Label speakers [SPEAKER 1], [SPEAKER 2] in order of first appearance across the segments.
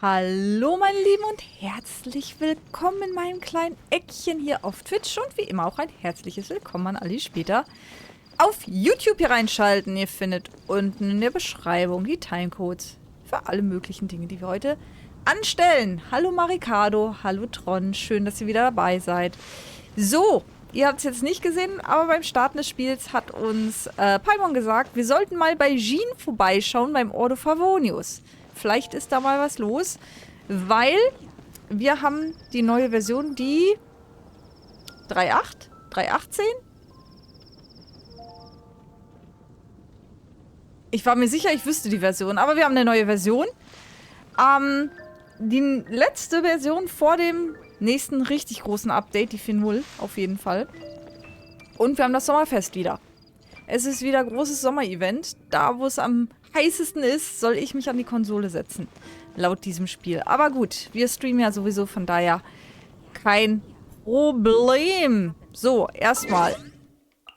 [SPEAKER 1] Hallo meine Lieben und herzlich willkommen in meinem kleinen Eckchen hier auf Twitch und wie immer auch ein herzliches Willkommen an alle, die später auf YouTube hier reinschalten. Ihr findet unten in der Beschreibung die Timecodes für alle möglichen Dinge, die wir heute anstellen. Hallo Marikado, hallo Tron, schön, dass ihr wieder dabei seid. So, ihr habt es jetzt nicht gesehen, aber beim Starten des Spiels hat uns Paimon gesagt, wir sollten mal bei Jean vorbeischauen, beim Ordo Favonius. Vielleicht ist da mal was los, weil wir haben die neue Version, die 3.8, 3.18? Ich war mir sicher, ich wüsste die Version, aber wir haben eine neue Version. Die letzte Version vor dem nächsten richtig großen Update, die 4.0 auf jeden Fall. Und wir haben das Sommerfest wieder. Es ist wieder ein großes Sommerevent. Da, wo es am heißesten ist, soll ich mich an die Konsole setzen. Laut diesem Spiel. Aber gut, wir streamen ja sowieso, von daher kein Problem. So, erstmal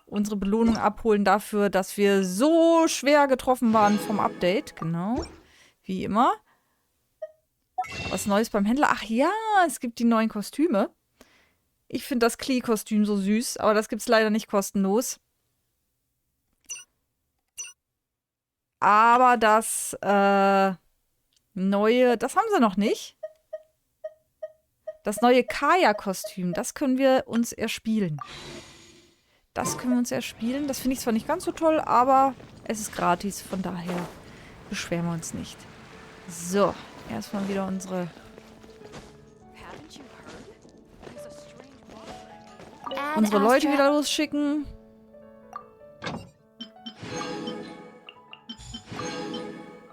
[SPEAKER 1] unsere Belohnung abholen dafür, dass wir so schwer getroffen waren vom Update. Genau, wie immer. Was Neues beim Händler? Ach ja, es gibt die neuen Kostüme. Ich finde das Klee-Kostüm so süß, aber das gibt es leider nicht kostenlos. Aber das neue, das haben sie noch nicht. Das neue Kaya-Kostüm, das können wir uns erspielen. Das können wir uns erspielen. Das finde ich zwar nicht ganz so toll, aber es ist gratis. Von daher beschweren wir uns nicht. So, erstmal wieder unsere Leute wieder losschicken.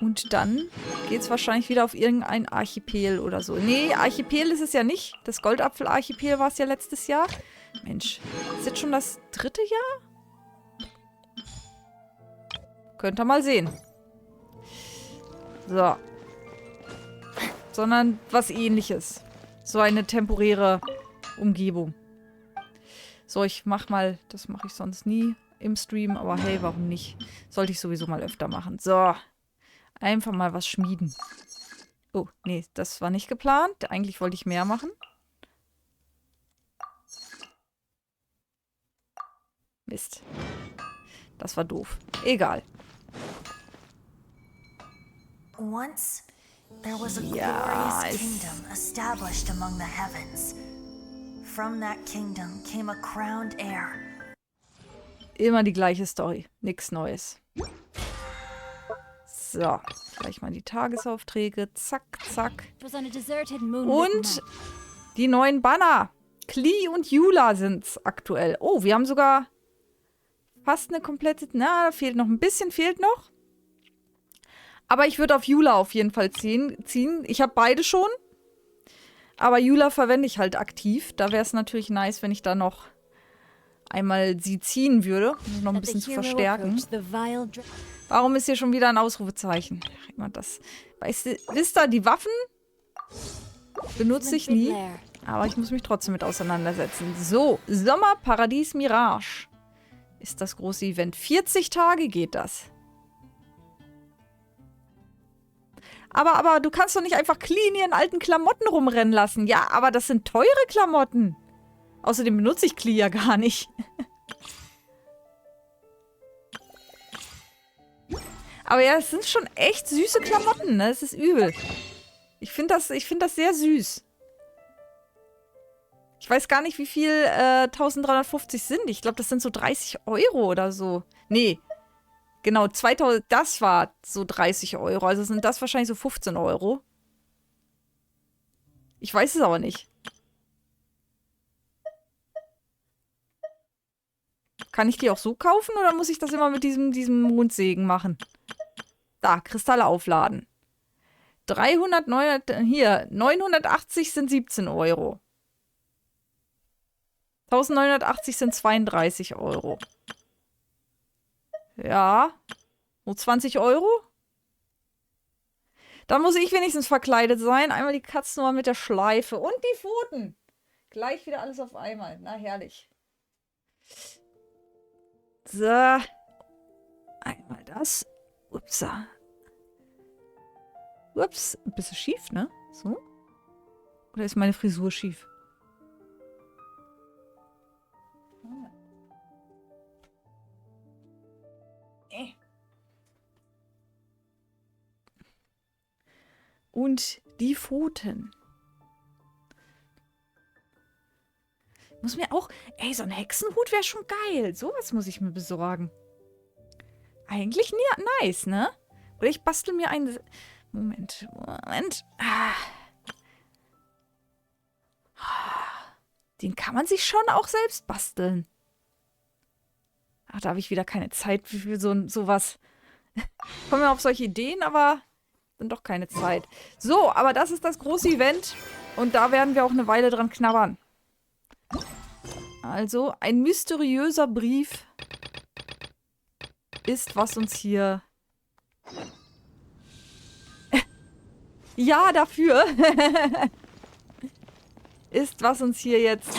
[SPEAKER 1] Und dann geht es wahrscheinlich wieder auf irgendein Archipel oder so. Nee, Archipel ist es ja nicht. Das Goldapfel-Archipel war es ja letztes Jahr. Mensch, ist jetzt schon das 3. Jahr? Könnt ihr mal sehen. So. Sondern was Ähnliches. So eine temporäre Umgebung. So, ich mach mal, das mache ich sonst nie im Stream, aber hey, warum nicht? Sollte ich sowieso mal öfter machen. So. Einfach mal was schmieden. Oh, nee, das war nicht geplant. Eigentlich wollte ich mehr machen. Mist. Das war doof. Egal.
[SPEAKER 2] Once there was a glorious kingdom established among the heavens. From that kingdom came a crowned heir.
[SPEAKER 1] Immer die gleiche Story. Nichts Neues. So, gleich mal die Tagesaufträge. Zack, zack. Und die neuen Banner. Klee und Jula sind's aktuell. Oh, wir haben sogar fast eine komplette... Na, da fehlt noch ein bisschen, fehlt noch. Aber ich würde auf Jula auf jeden Fall ziehen. Ich habe beide schon. Aber Jula verwende ich halt aktiv. Da wäre es natürlich nice, wenn ich da noch einmal sie ziehen würde, um noch ein bisschen zu verstärken. Warum ist hier schon wieder ein Ausrufezeichen? Immer das. Wisst ihr, die Waffen benutze ich nie. Aber ich muss mich trotzdem mit auseinandersetzen. So, Sommer, Paradies, Mirage ist das große Event. 40 Tage geht das. Aber du kannst doch nicht einfach clean hier in alten Klamotten rumrennen lassen. Ja, aber das sind teure Klamotten. Außerdem benutze ich Klee ja gar nicht. Aber ja, es sind schon echt süße Klamotten, ne? Es ist übel. Ich finde das sehr süß. Ich weiß gar nicht, wie viel 1350 sind. Ich glaube, das sind so 30 Euro oder so. Nee. Genau, 2000, das war so 30 Euro. Also sind das wahrscheinlich so 15 Euro. Ich weiß es aber nicht. Kann ich die auch so kaufen oder muss ich das immer mit diesem Mondsegen machen? Da, Kristalle aufladen. 980 sind 17 Euro. 1980 sind 32 Euro. Ja. Nur 20 Euro? Dann muss ich wenigstens verkleidet sein. Einmal die Katzennummer mit der Schleife. Und die Pfoten. Gleich wieder alles auf einmal. Na, herrlich. So. Einmal das. Upsa. Ups, ein bisschen schief, ne? So. Oder ist meine Frisur schief? Und die Pfoten. Muss mir auch... Ey, so ein Hexenhut wäre schon geil. Sowas muss ich mir besorgen. Eigentlich nice, ne? Oder ich bastel mir einen... Moment. Den kann man sich schon auch selbst basteln. Ach, da habe ich wieder keine Zeit für sowas. Kommen wir auf solche Ideen, aber dann doch keine Zeit. So, aber das ist das große Event. Und da werden wir auch eine Weile dran knabbern. Also, ein mysteriöser Brief ist, was uns hier... ja, dafür. Ist, was uns hier jetzt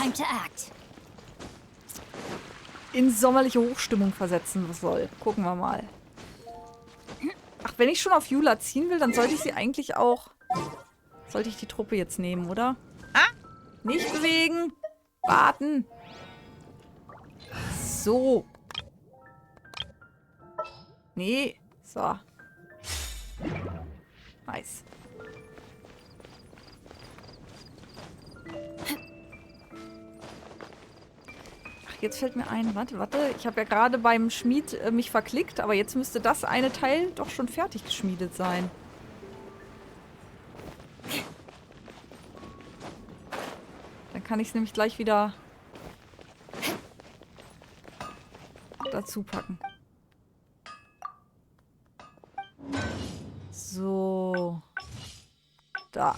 [SPEAKER 1] in sommerliche Hochstimmung versetzen soll. Gucken wir mal. Ach, wenn ich schon auf Jula ziehen will, dann sollte ich sie eigentlich auch... Sollte ich die Truppe jetzt nehmen, oder? Nicht bewegen. Warten. So. Nee. So. Nice. Jetzt fällt mir ein, warte, ich habe ja gerade beim Schmied mich verklickt, aber jetzt müsste das eine Teil doch schon fertig geschmiedet sein. Dann kann ich es nämlich gleich wieder dazu packen. So. Da.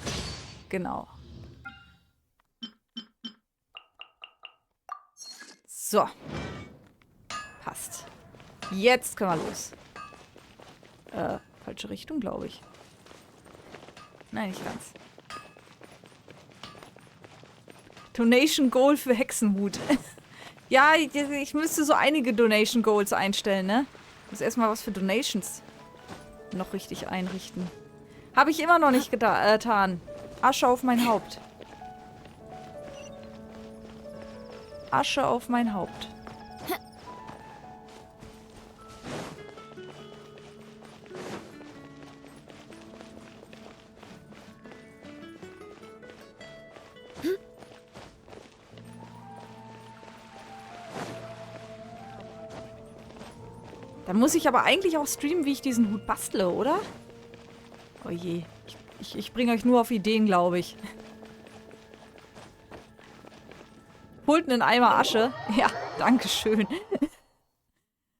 [SPEAKER 1] Genau. So. Passt. Jetzt können wir los. Falsche Richtung, glaube ich. Nein, nicht ganz. Donation Goal für Hexenhut. Ja, ich müsste so einige Donation Goals einstellen, ne? Ich muss erstmal was für Donations noch richtig einrichten. Habe ich immer noch nicht getan. Asche auf mein Haupt. Asche auf mein Haupt. Dann muss ich aber eigentlich auch streamen, wie ich diesen Hut bastle, oder? Oh je. Ich bringe euch nur auf Ideen, glaube ich. Holt einen Eimer Asche. Ja, danke schön.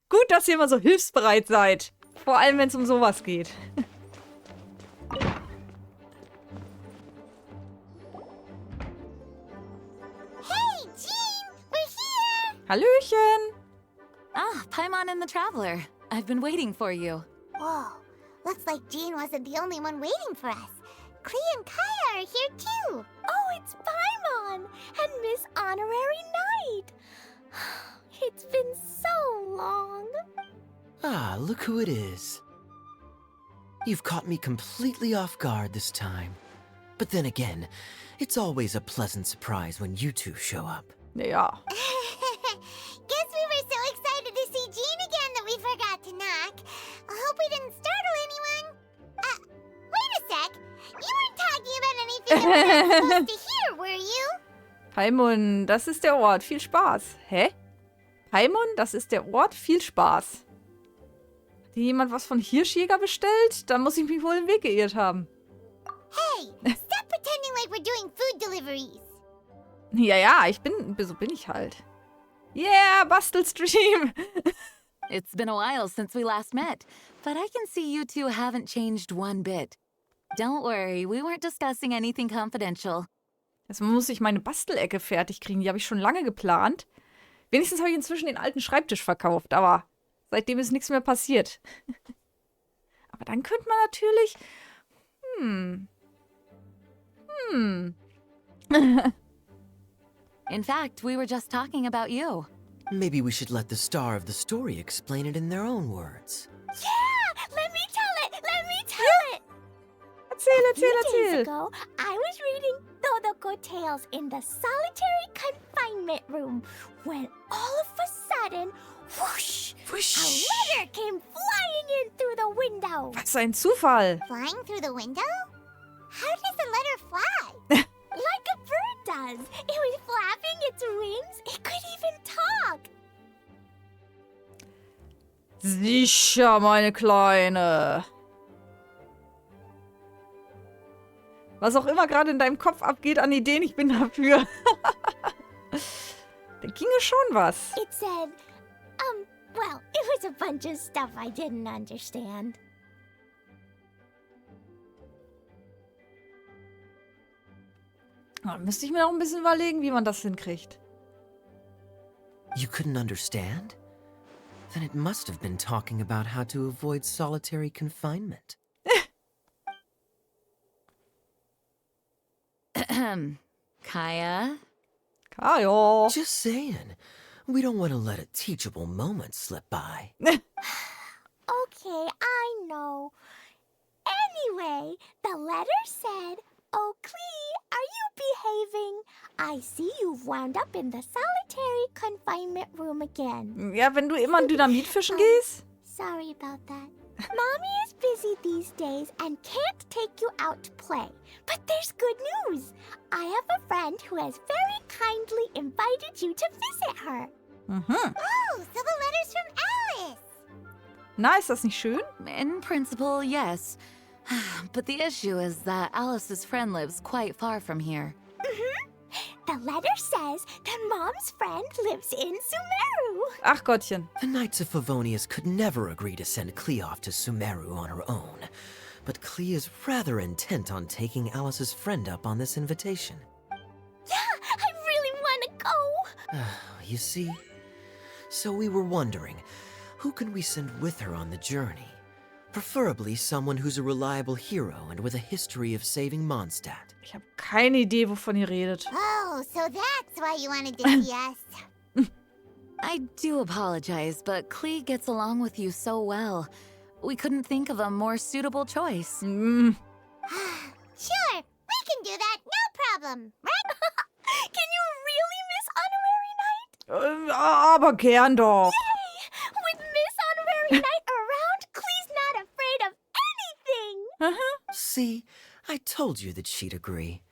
[SPEAKER 1] Gut, dass ihr immer so hilfsbereit seid. Vor allem, wenn es um sowas geht.
[SPEAKER 3] Hey, Jean! We're here!
[SPEAKER 1] Hallöchen!
[SPEAKER 4] Ah, Paimon and the Traveler. I've been waiting for you.
[SPEAKER 3] Whoa, looks like Jean wasn't the only one waiting for us. Klee and Kaya are here too. Oh, it's Paimon and Miss Honorary Knight. It's been so long.
[SPEAKER 5] Ah, look who it is. You've caught me completely off guard this time. But then again, it's always a pleasant surprise when you two show up.
[SPEAKER 1] Ja.
[SPEAKER 3] Guess we were so excited to see Jean again that we forgot to knock. I hope we didn't startle anyone. Wait a sec. You weren't talking about anything that we're not supposed to hear, were you?
[SPEAKER 1] Paimon, das ist der Ort. Viel Spaß. Hä? Paimon, das ist der Ort. Viel Spaß. Hat hier jemand was von Hirschjäger bestellt? Dann muss ich mich wohl im Weg geirrt haben.
[SPEAKER 3] Hey, stop pretending like we're doing food deliveries.
[SPEAKER 1] Ja, so bin ich halt. Yeah, Bastelstream.
[SPEAKER 4] It's been a while since we last met, but I can see you two haven't changed one bit. Don't worry, we weren't discussing anything confidential.
[SPEAKER 1] Jetzt muss ich meine Bastelecke fertig kriegen. Die habe ich schon lange geplant. Wenigstens habe ich inzwischen den alten Schreibtisch verkauft, aber seitdem ist nichts mehr passiert. Aber dann könnte man natürlich...
[SPEAKER 4] In fact, we were just talking about you.
[SPEAKER 5] Maybe we should let the star of the story explain it in their own words.
[SPEAKER 3] Yeah, let me tell it. Let me tell it.
[SPEAKER 1] Erzähl.
[SPEAKER 3] Ago, I was reading Todoko Tales in the solitary confinement room when all of a sudden, whoosh, a letter came flying in through the window.
[SPEAKER 1] Was ein Zufall.
[SPEAKER 3] Flying through the window? How does a letter fly? Like a bird does. It was flapping its wings. It could even talk.
[SPEAKER 1] Sicher, meine Kleine. Was auch immer gerade in deinem Kopf abgeht an Ideen, ich bin dafür. Da ginge schon was.
[SPEAKER 3] It said, well, it was a bunch of stuff I didn't understand.
[SPEAKER 1] Dann müsste ich mir noch ein bisschen überlegen, wie man das hinkriegt.
[SPEAKER 5] You couldn't understand? Then it must have been talking about how to avoid solitary confinement.
[SPEAKER 4] Kaya?
[SPEAKER 1] Kajo.
[SPEAKER 5] Just saying. We don't want to let a teachable moment slip by.
[SPEAKER 3] Okay, I know. Anyway, the letter said, "Oh, Klee, are you behaving? I see you've wound up in the solitary confinement room again."
[SPEAKER 1] Ja, wenn du immer Dynamit fischen gehst.
[SPEAKER 3] Sorry about that. Mommy is busy these days and can't take you out to play. But there's good news. I have a friend who has very kindly invited you to visit her.
[SPEAKER 1] Mhm.
[SPEAKER 3] Oh, so the letter's from Alice.
[SPEAKER 1] Na, ist das nicht schön?
[SPEAKER 4] In principle, yes. But the issue is that Alice's friend lives quite far from here.
[SPEAKER 3] The letter says that Mom's friend lives in Sumeru.
[SPEAKER 1] Ach Gottchen.
[SPEAKER 5] The Knights of Favonius could never agree to send Klee off to Sumeru on her own. But Klee is rather intent on taking Alice's friend up on this invitation.
[SPEAKER 3] Yeah, I really want to go.
[SPEAKER 5] You see? So we were wondering, who can we send with her on the journey? Preferably someone who's a reliable hero and with a history of saving Mondstadt.
[SPEAKER 1] Ich habe keine Idee, wovon ihr redet.
[SPEAKER 3] Oh, so that's why you wanted to see us.
[SPEAKER 4] I do apologize, but Klee gets along with you so well. We couldn't think of a more suitable choice.
[SPEAKER 3] Sure, we can do that, no problem, right? Can you really miss Honorary Night?
[SPEAKER 1] Aber gern doch.
[SPEAKER 3] Yay! With Miss Honorary Night around, Klee's not afraid of anything.
[SPEAKER 5] See, I told you that she'd agree.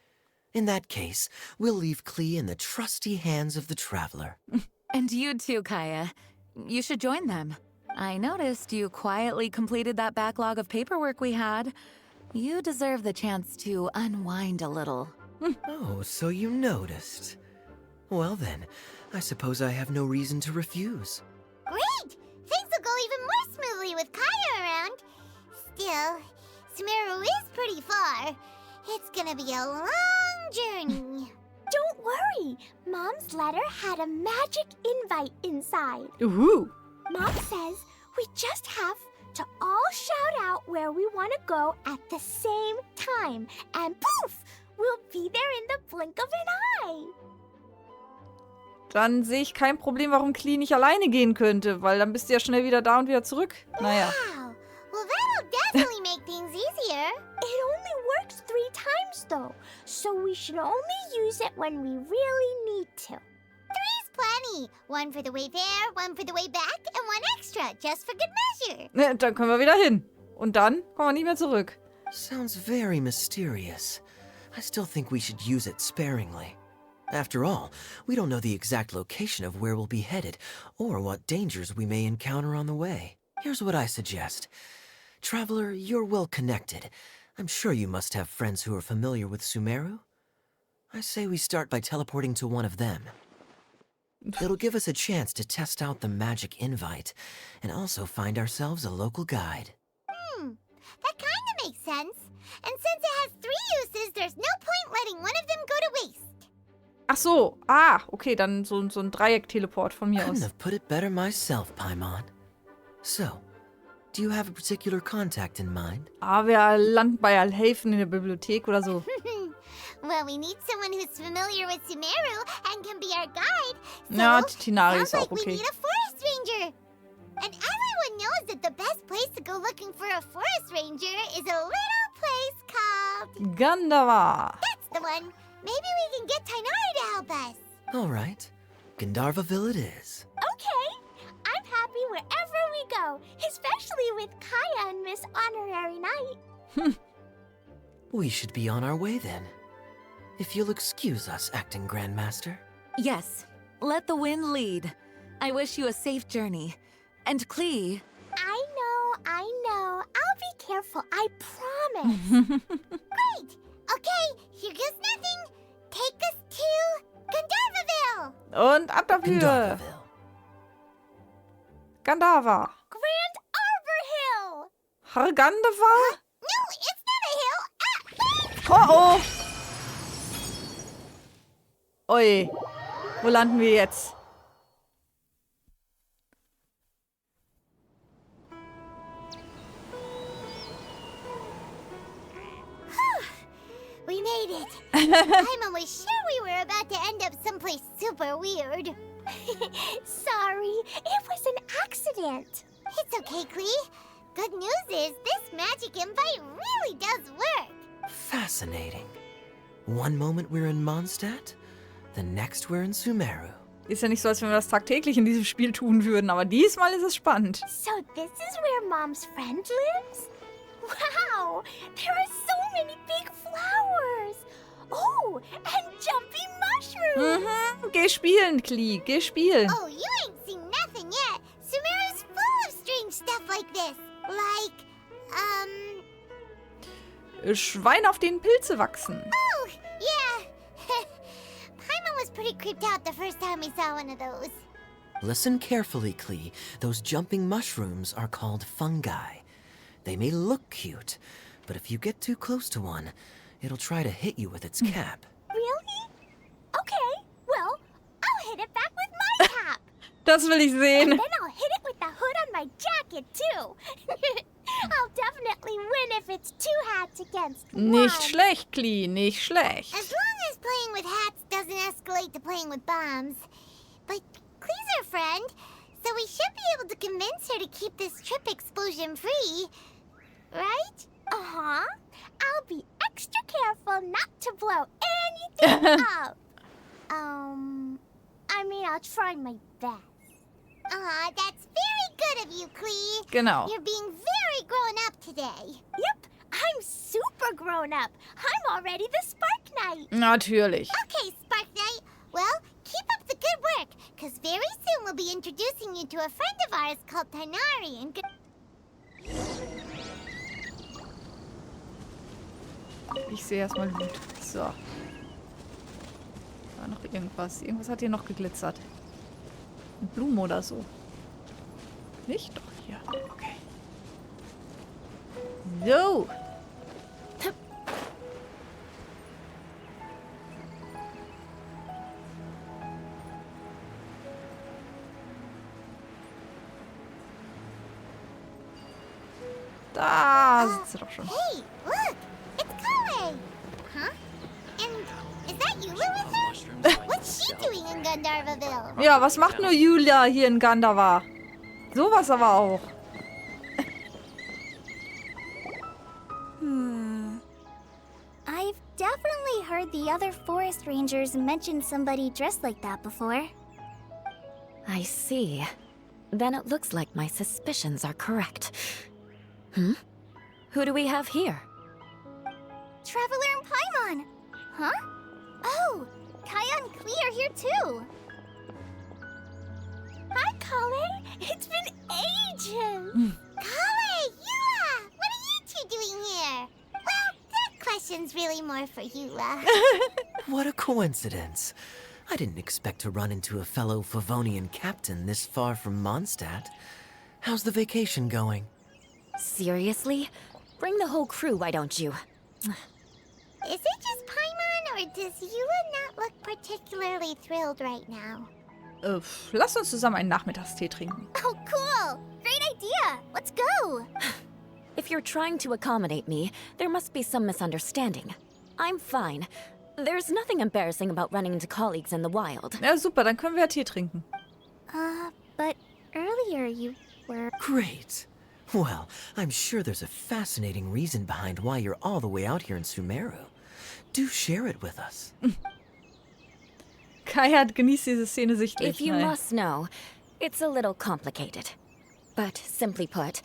[SPEAKER 5] In that case, we'll leave Klee in the trusty hands of the traveler.
[SPEAKER 4] And you too, Kaya. You should join them. I noticed you quietly completed that backlog of paperwork we had. You deserve the chance to unwind a little.
[SPEAKER 5] Oh, so you noticed. Well then, I suppose I have no reason to refuse.
[SPEAKER 3] Great! Things will go even more smoothly with Kaya around. Still, Sumeru is pretty far. It's gonna be a long journey. Don't worry. Mom's letter had a magic invite inside.
[SPEAKER 1] Uhu.
[SPEAKER 3] Mom says we just have to all shout out where we want to go at the same time. And poof! We'll be there in the blink of an eye.
[SPEAKER 1] Dann sehe ich kein Problem, warum Klee nicht alleine gehen könnte, weil dann bist du ja schnell wieder da und wieder zurück. Naja.
[SPEAKER 3] Wow. Well, that'll definitely make things easier. It only works 3 times, though. So we should only use it when we really need to. 3's plenty. 1 for the way there, 1 for the way back, and 1 extra, just for good measure.
[SPEAKER 1] Dann können wir wieder hin. Und dann kommen wir nicht mehr zurück.
[SPEAKER 5] Sounds very mysterious. I still think we should use it sparingly. After all, we don't know the exact location of where we'll be headed, or what dangers we may encounter on the way. Here's what I suggest. Traveler, you're well connected. I'm sure you must have friends who are familiar with Sumeru. I say we start by teleporting to one of them. It'll give us a chance to test out the magic invite, and also find ourselves a local guide.
[SPEAKER 3] That kind of makes sense. And since it has 3 uses, there's no point letting one of them go to waste.
[SPEAKER 1] Ach so. Ah, okay, dann so ein Dreieck-Teleport von mir
[SPEAKER 5] Couldn't
[SPEAKER 1] aus.
[SPEAKER 5] have put it better myself, Paimon. So, do you have a particular contact in mind?
[SPEAKER 1] Ah, wir landen bei Alhelfen in der Bibliothek oder so.
[SPEAKER 3] Well, we need someone who's familiar with Sumeru and can be our guide. So,
[SPEAKER 1] Ja, Tinari ist
[SPEAKER 3] sounds
[SPEAKER 1] auch
[SPEAKER 3] like we
[SPEAKER 1] okay.
[SPEAKER 3] need a forest ranger. And everyone knows that the best place to go looking for a forest ranger is a little place called...
[SPEAKER 1] Gandava.
[SPEAKER 3] That's the one. Maybe we can get Tainari to help us.
[SPEAKER 5] All right. Gandharvaville it is.
[SPEAKER 6] Okay. I'm happy wherever we go, especially with Kaya and Miss Honorary Knight.
[SPEAKER 5] We should be on our way then. If you'll excuse us, acting Grandmaster.
[SPEAKER 4] Yes, let the wind lead. I wish you a safe journey. And Klee,
[SPEAKER 6] I know. I'll be careful, I promise.
[SPEAKER 3] Great. Okay, here goes nothing. Take us to Gandharvaville.
[SPEAKER 1] Und ab dafür.
[SPEAKER 5] Gandharvaville.
[SPEAKER 1] Gandava.
[SPEAKER 6] Grand Arbor Hill!
[SPEAKER 1] Gandava?
[SPEAKER 3] No, it's not a hill.
[SPEAKER 1] Oh, oh. Ui. Wo landen wir jetzt?
[SPEAKER 3] We made it. Paimon was sure we were about to end up someplace super weird.
[SPEAKER 6] Sorry, it was an accident.
[SPEAKER 3] It's okay, Klee. Good news is this magic invite really does work.
[SPEAKER 5] Fascinating. One moment we're in Mondstadt, the next we're in Sumeru.
[SPEAKER 1] Ist ja nicht so, als wenn wir das tagtäglich in diesem Spiel tun würden, aber diesmal ist es spannend.
[SPEAKER 6] So this is where Mom's friend lives? Wow, there are so many big flowers. Oh, and jumping mushrooms.
[SPEAKER 1] Geh spielen, Klee. Geh spielen.
[SPEAKER 3] Oh, you ain't seen nothing yet. Sumeru's full of strange stuff like this. Like,
[SPEAKER 1] Schwein, auf denen Pilze wachsen.
[SPEAKER 3] oh, yeah. Paimon was pretty creeped out the first time he saw one of those.
[SPEAKER 5] Listen carefully, Klee. Those jumping mushrooms are called fungi. They may look cute, but if you get too close to one, it'll try to hit you with its cap.
[SPEAKER 6] Really? Okay, well, I'll hit it back with my cap.
[SPEAKER 1] Das will ich sehen.
[SPEAKER 6] And then I'll hit it with the hood on my jacket, too. I'll definitely win if it's two hats against one.
[SPEAKER 1] Nicht schlecht, Klee. Nicht schlecht.
[SPEAKER 3] As long as playing with hats doesn't escalate to playing with bombs. But Klee's our friend, so we should be able to convince her to keep this trip explosion-free. Right?
[SPEAKER 6] Uh-huh. I'll be extra careful not to blow anything up. I mean, I'll try my best.
[SPEAKER 3] That's very good of you, Klee.
[SPEAKER 1] Genau.
[SPEAKER 3] You're being very grown up today.
[SPEAKER 6] Yep, I'm super grown up. I'm already the Spark Knight.
[SPEAKER 1] Natürlich.
[SPEAKER 3] Okay, Spark Knight. Well, keep up the good work, because very soon we'll be introducing you to a friend of ours called Tainari and...
[SPEAKER 1] Ich sehe erstmal Loot. So. War noch irgendwas. Irgendwas hat hier noch geglitzert. Eine Blume oder so. Nicht? Doch, hier. Okay. So. Da sitzt sie doch schon.
[SPEAKER 3] Hey, look! It's Collei! Huh? And is that Eula with her? What's she doing in Gandharvaville?
[SPEAKER 1] Ja, was macht nur Julia hier in Gandava? Sowas aber auch.
[SPEAKER 6] I've definitely heard the other forest rangers mention somebody dressed like that before.
[SPEAKER 4] I see. Then it looks like my suspicions are correct. Who do we have here?
[SPEAKER 6] Traveler and Paimon! Huh? Oh, Kaya and Klee are here too. Hi, Collei. It's been ages.
[SPEAKER 3] Collei! Eula! What are you two doing here? Well, that question's really more for Eula.
[SPEAKER 5] What a coincidence. I didn't expect to run into a fellow Favonian captain this far from Mondstadt. How's the vacation going?
[SPEAKER 4] Seriously? Bring the whole crew, why don't you?
[SPEAKER 3] Is it just Paimon, or does Eula not look particularly thrilled right now?
[SPEAKER 1] Lass uns zusammen einen Nachmittagstee trinken.
[SPEAKER 6] Oh, cool. Great idea. Let's go.
[SPEAKER 4] If you're trying to accommodate me, there must be some misunderstanding. I'm fine. There's nothing embarrassing about running into colleagues in the wild.
[SPEAKER 1] Ja, super, dann können wir ja Tee trinken.
[SPEAKER 6] But earlier you
[SPEAKER 5] Great. Well, I'm sure there's a fascinating reason behind why you're all the way out here in Sumeru. Do share it with us.
[SPEAKER 1] Kaya genießt diese Szene sichtlich.
[SPEAKER 4] If you must know, it's a little complicated. But simply put,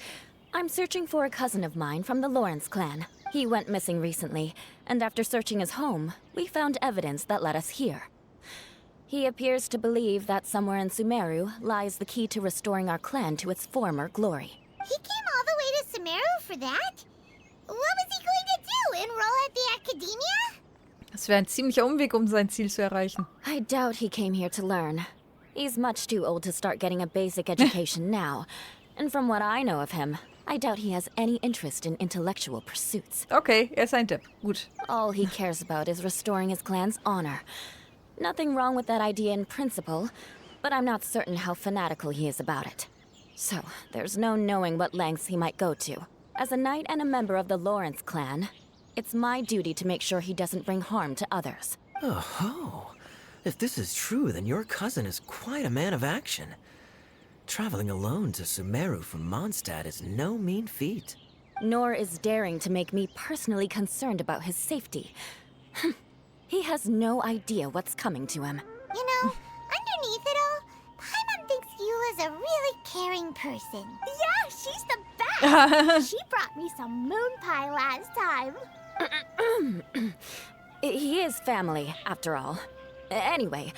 [SPEAKER 4] I'm searching for a cousin of mine from the Lawrence clan. He went missing recently, and after searching his home, we found evidence that led us here. He appears to believe that somewhere in Sumeru lies the key to restoring our clan to its former glory.
[SPEAKER 3] He came all the way to Sumeru for that? What was he going to do? Enroll at the academia?
[SPEAKER 1] Das wäre ein ziemlicher Umweg, um sein Ziel zu erreichen.
[SPEAKER 4] I doubt he came here to learn. He's much too old to start getting a basic education now. And from what I know of him, I doubt he has any interest in intellectual pursuits.
[SPEAKER 1] Okay, ist ein Tipp. Gut.
[SPEAKER 4] All he cares about is restoring his clan's honor. Nothing wrong with that idea in principle, but I'm not certain how fanatical he is about it. So, there's no knowing what lengths he might go to. As a knight and a member of the Lawrence clan, it's my duty to make sure he doesn't bring harm to others.
[SPEAKER 5] Oh-ho. If this is true, then your cousin is quite a man of action. Traveling alone to Sumeru from Mondstadt is no mean feat.
[SPEAKER 4] Nor is daring to make me personally concerned about his safety. He has no idea what's coming to him.
[SPEAKER 3] You know, underneath it all, Paimon thinks Eula's a really caring person.
[SPEAKER 6] Yeah, she's the best. She brought me some moon pie last time.
[SPEAKER 4] He is family, after all. Anyway,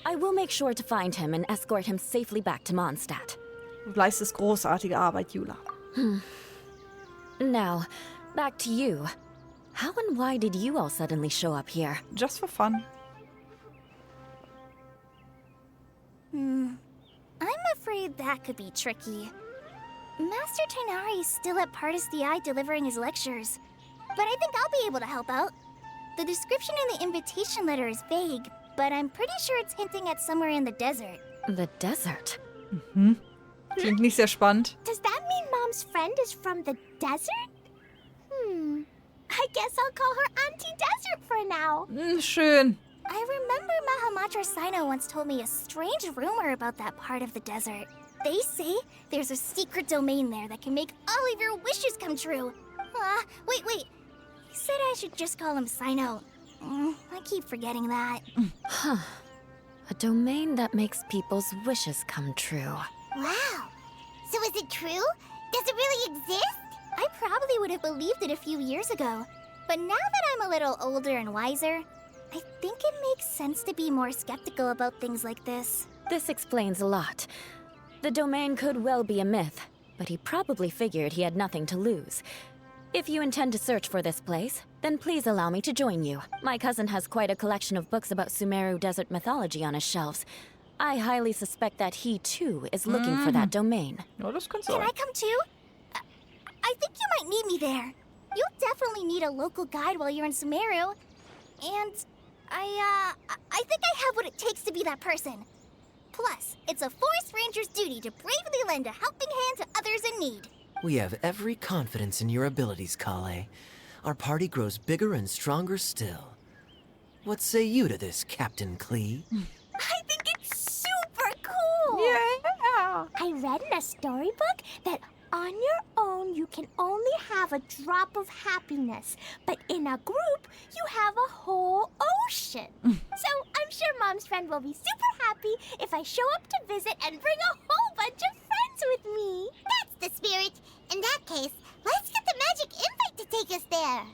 [SPEAKER 4] I will make sure to find him and escort him safely back to Mondstadt.
[SPEAKER 1] Du leistest großartige Arbeit, Eula.
[SPEAKER 4] Now, back to you. How and why did you all suddenly show up here?
[SPEAKER 1] Just for fun.
[SPEAKER 6] I'm afraid that could be tricky. Master Tighnari is still at Paradies delivering his lectures. But I think I'll be able to help out. The description in the invitation letter is vague, but I'm pretty sure it's hinting at somewhere in the desert.
[SPEAKER 4] The desert?
[SPEAKER 1] Klingt nicht sehr spannend.
[SPEAKER 6] Does that mean Mom's friend is from the desert? I guess I'll call her Auntie Desert for now.
[SPEAKER 1] Schön.
[SPEAKER 6] I remember Mahamatra Sino once told me a strange rumor about that part of the desert. They say there's a secret domain there that can make all of your wishes come true. Wait. He said I should just call him Sino. I keep forgetting that.
[SPEAKER 4] A domain that makes people's wishes come true.
[SPEAKER 3] Wow. So is it true? Does it really exist?
[SPEAKER 6] I probably would have believed it a few years ago. But now that I'm a little older and wiser, I think it makes sense to be more skeptical about things like this.
[SPEAKER 4] This explains a lot. The domain could well be a myth, but he probably figured he had nothing to lose. If you intend to search for this place, then please allow me to join you. My cousin has quite a collection of books about Sumeru desert mythology on his shelves. I highly suspect that he, too, is looking for that domain.
[SPEAKER 1] Ja, das kann
[SPEAKER 6] Can
[SPEAKER 1] sein.
[SPEAKER 6] I come too? I think you might need me there. You'll definitely need a local guide while you're in Sumeru. And I think I have what it takes to be that person. Plus, it's a forest ranger's duty to bravely lend a helping hand to others in need.
[SPEAKER 5] We have every confidence in your abilities, Collei. Our party grows bigger and stronger still. What say you to this, Captain Klee?
[SPEAKER 6] I think it's super cool!
[SPEAKER 1] Yeah.
[SPEAKER 6] I read in a storybook that on your own you can only have a drop of happiness, but in a group you have a whole ocean. So I'm sure Mom's friend will be super happy if I show up to visit and bring a whole bunch of friends with me.
[SPEAKER 3] That's the spirit. In that case, let's get the magic invite to take us there.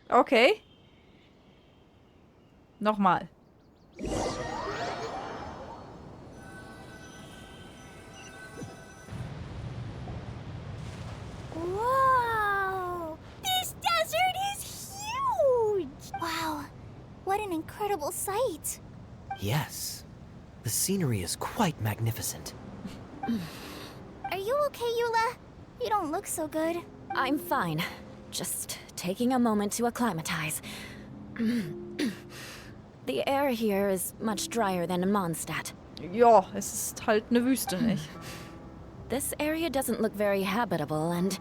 [SPEAKER 1] Okay. Nochmal.
[SPEAKER 6] Whoa! This desert is huge! Wow, what an incredible sight.
[SPEAKER 5] Yes. The scenery is quite magnificent.
[SPEAKER 6] Are you okay, Eula? You don't look so good.
[SPEAKER 4] I'm fine. Just taking a moment to acclimatize. The air here is much drier than in Mondstadt.
[SPEAKER 1] Ja, es ist halt eine Wüste, nicht?
[SPEAKER 4] This area doesn't look very habitable, and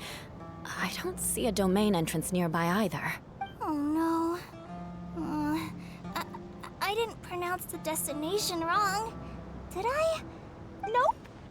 [SPEAKER 4] I don't see a domain entrance nearby either.
[SPEAKER 6] Oh no. I didn't pronounce the destination wrong. Did I? Nope.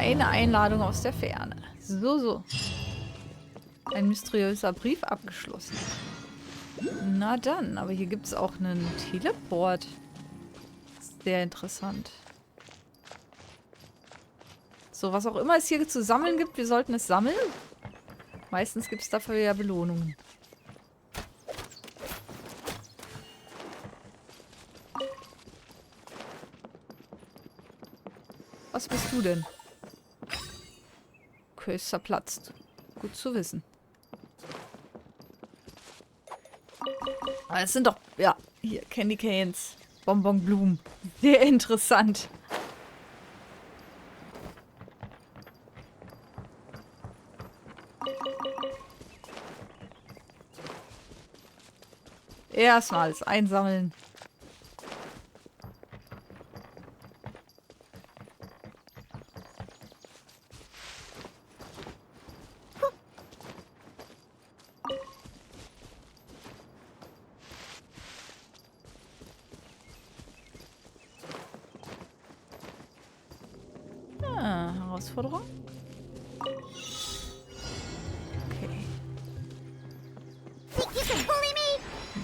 [SPEAKER 1] Eine Einladung aus der Ferne. So. Ein mysteriöser Brief abgeschlossen. Na dann, aber hier gibt es auch einen Teleport. Sehr interessant. So, was auch immer es hier zu sammeln gibt, wir sollten es sammeln. Meistens gibt es dafür ja Belohnungen. Was bist du denn? Okay, ist zerplatzt. Gut zu wissen. Aber es sind doch, ja, hier, Candy Canes, Bonbonblumen. Sehr interessant. Erstmal alles einsammeln. Herausforderung? Okay.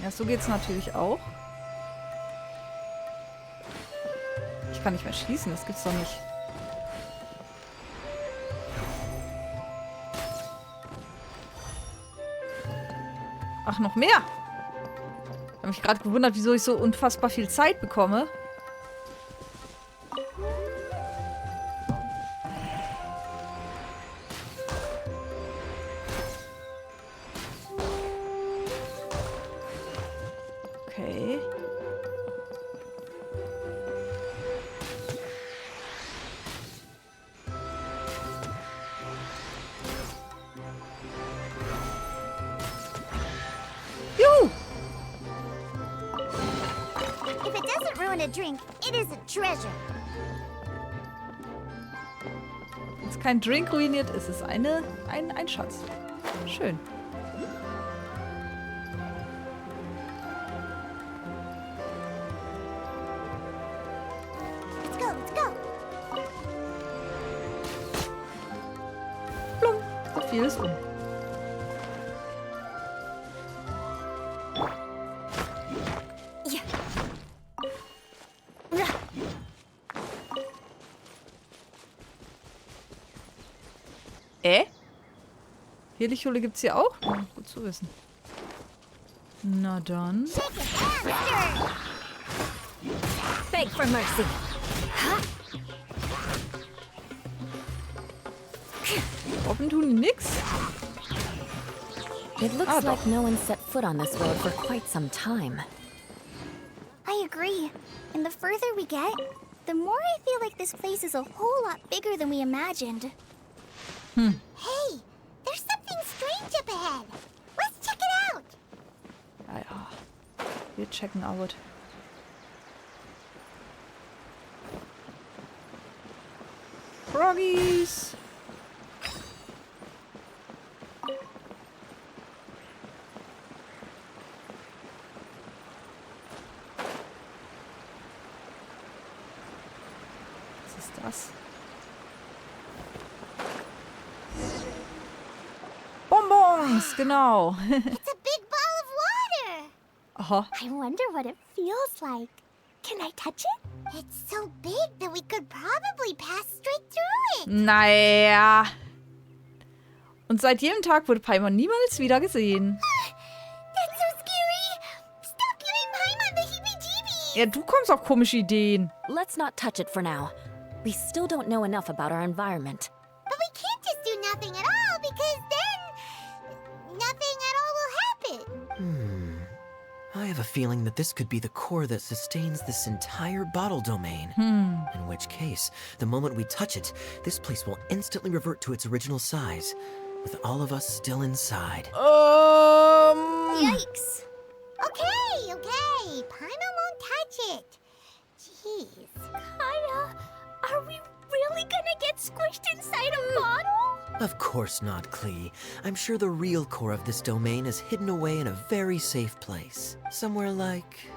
[SPEAKER 1] Ja, so geht's natürlich auch. Ich kann nicht mehr schießen, das gibt's doch nicht. Ach, noch mehr! Ich habe mich gerade gewundert, wieso ich so unfassbar viel Zeit bekomme. Okay. Juhu!
[SPEAKER 3] If it doesn't ruin a drink, it is a treasure.
[SPEAKER 1] Wenn es kein Drink ruiniert, ist es ein Schatz. Schön.
[SPEAKER 3] Let's go, let's go.
[SPEAKER 1] Plum. So viel ist um. Helichole gibt's hier auch? Ja, gut zu wissen. Na dann.
[SPEAKER 4] Beg for mercy.
[SPEAKER 1] Hoffen tun die nix.
[SPEAKER 4] It looks like no one set foot on this road for quite some time.
[SPEAKER 6] I agree. And the further we get, the more I feel like this place is a whole lot bigger than we imagined.
[SPEAKER 3] Hey, there's something strange up ahead. Let's check it out.
[SPEAKER 1] Ja. Wir checken out. Froggies! Was ist das? Bonbons, genau.
[SPEAKER 3] It's a big ball of water.
[SPEAKER 1] Aha.
[SPEAKER 6] I wonder what it feels like. Can I touch it?
[SPEAKER 3] It's so big that we could probably pass straight through it.
[SPEAKER 1] Naja. Und seit jedem Tag wurde Paimon niemals wieder gesehen.
[SPEAKER 3] That's so scary. Stop giving Paimon the heebie-jeebies.
[SPEAKER 1] Ja, du kommst auf komische Ideen.
[SPEAKER 4] Let's not touch it for now. We still don't know enough about our environment.
[SPEAKER 3] But we can't just do nothing at all because then nothing at all will happen.
[SPEAKER 5] I have a feeling that this could be the core that sustains this entire bottle domain. In which case, the moment we touch it, this place will instantly revert to its original size, with all of us still inside.
[SPEAKER 6] Yikes.
[SPEAKER 3] Okay. Paimon won't touch it. Jeez.
[SPEAKER 6] Kaya, are we really gonna get squished inside a bottle?
[SPEAKER 5] Of course not, Klee. I'm sure the real core of this domain is hidden away in a very safe place. Somewhere like...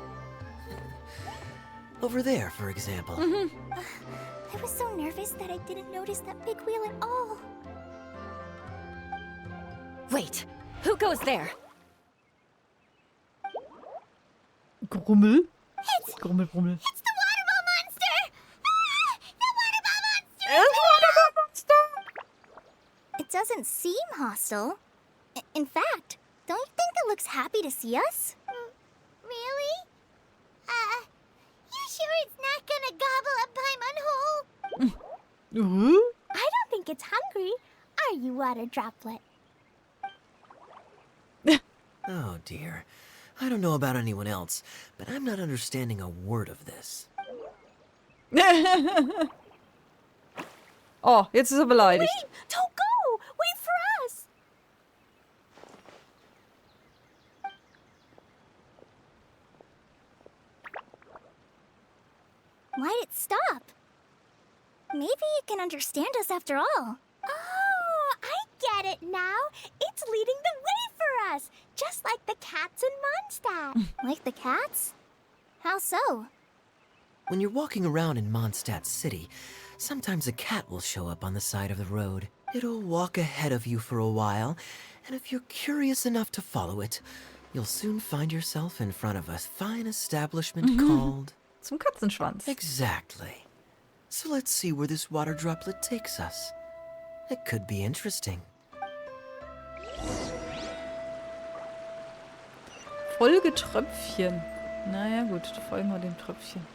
[SPEAKER 5] over there, for example.
[SPEAKER 6] I was so nervous that I didn't notice that big wheel at all.
[SPEAKER 4] Wait, who goes there?
[SPEAKER 1] Grummel? Grummel, Grummel.
[SPEAKER 3] It's the waterball monster! Ah! The waterball monster!
[SPEAKER 1] Waterball monster!
[SPEAKER 6] It doesn't seem hostile. In fact, don't you think it looks happy to see us?
[SPEAKER 3] Really? You sure it's not gonna gobble up Paimon whole?
[SPEAKER 6] I don't think it's hungry. Are you, Water Droplet?
[SPEAKER 5] Oh dear. I don't know about anyone else, but I'm not understanding a word of this.
[SPEAKER 1] Oh, jetzt ist er beleidigt.
[SPEAKER 6] Wait! Don't go! Wait for us! Why'd it stop? Maybe it can understand us after all. Oh, I get it now. It's leading the way for us, just like the cats in Mondstadt. Like the cats? How so?
[SPEAKER 5] When you're walking around in Mondstadt City, sometimes a cat will show up on the side of the road. It'll walk ahead of you for a while, and if you're curious enough to follow it, you'll soon find yourself in front of a fine establishment called...
[SPEAKER 1] Zum Katzenschwanz.
[SPEAKER 5] Exactly. So let's see where this water droplet takes us. It could be interesting.
[SPEAKER 1] Folge Tröpfchen. Naja gut, folgen wir dem Tröpfchen.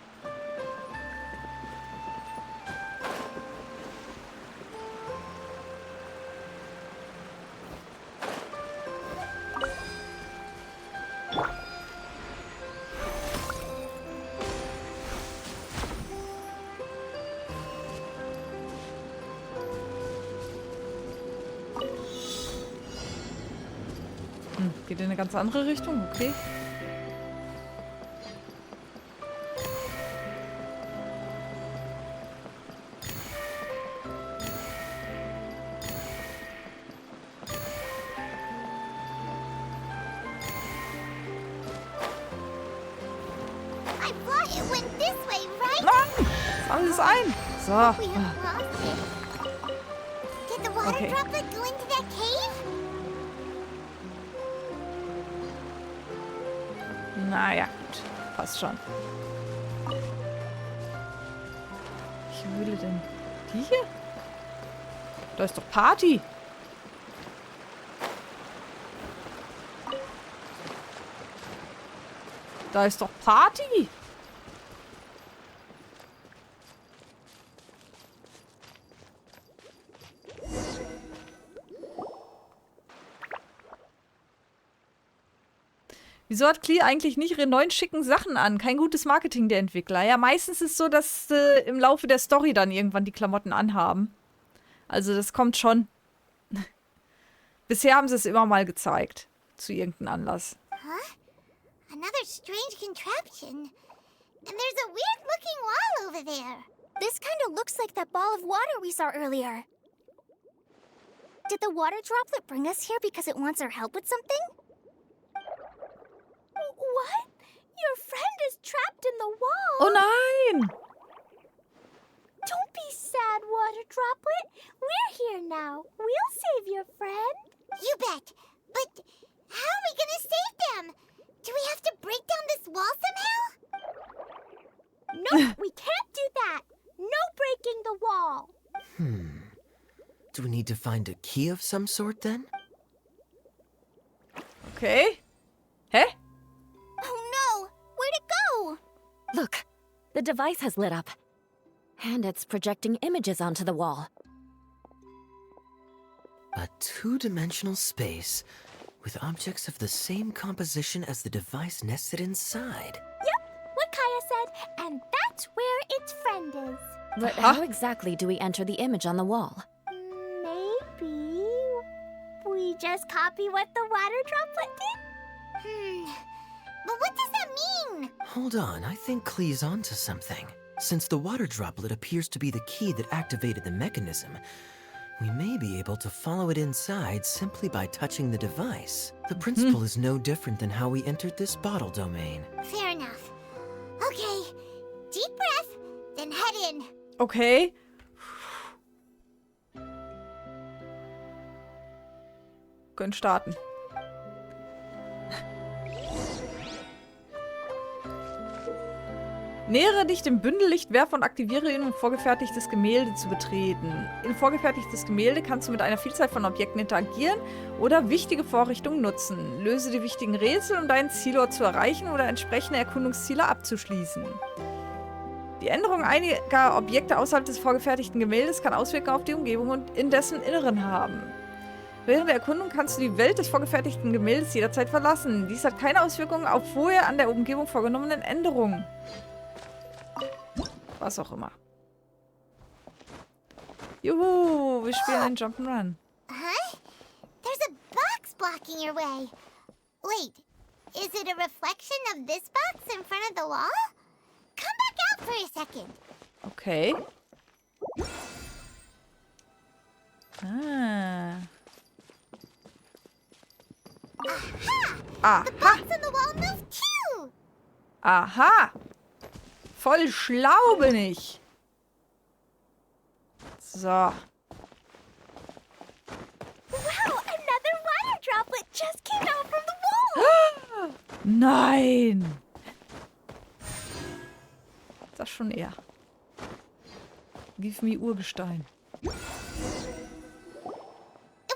[SPEAKER 1] Geht in eine ganz andere Richtung, okay.
[SPEAKER 3] I thought it went this way, right?
[SPEAKER 1] Nein! Alles ein! So.
[SPEAKER 3] We have lost it. Did the water
[SPEAKER 1] Okay.
[SPEAKER 3] droplet go into that cave?
[SPEAKER 1] Naja, gut. Passt schon. Welche Höhle denn? Die hier? Da ist doch Party. Da ist doch Party. Wieso hat Klee eigentlich nicht ihre neuen schicken Sachen an? Kein gutes Marketing der Entwickler. Ja, meistens ist es so, dass im Laufe der Story dann irgendwann die Klamotten anhaben. Also das kommt schon. Bisher haben sie es immer mal gezeigt. Zu irgendeinem Anlass.
[SPEAKER 3] Another strange contraption. And there's a weird-looking wall over there.
[SPEAKER 6] This kind of looks like that ball of water we saw earlier. Did the water droplet bring us here because it wants our help with something? What? Your friend is trapped in the wall.
[SPEAKER 1] Oh nein!
[SPEAKER 6] Don't be sad, Water Droplet. We're here now. We'll save your friend.
[SPEAKER 3] You bet. But how are we gonna save them? Do we have to break down this wall somehow?
[SPEAKER 6] No, we can't do that. No breaking the wall.
[SPEAKER 5] Do we need to find a key of some sort then?
[SPEAKER 1] Okay. Hä?
[SPEAKER 6] Oh no, where'd it go?
[SPEAKER 4] Look, the device has lit up. And it's projecting images onto the wall.
[SPEAKER 5] A two-dimensional space with objects of the same composition as the device nested inside.
[SPEAKER 6] Yep, what Kaya said, and that's where its friend is.
[SPEAKER 4] But how exactly do we enter the image on the wall?
[SPEAKER 6] Maybe we just copy what the water droplet did?
[SPEAKER 3] But what does that mean?
[SPEAKER 5] Hold on, I think Klee's onto something. Since the water droplet appears to be the key that activated the mechanism, we may be able to follow it inside simply by touching the device. The principle is no different than how we entered this bottle domain.
[SPEAKER 3] Fair enough. Okay, deep breath, then head in.
[SPEAKER 1] Okay. Können starten. Nähere dich dem Bündellicht, werfe und aktiviere ihn, um vorgefertigtes Gemälde zu betreten. In vorgefertigtes Gemälde kannst du mit einer Vielzahl von Objekten interagieren oder wichtige Vorrichtungen nutzen. Löse die wichtigen Rätsel, um deinen Zielort zu erreichen oder entsprechende Erkundungsziele abzuschließen. Die Änderung einiger Objekte außerhalb des vorgefertigten Gemäldes kann Auswirkungen auf die Umgebung und in dessen Inneren haben. Während der Erkundung kannst du die Welt des vorgefertigten Gemäldes jederzeit verlassen. Dies hat keine Auswirkungen auf vorher an der Umgebung vorgenommenen Änderungen. Was auch immer. Juhu, wir spielen einen Jump'n'Run.
[SPEAKER 3] Huh? There's a box blocking your way. Wait, is it a reflection of this box in front of the wall? Come back out for a second.
[SPEAKER 1] Okay. Ah.
[SPEAKER 3] Aha! The box on the wall moved too!
[SPEAKER 1] Aha! Voll schlau bin ich. So.
[SPEAKER 6] Wow, another water droplet just came out from the wall.
[SPEAKER 1] Nein! Das schon eher. Give me Urgestein.
[SPEAKER 3] It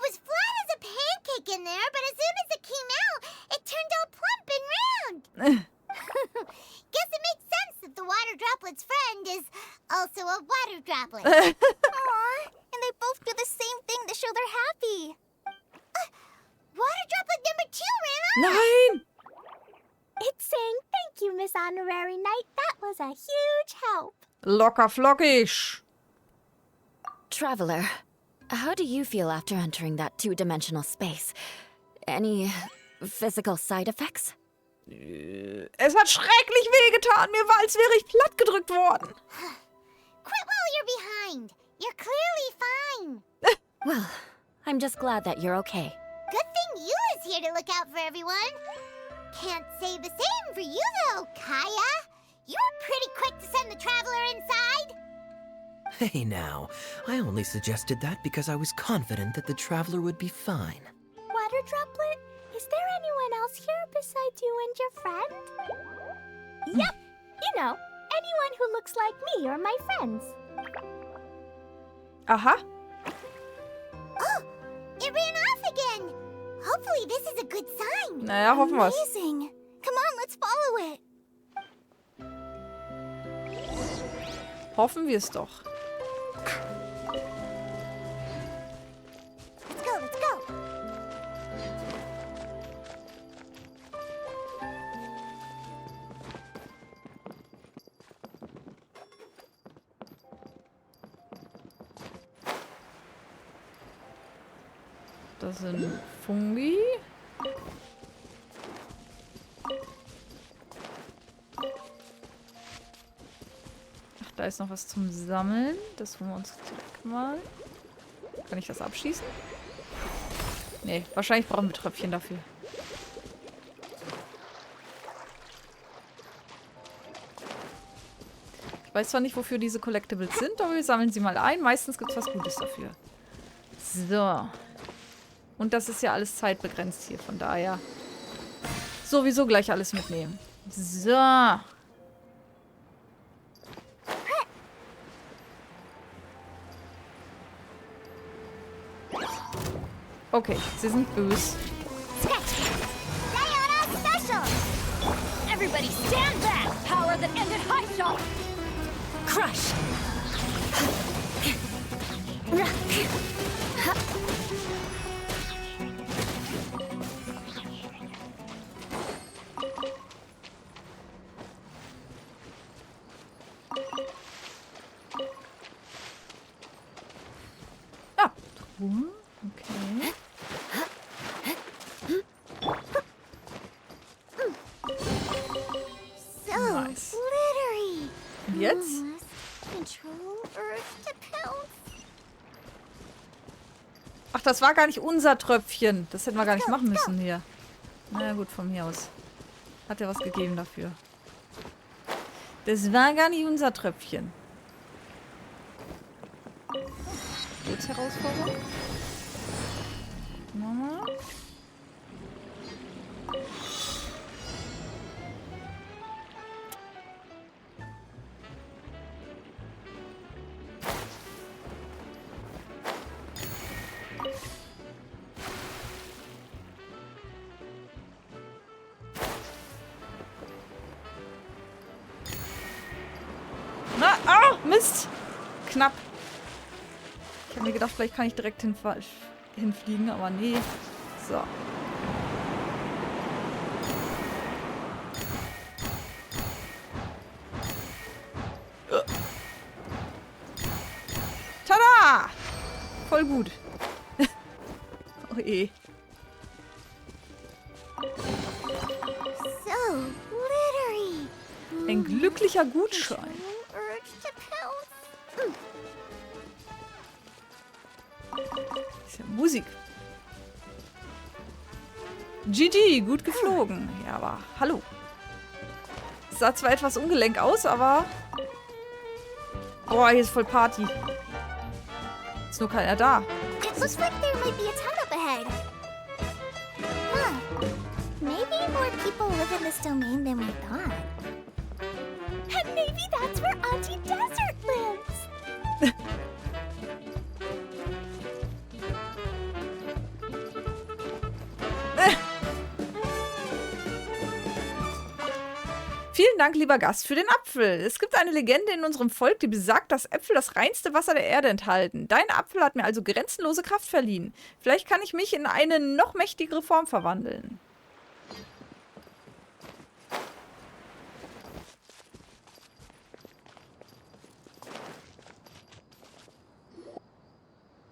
[SPEAKER 3] was flat as a pancake in there, but as soon as it came out, it turned all plump and round. Guess it makes sense that the water droplet's friend is also a water droplet.
[SPEAKER 6] Aw, and they both do the same thing to show they're happy.
[SPEAKER 3] Water droplet number 2 ran off.
[SPEAKER 1] Nein!
[SPEAKER 6] It's saying thank you, Miss Honorary Knight. That was a huge help.
[SPEAKER 1] Locker flockig.
[SPEAKER 4] Traveler, how do you feel after entering that two-dimensional space? Any physical side effects?
[SPEAKER 1] Es hat schrecklich wehgetan. Mir war, als wäre ich plattgedrückt worden.
[SPEAKER 3] Quit while you're behind. You're clearly fine.
[SPEAKER 4] Well, I'm just glad that you're okay.
[SPEAKER 3] Good thing Eula's here to look out for everyone. Can't say the same for you, though, Kaya. You were pretty quick to send the traveler inside.
[SPEAKER 5] Hey now, I only suggested that because I was confident that the traveler would be fine.
[SPEAKER 6] Water droplet, is there anyone else here besides you and your friend? Yep, you know, anyone who looks like me or my friends.
[SPEAKER 1] Aha.
[SPEAKER 3] Oh, it ran off again. Hopefully this is a good sign.
[SPEAKER 1] Naja, hoffen wir's.
[SPEAKER 3] Amazing. Come on, let's follow it.
[SPEAKER 1] Hoffen wir es doch.
[SPEAKER 3] Let's go, let's go.
[SPEAKER 1] Das sind Fungi. Ach, da ist noch was zum Sammeln. Das holen wir uns direkt mal. Kann ich das abschießen? Nee, wahrscheinlich brauchen wir Tröpfchen dafür. Ich weiß zwar nicht, wofür diese Collectibles sind, aber wir sammeln sie mal ein. Meistens gibt es was Gutes dafür. So. Und das ist ja alles zeitbegrenzt hier, von daher sowieso gleich alles mitnehmen. So. Okay, sie sind böse.
[SPEAKER 4] Everybody stand back! Power that ended high shot! Crush!
[SPEAKER 1] Ah, Truhe. Okay.
[SPEAKER 3] So
[SPEAKER 1] Nice.
[SPEAKER 3] glittery.
[SPEAKER 1] Und jetzt?
[SPEAKER 3] Control Earth to pounce.
[SPEAKER 1] Ach, das war gar nicht unser Tröpfchen. Das hätten wir gar nicht machen müssen hier. Na gut, von mir aus. Hat ja was gegeben dafür. Das war gar nicht unser Tröpfchen. Herausforderung. Mama. Na, Mist! Knapp. Ich habe mir gedacht, vielleicht kann ich direkt hinfliegen, aber nee. So. Tada! Voll gut. Oh eh.
[SPEAKER 3] So glittery.
[SPEAKER 1] Ein glücklicher Gutschein.
[SPEAKER 3] Urge to pounce.
[SPEAKER 1] Ist ja Musik. GG, gut geflogen. Ja, aber hallo. Sah zwar etwas ungelenk aus, aber... Boah, hier ist voll Party. Ist nur keiner da.
[SPEAKER 3] It looks like there might be a town up ahead. Huh. Maybe more people live in this domain than we thought.
[SPEAKER 6] And maybe that's where Auntie Desert lives.
[SPEAKER 1] Vielen Dank, lieber Gast, für den Apfel. Es gibt eine Legende in unserem Volk, die besagt, dass Äpfel das reinste Wasser der Erde enthalten. Dein Apfel hat mir also grenzenlose Kraft verliehen. Vielleicht kann ich mich in eine noch mächtigere Form verwandeln.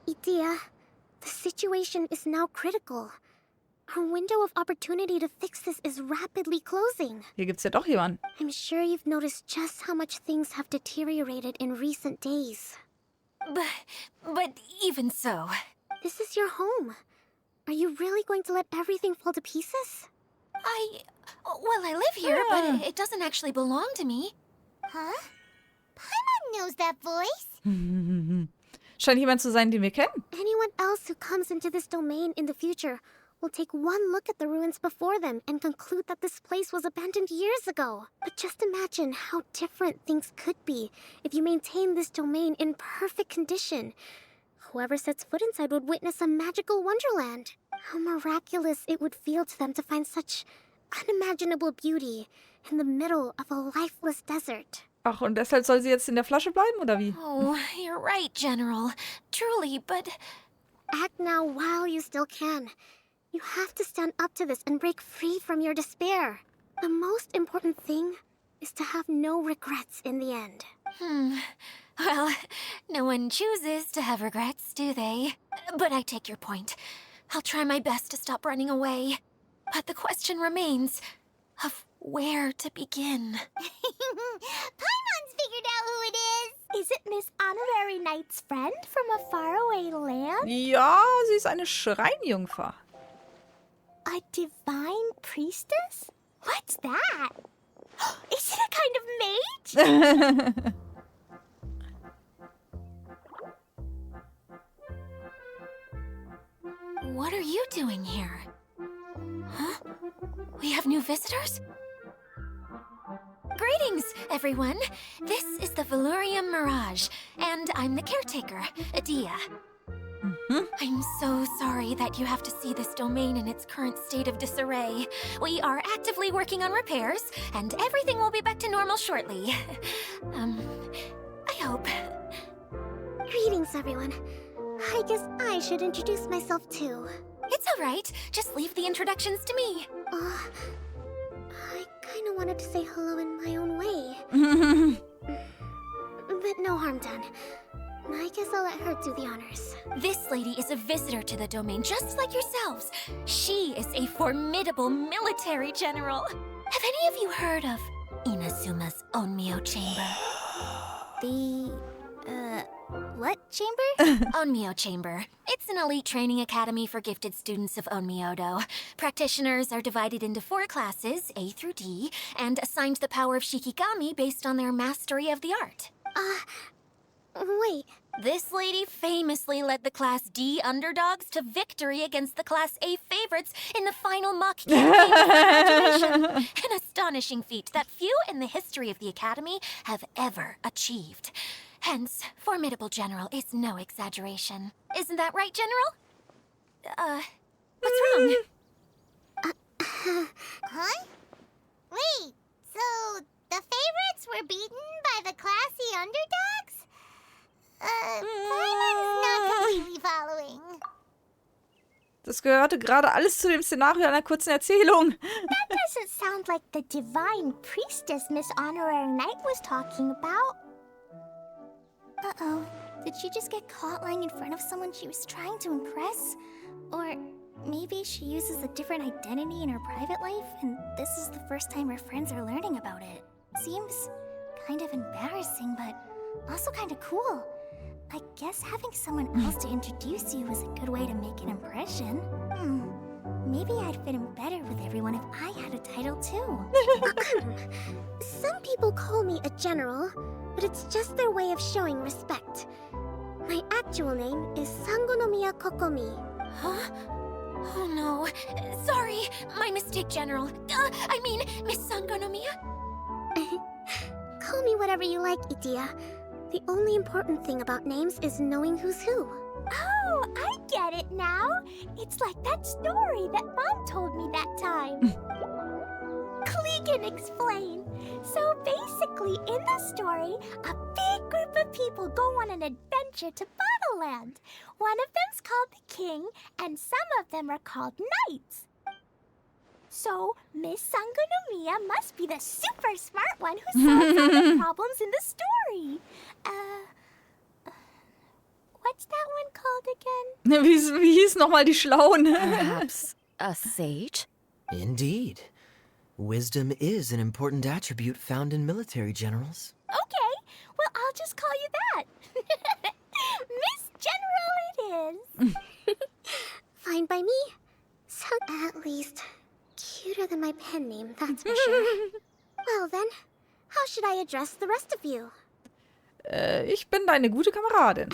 [SPEAKER 6] Idea, the situation is now critical. Our window of opportunity to fix this is rapidly closing.
[SPEAKER 1] Hier gibt's ja doch jemanden.
[SPEAKER 6] I'm sure you've noticed just how much things have deteriorated in recent days.
[SPEAKER 2] But even so...
[SPEAKER 6] This is your home. Are you really going to let everything fall to pieces?
[SPEAKER 2] Well, I live here, but it doesn't actually belong to me.
[SPEAKER 3] Huh? Paimon knows that voice.
[SPEAKER 1] Scheint jemand zu sein, den wir kennen.
[SPEAKER 6] Anyone else who comes into this domain in the future will take one look at the ruins before them and conclude that this place was abandoned years ago. But just imagine how different things could be if you maintain this domain in perfect condition. Whoever sets foot inside would witness a magical wonderland. How miraculous it would feel to them to find such unimaginable beauty in the middle of a lifeless desert.
[SPEAKER 1] Ach, und deshalb soll sie jetzt in der Flasche bleiben, oder wie?
[SPEAKER 2] Oh, you're right, General. Truly, but...
[SPEAKER 6] Act now while you still can. You have to stand up to this and break free from your despair. The most important thing is to have no regrets in the end.
[SPEAKER 2] Well, no one chooses to have regrets, do they? But I take your point. I'll try my best to stop running away. But the question remains of where to begin.
[SPEAKER 3] Paimon's figured out who it is.
[SPEAKER 6] Is it Miss Honorary Knight's friend from a faraway land?
[SPEAKER 1] Ja, sie ist eine Schreinjungfer.
[SPEAKER 6] A divine priestess? What's that? Is it a kind of mage?
[SPEAKER 2] What are you doing here? Huh? We have new visitors? Greetings, everyone. This is the Valurium Mirage, and I'm the caretaker, Adia. I'm so sorry that you have to see this domain in its current state of disarray. We are actively working on repairs, and everything will be back to normal shortly. I hope.
[SPEAKER 6] Greetings, everyone. I guess I should introduce myself too.
[SPEAKER 2] It's all right. Just leave the introductions to me.
[SPEAKER 6] I kind of wanted to say hello in my own way. But no harm done. I guess I'll let her do the honors.
[SPEAKER 2] This lady is a visitor to the domain, just like yourselves. She is a formidable military general. Have any of you heard of Inazuma's Onmyo Chamber?
[SPEAKER 6] What chamber?
[SPEAKER 2] Onmyo Chamber. It's an elite training academy for gifted students of Onmyodo. Practitioners are divided into 4 classes, A through D, and assigned the power of Shikigami based on their mastery of the art.
[SPEAKER 6] Wait.
[SPEAKER 2] This lady famously led the Class D underdogs to victory against the Class A favorites in the final mock campaign for graduation. An astonishing feat that few in the history of the Academy have ever achieved. Hence, formidable general is no exaggeration. Isn't that right, General? What's wrong?
[SPEAKER 3] Huh? Wait, so the favorites were beaten by the classy underdogs? Paimon's not completely following.
[SPEAKER 1] Das gehörte gerade alles zu dem Szenario einer kurzen Erzählung.
[SPEAKER 6] That doesn't sound like the divine priestess Miss Honorary Knight was talking about. Uh-oh. Did she just get caught lying in front of someone she was trying to impress? Or maybe she uses a different identity in her private life, and this is the first time her friends are learning about it. Seems kind of embarrassing, but also kind of cool. I guess having someone else to introduce you is a good way to make an impression. Maybe I'd fit in better with everyone if I had a title too.
[SPEAKER 7] Some people call me a general, but it's just their way of showing respect. My actual name is Sangonomiya Kokomi.
[SPEAKER 2] Huh? Oh no. Sorry, my mistake, General. I mean, Miss Sangonomiya.
[SPEAKER 7] Call me whatever you like, Itia. The only important thing about names is knowing who's who.
[SPEAKER 6] Oh, I get it now. It's like that story that Mom told me that time. Klee can explain. So basically, in the story, a big group of people go on an adventure to Bottleland. One of them's called the King, and some of them are called Knights. So, Miss Sangonomiya must be the super smart one who solves all the problems in the story. What's that one called again?
[SPEAKER 1] Wie hieß nochmal die Schlauen?
[SPEAKER 4] Perhaps a sage?
[SPEAKER 5] Indeed. Wisdom is an important attribute found in military generals.
[SPEAKER 6] Okay, well, I'll just call you that. Miss General it is.
[SPEAKER 7] Fine by me. So, at least, cuter than my pen name, that's for sure. Well then, how should I address the rest of you?
[SPEAKER 1] Ich bin deine gute Kameradin.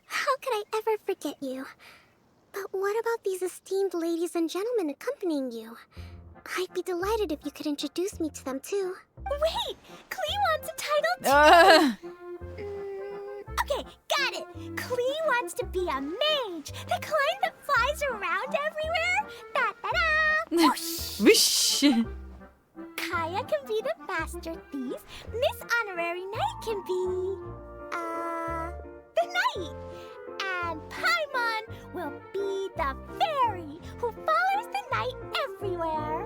[SPEAKER 7] How could I ever forget you? But what about these esteemed ladies and gentlemen accompanying you? I'd be delighted if you could introduce me to them too.
[SPEAKER 6] Wait, Klee wants a title too. Okay, got it. Klee wants to be a mage, the kind that flies around everywhere. Da-da-da! Whoosh!
[SPEAKER 1] Wish.
[SPEAKER 6] Kaya can be the master thief. Miss Honorary Knight can be... the knight. And Paimon will be the fairy who follows the knight everywhere.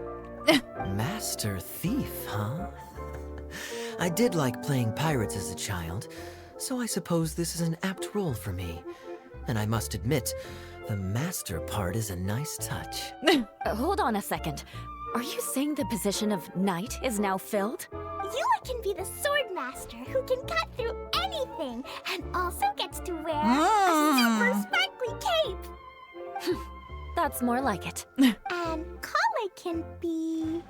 [SPEAKER 5] Master thief, huh? I did like playing pirates as a child, so I suppose this is an apt role for me. And I must admit, the master part is a nice touch.
[SPEAKER 4] Hold on a second. Are you saying the position of knight is now filled?
[SPEAKER 6] Yula can be the sword master who can cut through anything and also gets to wear a super sparkly cape.
[SPEAKER 4] That's more like it.
[SPEAKER 6] And Collei can be...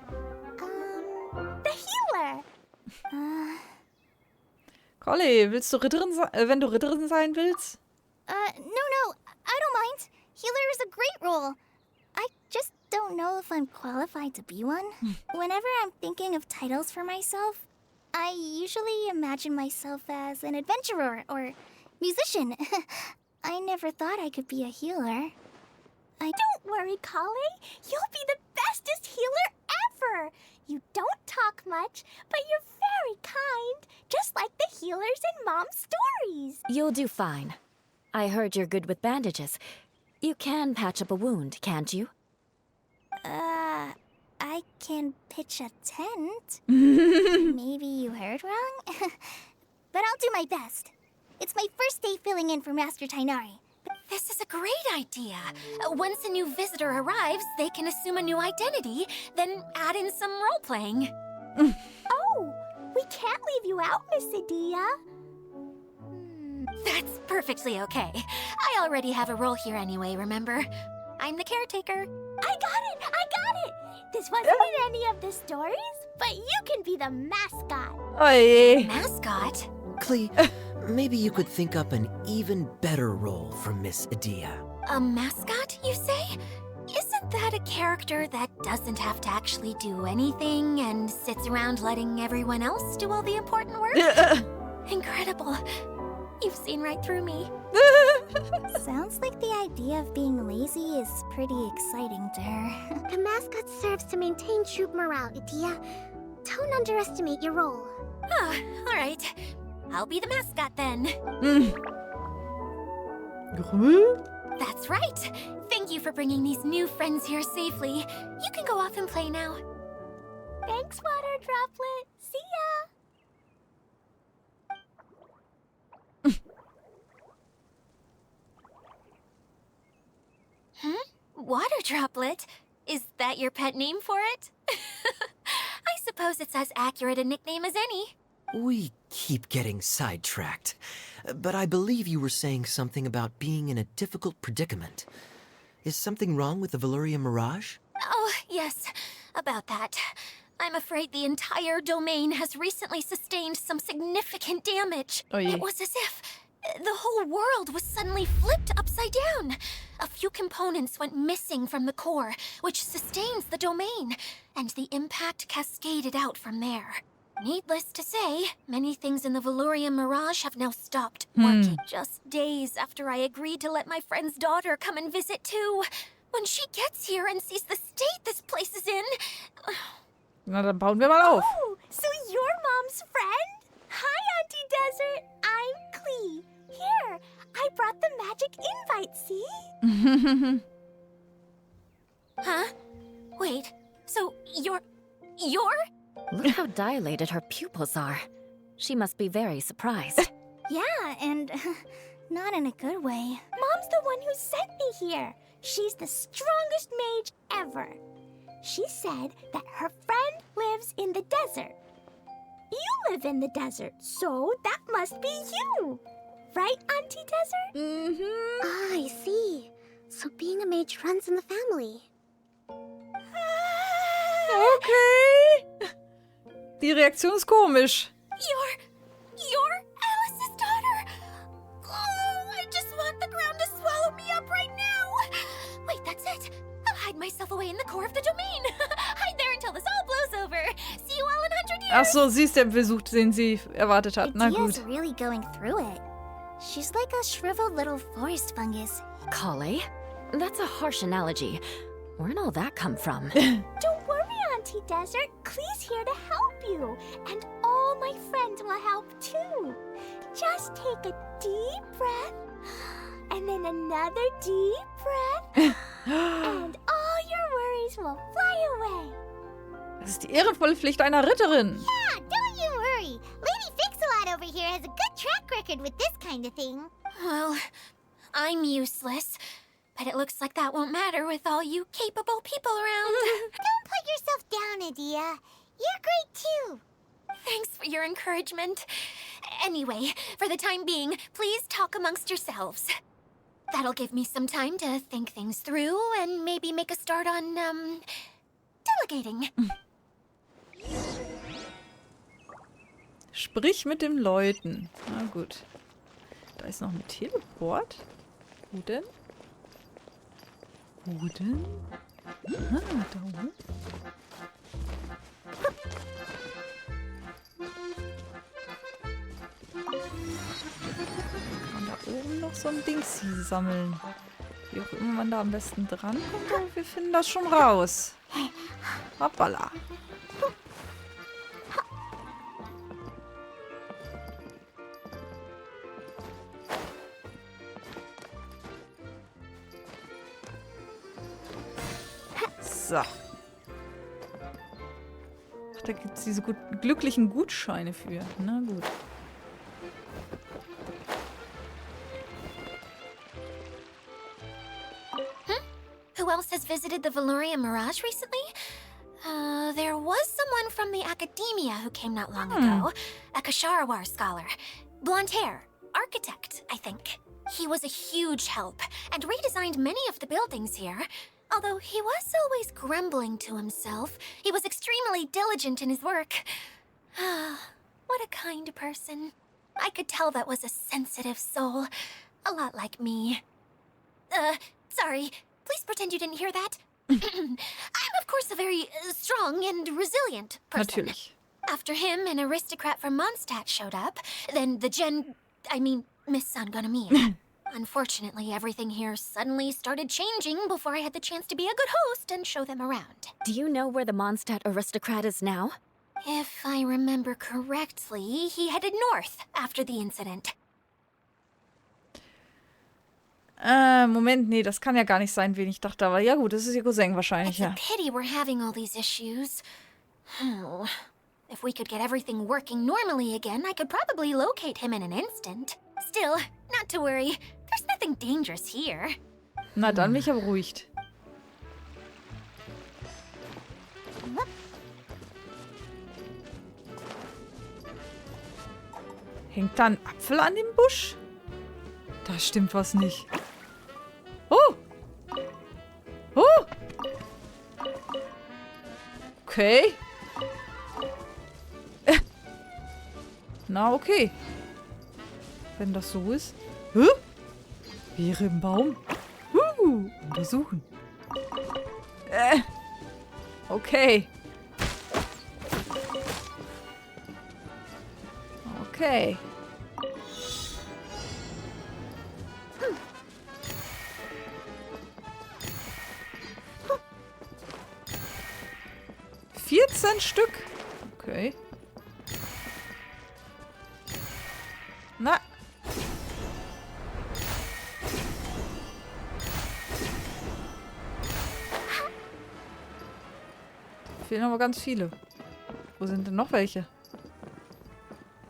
[SPEAKER 6] the healer.
[SPEAKER 1] Collei, willst du Ritterin wenn du Ritterin sein willst?
[SPEAKER 6] No, I don't mind. Healer is a great role. I just don't know if I'm qualified to be one. Whenever I'm thinking of titles for myself, I usually imagine myself as an adventurer or musician. I never thought I could be a healer. Don't worry, Collei. You'll be the bestest healer ever. You don't talk much, but you're very kind, just like the healers in Mom's stories.
[SPEAKER 4] You'll do fine. I heard you're good with bandages. You can patch up a wound, can't you?
[SPEAKER 6] I can pitch a tent. Maybe you heard wrong? But I'll do my best. It's my first day filling in for Master Tainari.
[SPEAKER 2] This is a great idea. Once a new visitor arrives, they can assume a new identity, then add in some role-playing.
[SPEAKER 6] Oh, we can't leave you out, Miss Adia.
[SPEAKER 2] That's perfectly okay. I already have a role here anyway, remember? I'm the caretaker.
[SPEAKER 6] I got it! This wasn't in any of the stories, but you can be the mascot.
[SPEAKER 1] Oje.
[SPEAKER 2] Mascot?
[SPEAKER 5] Klee, maybe you could think up an even better role for Miss Adia.
[SPEAKER 2] A mascot, you say? Isn't that a character that doesn't have to actually do anything and sits around letting everyone else do all the important work? Incredible. You've seen right through me.
[SPEAKER 6] Sounds like the idea of being lazy is pretty exciting to her.
[SPEAKER 7] The mascot serves to maintain troop morale, Adia. Don't underestimate your role.
[SPEAKER 2] Ah, all right. I'll be the mascot then. That's right. Thank you for bringing these new friends here safely. You can go off and play now.
[SPEAKER 6] Thanks, Water Droplet. See ya!
[SPEAKER 2] Water Droplet? Is that your pet name for it? I suppose it's as accurate a nickname as any.
[SPEAKER 5] We keep getting sidetracked, but I believe you were saying something about being in a difficult predicament. Is something wrong with the Veluria Mirage?
[SPEAKER 2] Oh, yes, about that. I'm afraid the entire domain has recently sustained some significant damage.
[SPEAKER 1] Oh, yeah.
[SPEAKER 2] It was as if the whole world was suddenly flipped upside down. A few components went missing from the core, which sustains the domain, and the impact cascaded out from there. Needless to say, many things in the Veluria Mirage have now stopped working. Just days after I agreed to let my friend's daughter come and visit too. When she gets here and sees the state this place is in...
[SPEAKER 1] Na, dann bauen wir mal auf.
[SPEAKER 6] Oh, so you're Mom's friend? Hi, Auntie Desert. I'm Klee. Here, I brought the magic invite, see?
[SPEAKER 2] Huh? Wait, so you're...
[SPEAKER 4] Look how dilated her pupils are. She must be very surprised.
[SPEAKER 6] Yeah, and not in a good way. Mom's the one who sent me here. She's the strongest mage ever. She said that her friend lives in the desert. You live in the desert, so that must be you. Right, Auntie Desert?
[SPEAKER 7] Ah, I see. So being a mage runs in the family.
[SPEAKER 1] Okay. Die Reaktion ist komisch.
[SPEAKER 2] You're Alice's daughter. Oh, I just want the ground to swallow me up right now. Wait, that's it. I'll hide myself away in the core of the domain. Hide there until this all blows over. See you all in 100 years.
[SPEAKER 1] Ach so, sie ist der Besuch, den sie erwartet hat. Na
[SPEAKER 6] Adia's
[SPEAKER 1] gut.
[SPEAKER 6] really going through it. She's like a shriveled little forest fungus.
[SPEAKER 4] Collei? That's a harsh analogy. Where'd all that come from?
[SPEAKER 6] Don't worry, Auntie Desert. Klee's here to help you. And all my friends will help too. Just take a deep breath. And then another deep breath. And all your worries will fly away.
[SPEAKER 1] Das ist die ehrenvolle Pflicht einer Ritterin.
[SPEAKER 3] Yeah, don't you worry. Lady Fix-a-Lot over here has a good track record with this kind of thing.
[SPEAKER 2] Well, I'm useless. But it looks like that won't matter with all you capable people around.
[SPEAKER 3] Don't put yourself down, Adia. You're great too.
[SPEAKER 2] Thanks for your encouragement. Anyway, for the time being, please talk amongst yourselves. That'll give me some time to think things through and maybe make a start on, delegating.
[SPEAKER 1] Sprich mit den Leuten. Na gut. Da ist noch ein Teleport. Wo denn? Wo denn? Ah, da oben. Kann da oben noch so ein Dings sammeln. Wie auch immer man da am besten drankommt, aber wir finden das schon raus. Hoppala. So. Ach, da gibt es diese glücklichen Gutscheine für. Na gut.
[SPEAKER 2] Who else has visited the Veluria Mirage recently? There was someone from the academia who came not long ago. A Kasharawar scholar. Blonde hair. Architect, I think. He was a huge help and redesigned many of the buildings here. Although he was always grumbling to himself, he was extremely diligent in his work. What a kind person. I could tell that was a sensitive soul. A lot like me. Sorry. Please pretend you didn't hear that. I'm, of course, a very strong and resilient person.
[SPEAKER 1] Natürlich.
[SPEAKER 2] After him, an aristocrat from Mondstadt showed up. Then Miss Sangonomiya. Unfortunately, everything here suddenly started changing before I had the chance to be a good host and show them around.
[SPEAKER 4] Do you know where the Mondstadt aristocrat is now?
[SPEAKER 2] If I remember correctly, he headed north after the incident.
[SPEAKER 1] Moment, nee, das kann ja gar nicht sein, wen ich dachte. Aber ja gut, das ist ihr Cousin wahrscheinlich,
[SPEAKER 2] It's
[SPEAKER 1] ja.
[SPEAKER 2] a pity we're having all these issues. Oh, if we could get everything working normally again, I could probably locate him in an instant. Still, not to worry. There's nothing dangerous here.
[SPEAKER 1] Na, dann bin ich ja beruhigt. Hängt da ein Apfel an dem Busch? Da stimmt was nicht. Oh! Oh! Okay. Na, okay. Wenn das so ist. Hä? Wäre im Baum? Untersuchen. Okay. Okay. ...14 Stück. Okay. Na. Fehlen aber ganz viele. Wo sind denn noch welche?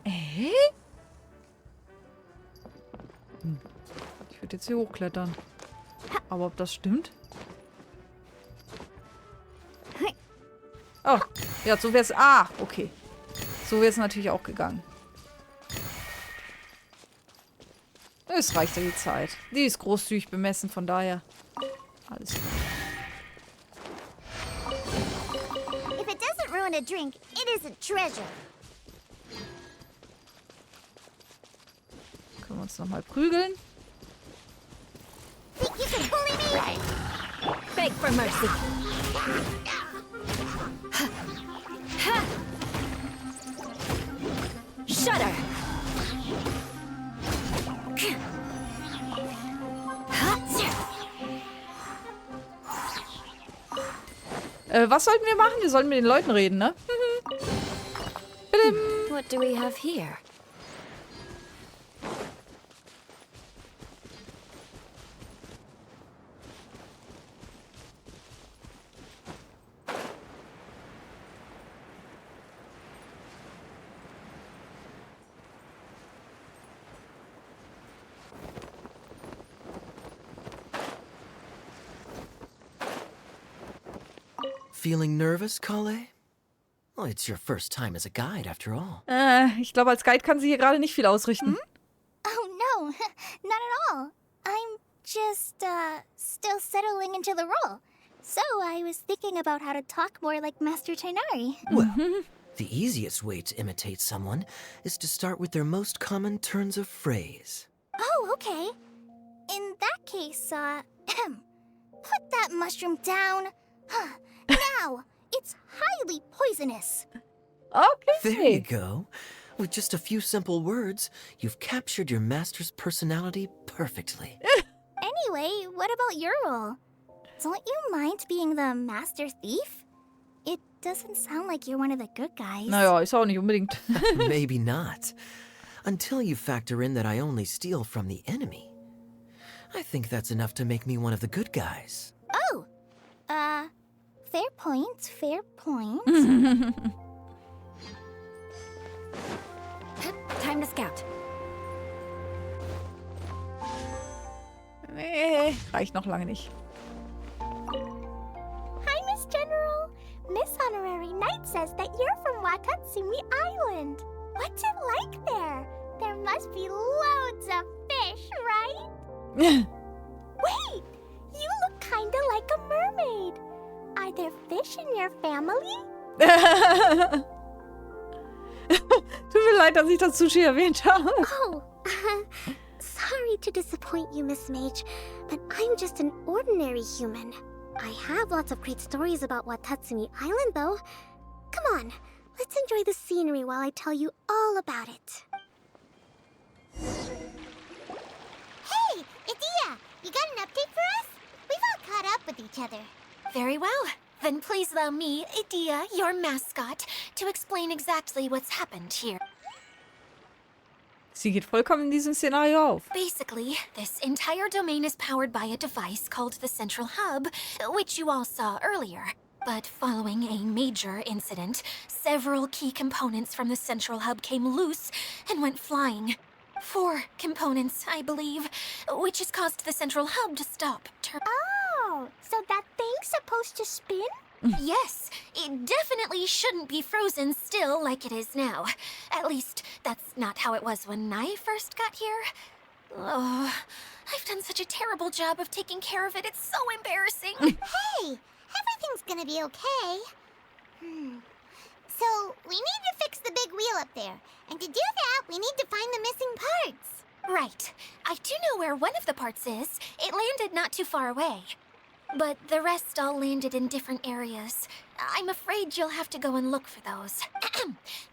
[SPEAKER 1] Ich würde jetzt hier hochklettern. Aber ob das stimmt? Oh, ja, so wäre es... Ah, okay. So wäre es natürlich auch gegangen. Es reicht ja die Zeit. Die ist großzügig bemessen, von daher... Alles gut.
[SPEAKER 3] If it doesn't ruin a drink, it is a treasure.
[SPEAKER 1] Können wir uns nochmal prügeln.
[SPEAKER 3] Think you can bully me?
[SPEAKER 4] Beg for mercy. Shudder.
[SPEAKER 1] Was sollten wir machen? Wir sollten mit den Leuten reden, ne?
[SPEAKER 4] What do we have here?
[SPEAKER 5] Feeling nervous, Collei? Well, it's your first time as a guide, after all.
[SPEAKER 1] Ich glaube, als Guide kann sie hier gerade nicht viel ausrichten.
[SPEAKER 6] Oh, no, not at all. I'm just, still settling into the role. So I was thinking about how to talk more like Master Tighnari.
[SPEAKER 5] Well, the easiest way to imitate someone is to start with their most common turns of phrase.
[SPEAKER 6] Oh, okay. In that case, put that mushroom down. Now, it's highly poisonous.
[SPEAKER 1] Okay.
[SPEAKER 5] There you go. With just a few simple words, you've captured your master's personality perfectly.
[SPEAKER 6] Anyway, what about your role? Don't you mind being the master thief? It doesn't sound like you're one of the good guys.
[SPEAKER 1] Naja, ist auch nicht unbedingt.
[SPEAKER 5] Maybe not. Until you factor in that I only steal from the enemy. I think that's enough to make me one of the good guys.
[SPEAKER 6] Oh, fair point, fair point.
[SPEAKER 4] Time to scout.
[SPEAKER 1] Nee, reicht noch lange nicht.
[SPEAKER 6] Hi, Miss General. Miss Honorary Knight says that you're from Wakatsumi Island. What's it like there? There must be loads of fish, right? Wait, you look kinda like a mermaid. Are there fish in your family?
[SPEAKER 1] Tut mir leid, dass ich das Sushi erwähnt habe.
[SPEAKER 7] Oh, sorry to disappoint you, Miss Mage, but I'm just an ordinary human. I have lots of great stories about Watatsumi Island, though. Come on, let's enjoy the scenery while I tell you all about it.
[SPEAKER 3] Hey, Idia, you got an update for us? We've all caught up with each other.
[SPEAKER 2] Very well. Then please allow me, Idia, your mascot, to explain exactly what's happened here.
[SPEAKER 1] Sie geht vollkommen in diesem Szenario auf.
[SPEAKER 2] Basically, this entire domain is powered by a device called the Central Hub, which you all saw earlier. But following a major incident, several key components from the Central Hub came loose and went flying. 4 components, I believe, which has caused the Central Hub to stop.
[SPEAKER 6] Oh, so that thing's supposed to spin?
[SPEAKER 2] Yes, it definitely shouldn't be frozen still like it is now. At least, that's not how it was when I first got here. Oh, I've done such a terrible job of taking care of it. It's so embarrassing.
[SPEAKER 3] Hey, everything's gonna be okay. So, we need to fix the big wheel up there. And to do that, we need to find the missing parts.
[SPEAKER 2] Right. I do know where one of the parts is. It landed not too far away. But the rest all landed in different areas. I'm afraid you'll have to go and look for those.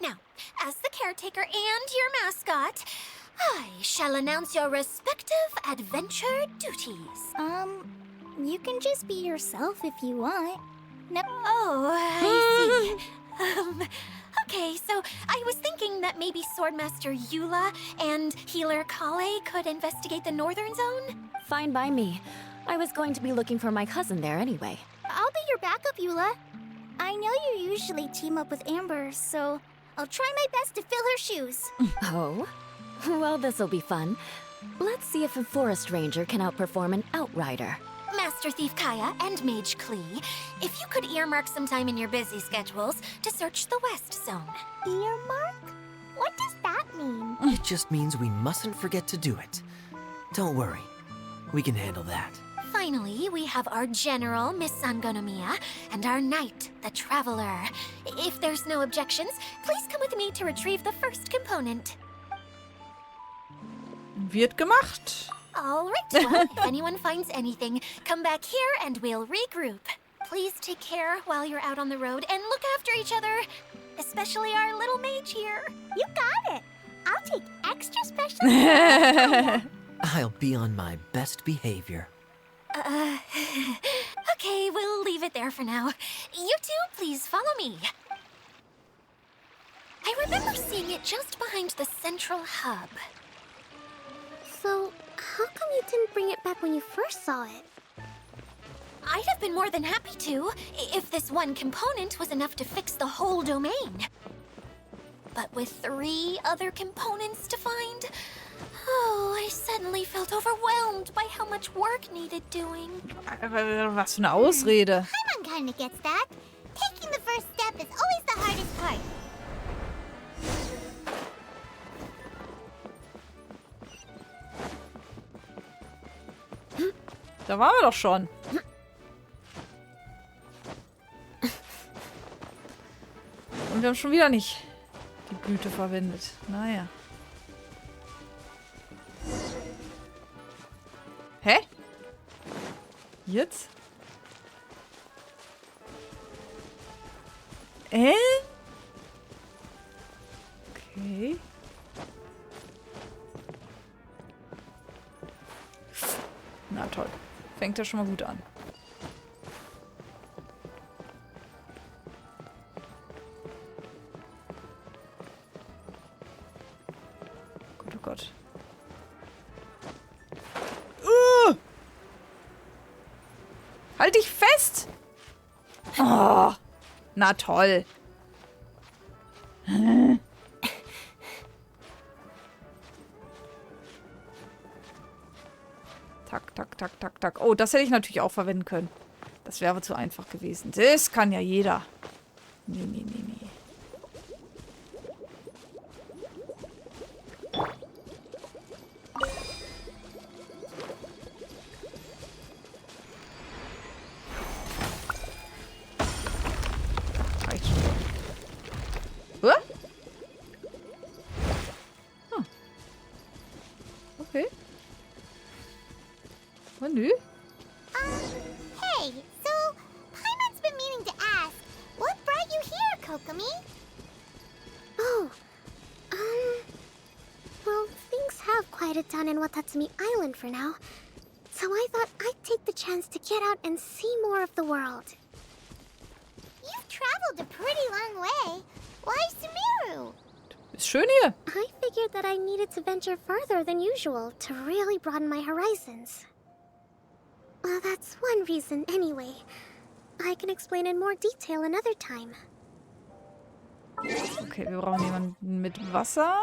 [SPEAKER 2] Now, as the caretaker and your mascot, I shall announce your respective adventure duties.
[SPEAKER 6] You can just be yourself if you want. No.
[SPEAKER 2] Oh, I see. Okay, so I was thinking that maybe Swordmaster Eula and healer Collei could investigate the northern zone?
[SPEAKER 4] Fine by me. I was going to be looking for my cousin there anyway.
[SPEAKER 6] I'll be your backup, Eula. I know you usually team up with Amber, so I'll try my best to fill her shoes.
[SPEAKER 4] Oh? Well, this'll be fun. Let's see if a forest ranger can outperform an outrider.
[SPEAKER 2] Master Thief Kaya and Mage Klee, if you could earmark some time in your busy schedules to search the West Zone.
[SPEAKER 6] Earmark? What does that mean?
[SPEAKER 5] It just means we mustn't forget to do it. Don't worry. We can handle that.
[SPEAKER 2] Finally, we have our General, Miss Sangonomiya, and our Knight, the Traveler. If there's no objections, please come with me to retrieve the first component.
[SPEAKER 1] Wird gemacht.
[SPEAKER 2] All right, well, if anyone finds anything, come back here and we'll regroup. Please take care while you're out on the road and look after each other, especially our little mage here.
[SPEAKER 6] You got it. I'll take extra special.
[SPEAKER 5] I'll be on my best behavior.
[SPEAKER 2] Okay, we'll leave it there for now. You two, please follow me. I remember seeing it just behind the Central Hub.
[SPEAKER 7] So, how come you didn't bring it back when you first saw it?
[SPEAKER 2] I'd have been more than happy to, if this one component was enough to fix the whole domain. But with 3 other components to find, I suddenly felt overwhelmed by how much work needed doing.
[SPEAKER 1] Was für eine Ausrede.
[SPEAKER 3] Paimon kinda gets that. Taking the first step is always the hardest part.
[SPEAKER 1] Da waren wir doch schon. Und wir haben schon wieder nicht die Blüte verwendet. Naja. Hä? Jetzt? Okay. Na toll. Fängt ja schon mal gut an. Gott, oh Gott. Halt dich fest! Oh, na toll. Tak, tak, tak, tak, tak. Oh, das hätte ich natürlich auch verwenden können. Das wäre aber zu einfach gewesen. Das kann ja jeder. Nee, nee, nee, nee. Reicht schon. Huh? Nö.
[SPEAKER 3] Hey, so Paimon's been meaning to ask, what brought you here, Kokomi?
[SPEAKER 7] Oh, well, things have quieted down in Watatsumi Island for now. So I thought I'd take the chance to get out and see more of the world.
[SPEAKER 3] You've traveled a pretty long way. Why Sumeru?
[SPEAKER 1] Ist schön hier.
[SPEAKER 7] I figured that I needed to venture further than usual to really broaden my horizons. Well, that's one reason anyway. I can explain in more detail another time.
[SPEAKER 1] Okay, wir brauchen jemanden mit Wasser.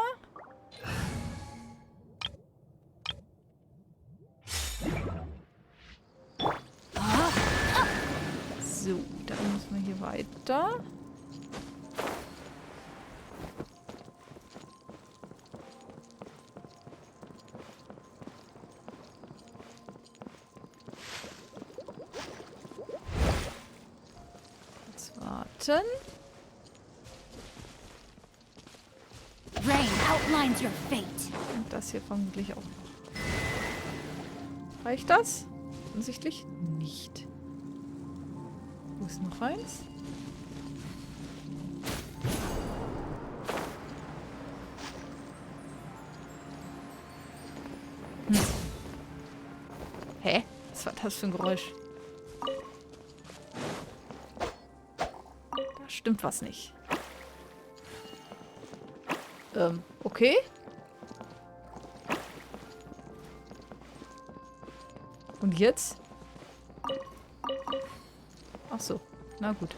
[SPEAKER 1] So, dann müssen wir hier weiter. Jetzt warten.
[SPEAKER 6] Rain outlines your fate.
[SPEAKER 1] Und das hier vermutlich auch noch. Reicht das? Offensichtlich nicht. Wo ist noch eins? Hä? Was war das für ein Geräusch? Da stimmt was nicht. Okay. Und jetzt? Ach so, na gut.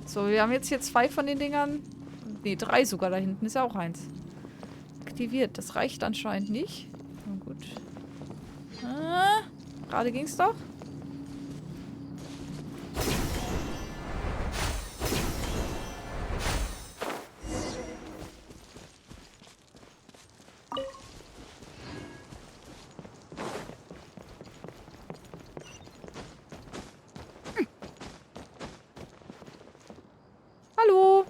[SPEAKER 1] So, wir haben jetzt hier 2 von den Dingern. Ne, 3 sogar. Da hinten ist ja auch eins. Aktiviert. Das reicht anscheinend nicht. Na gut. Gerade ging's doch. Hallo.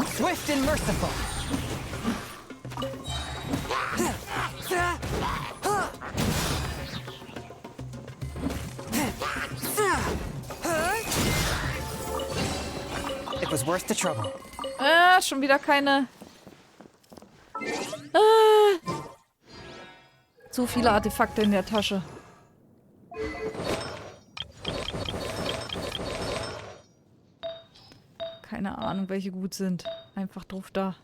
[SPEAKER 8] Swift and merciful. It was worth the trouble.
[SPEAKER 1] Schon wieder keine... So viele Artefakte in der Tasche. Keine Ahnung, welche gut sind. Einfach drauf da.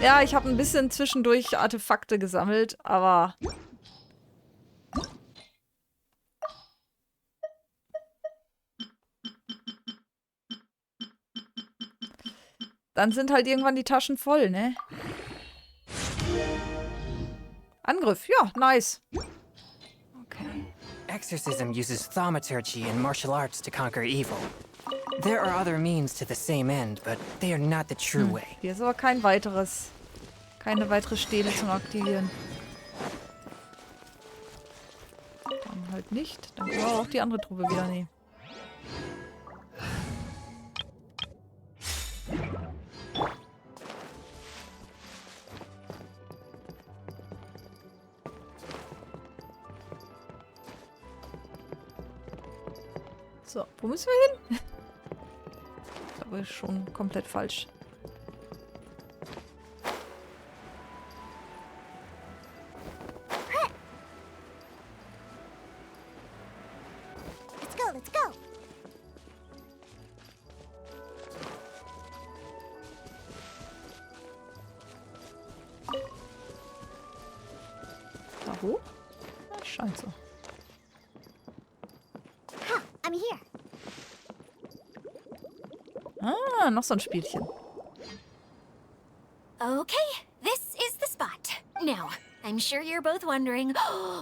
[SPEAKER 1] Ja, ich habe ein bisschen zwischendurch Artefakte gesammelt, aber... Dann sind halt irgendwann die Taschen voll, ne? Angriff, ja, nice. Okay.
[SPEAKER 8] Exorcism uses thaumaturgy and martial arts to conquer evil. There are other means to the same end, but they are not the true way.
[SPEAKER 1] Hier ist aber keine weitere Stele zum Aktivieren. Dann halt nicht. Dann können wir auch die andere Truppe wieder nehmen. So, wo müssen wir hin? Ich glaube, schon komplett falsch.
[SPEAKER 3] Let's go, let's go.
[SPEAKER 1] Da hoch? Das scheint so.
[SPEAKER 3] I'm here.
[SPEAKER 1] Ah, noch so ein Spielchen.
[SPEAKER 2] Okay, this is the spot. Now, I'm sure you're both wondering,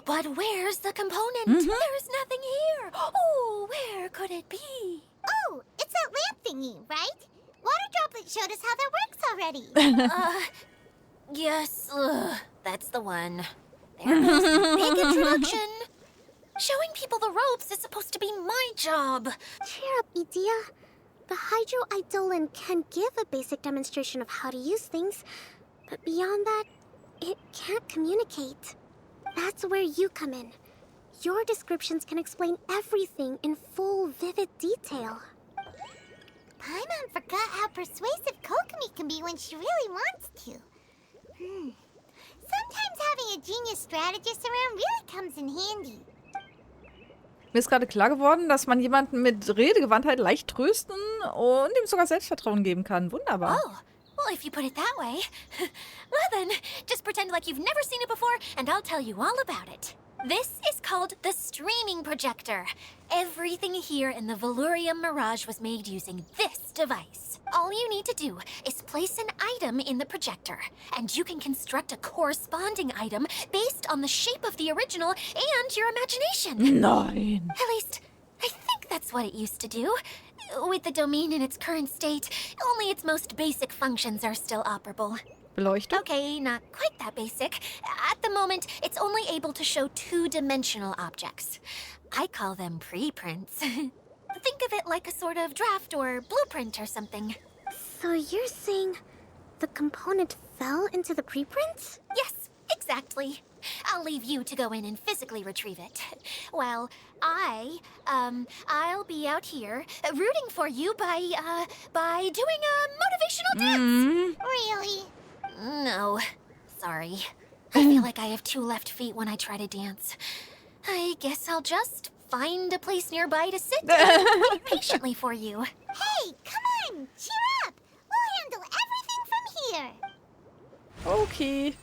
[SPEAKER 2] but where's the component? There's nothing here. Oh, where could it be?
[SPEAKER 3] Oh, it's that lamp thingy, right? Water Droplet showed us how that works already.
[SPEAKER 2] Yes, that's the one. There goes the big introduction. Showing people the ropes is supposed to be my job.
[SPEAKER 7] Cheer up, Idea. The Hydro-Eidolon can give a basic demonstration of how to use things, but beyond that, it can't communicate. That's where you come in. Your descriptions can explain everything in full, vivid detail.
[SPEAKER 3] Paimon forgot how persuasive Kokomi can be when she really wants to. Sometimes having a genius strategist around really comes in handy.
[SPEAKER 1] Mir ist gerade klar geworden, dass man jemanden mit Redegewandtheit leicht trösten und ihm sogar Selbstvertrauen geben kann. Wunderbar.
[SPEAKER 2] Oh, well, if you put it that way. Well then, just pretend like you've never seen it before, and I'll tell you all about it. This is called the streaming projector. Everything here in the Valurium Mirage was made using this device. All you need to do is place an item in the projector, and you can construct a corresponding item based on the shape of the original and your imagination.
[SPEAKER 1] Nein.
[SPEAKER 2] At least, I think that's what it used to do. With the domain in its current state, only its most basic functions are still operable.
[SPEAKER 1] Beleuchtung?
[SPEAKER 2] Okay, not quite that basic. At the moment, it's only able to show two-dimensional objects. I call them preprints. Think of it like a sort of draft or blueprint or something.
[SPEAKER 7] So you're saying the component fell into the preprints?
[SPEAKER 2] Yes, exactly. I'll leave you to go in and physically retrieve it. Well, I'll be out here rooting for you by doing a motivational dance.
[SPEAKER 3] Really?
[SPEAKER 2] No, sorry. I feel like I have two left feet when I try to dance. I guess I'll just find a place nearby to sit and wait patiently for you.
[SPEAKER 3] Hey, come on! Cheer up! We'll handle everything from here.
[SPEAKER 1] Okay.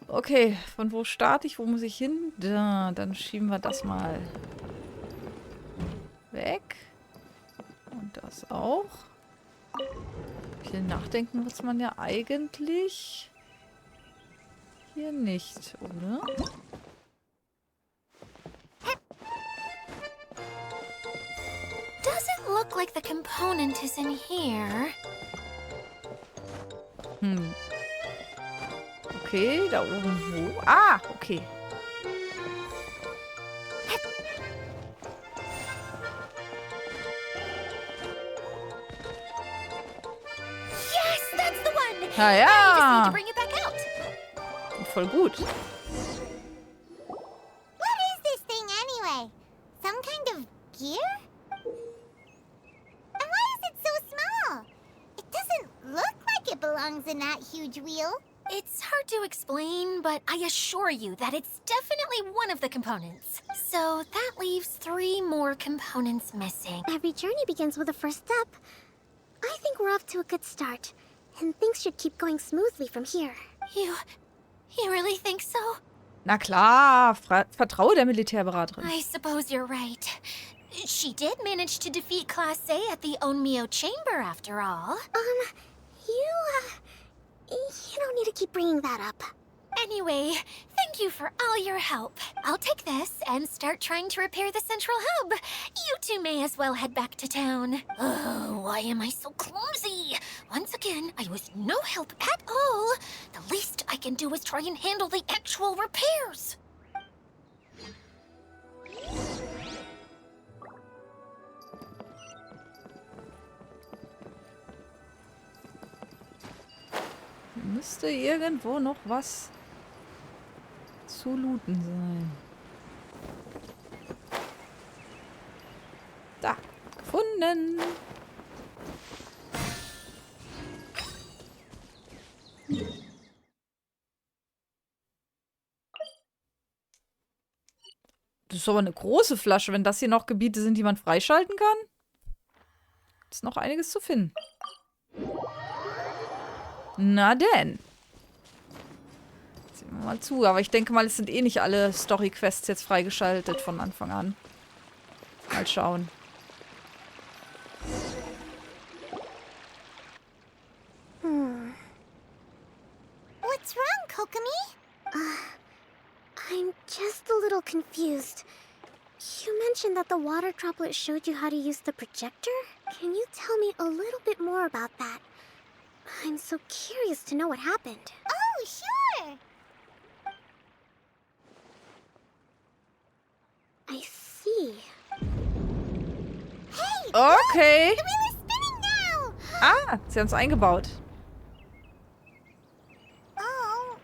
[SPEAKER 1] Okay, von wo starte ich? Wo muss ich hin? Da, dann schieben wir das mal weg. Und das auch. Viel nachdenken muss man ja eigentlich hier nicht, oder?
[SPEAKER 2] Doesn't look like the component is in here.
[SPEAKER 1] Okay, da oben wo? Ah, okay.
[SPEAKER 2] Yes, that's the one!
[SPEAKER 1] Na
[SPEAKER 2] I just need
[SPEAKER 1] ja.
[SPEAKER 2] to bring it back out.
[SPEAKER 1] Voll gut.
[SPEAKER 3] What is this thing anyway? Some kind of gear? And why is it so small? It doesn't look like it belongs in that huge wheel.
[SPEAKER 2] It's hard to explain, but I assure you that it's definitely one of the components. So that leaves 3 more components missing.
[SPEAKER 7] Every journey begins with a first step. I think we're off to a good start, and things should keep going smoothly from here.
[SPEAKER 2] You really think so?
[SPEAKER 1] Na klar, vertraue der Militärberaterin.
[SPEAKER 2] I suppose you're right. She did manage to defeat Class A at the Onmyo Chamber, after all.
[SPEAKER 7] You don't need to keep bringing that up.
[SPEAKER 2] Anyway, thank you for all your help. I'll take this and start trying to repair the central hub. You two may as well head back to town. Oh, why am I so clumsy? Once again, I was no help at all. The least I can do is try and handle the actual repairs.
[SPEAKER 1] Müsste irgendwo noch was zu looten sein. Da, gefunden. Das ist aber eine große Flasche, wenn das hier noch Gebiete sind, die man freischalten kann. Ist noch einiges zu finden. Na denn. Sehen wir mal zu. Aber ich denke mal, es sind eh nicht alle Story-Quests jetzt freigeschaltet von Anfang an. Mal schauen.
[SPEAKER 3] What's wrong, Kokomi?
[SPEAKER 7] I'm just a little confused. You mentioned that the water droplet showed you how to use the projector? Can you tell me a little bit more about that? I'm so curious to know what happened.
[SPEAKER 3] Oh, sure.
[SPEAKER 7] I see.
[SPEAKER 3] Hey,
[SPEAKER 1] Okay.
[SPEAKER 3] the wheel is spinning now.
[SPEAKER 1] Ah, sie haben es eingebaut.
[SPEAKER 3] Oh,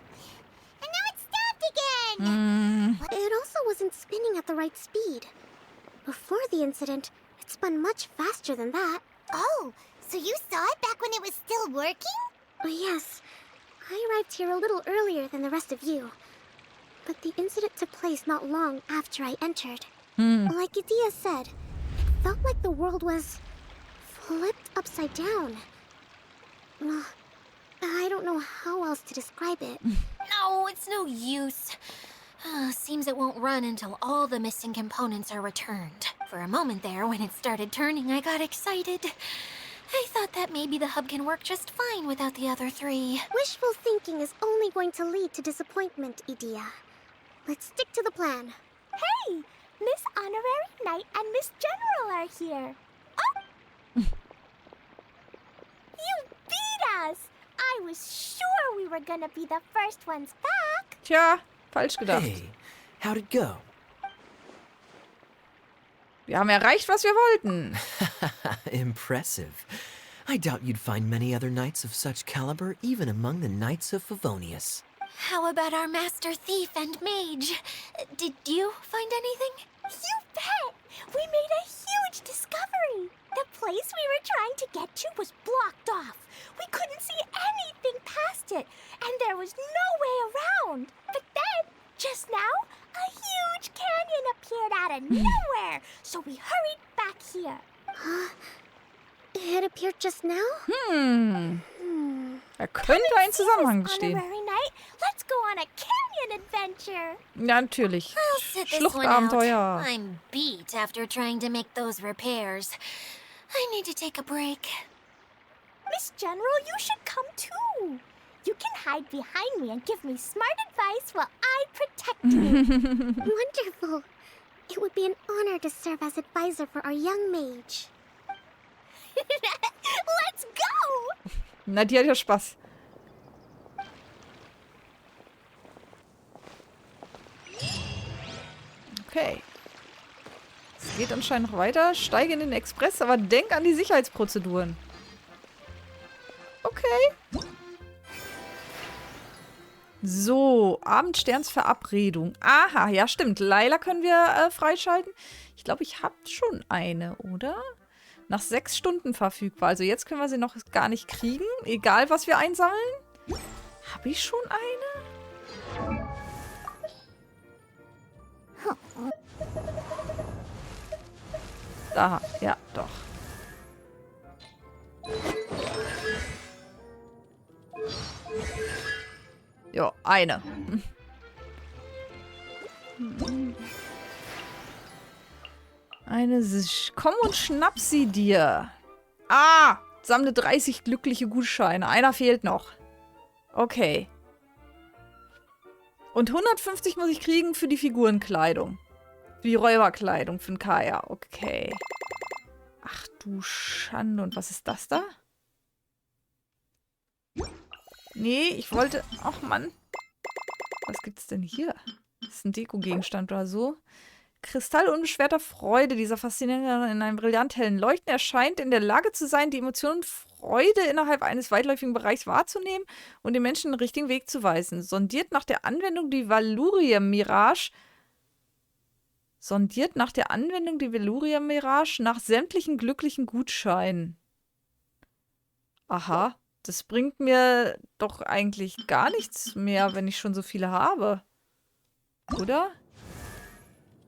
[SPEAKER 3] and now it stopped again.
[SPEAKER 7] It also wasn't spinning at the right speed. Before the incident, it spun much faster than that.
[SPEAKER 3] Oh, so you saw it back when it was still working?
[SPEAKER 7] Oh, yes. I arrived here a little earlier than the rest of you. But the incident took place not long after I entered. Like Idea said, it felt like the world was flipped upside down. I don't know how else to describe it.
[SPEAKER 2] No, it's no use. Seems it won't run until all the missing components are returned. For a moment there, when it started turning, I got excited. I thought that maybe the hub can work just fine without the other three.
[SPEAKER 7] Wishful thinking is only going to lead to disappointment, Idea. Let's stick to the plan.
[SPEAKER 6] Hey, Miss Honorary Knight and Miss General are here. Oh! You beat us! I was sure we were gonna be the first ones back.
[SPEAKER 1] Tja, falsch gedacht.
[SPEAKER 5] Hey, how'd it go?
[SPEAKER 1] Wir haben erreicht, was wir wollten.
[SPEAKER 5] Impressive. I doubt you'd find many other knights of such caliber even among the knights of Favonius.
[SPEAKER 2] How about our master thief and mage? Did you find anything?
[SPEAKER 6] You bet! We made a huge discovery. The place we were trying to get to was blocked off. We couldn't see anything past it, and there was no way around. But then, just now, a huge canyon appeared out of nowhere, so we hurried back here.
[SPEAKER 7] It appeared just now?
[SPEAKER 1] Da könnte ein Zusammenhang
[SPEAKER 6] Miss
[SPEAKER 1] bestehen.
[SPEAKER 6] Honorary Knight, let's go on a canyon adventure.
[SPEAKER 1] Ja, natürlich.
[SPEAKER 2] I'll sit this one out.
[SPEAKER 1] Schluchtabenteuer.
[SPEAKER 2] I'm beat after trying to make those repairs. I need to take a break.
[SPEAKER 6] Miss General, you should come too. You can hide behind me and give me smart advice while I protect you.
[SPEAKER 7] Wonderful. It would be an honor to serve as advisor for our young mage.
[SPEAKER 6] Let's go!
[SPEAKER 1] Na, die hat ja Spaß. Okay. Es geht anscheinend noch weiter. Steige in den Express, aber denk an die Sicherheitsprozeduren. Okay. So, Abendsterns Verabredung. Aha, ja stimmt. Laila können wir freischalten. Ich glaube, ich habe schon eine, oder? Nach 6 Stunden verfügbar. Also jetzt können wir sie noch gar nicht kriegen. Egal, was wir einsammeln. Habe ich schon eine? Da, ja, doch. Jo, eine. Eine sich. Komm und schnapp sie dir. Ah, sammle 30 glückliche Gutscheine. Einer fehlt noch. Okay. Und 150 muss ich kriegen für die Figurenkleidung. Für die Räuberkleidung für den Kaya. Okay. Ach du Schande. Und was ist das da? Nee, ich wollte... Ach Mann. Was gibt's denn hier? Das ist ein Dekogegenstand oder so. Kristall unbeschwerter Freude. Dieser faszinierende in einem brillant hellen Leuchten erscheint in der Lage zu sein, die Emotionen Freude innerhalb eines weitläufigen Bereichs wahrzunehmen und den Menschen den richtigen Weg zu weisen. Sondiert nach der Anwendung die Mirage nach sämtlichen glücklichen Gutscheinen. Aha, das bringt mir doch eigentlich gar nichts mehr, wenn ich schon so viele habe. Oder?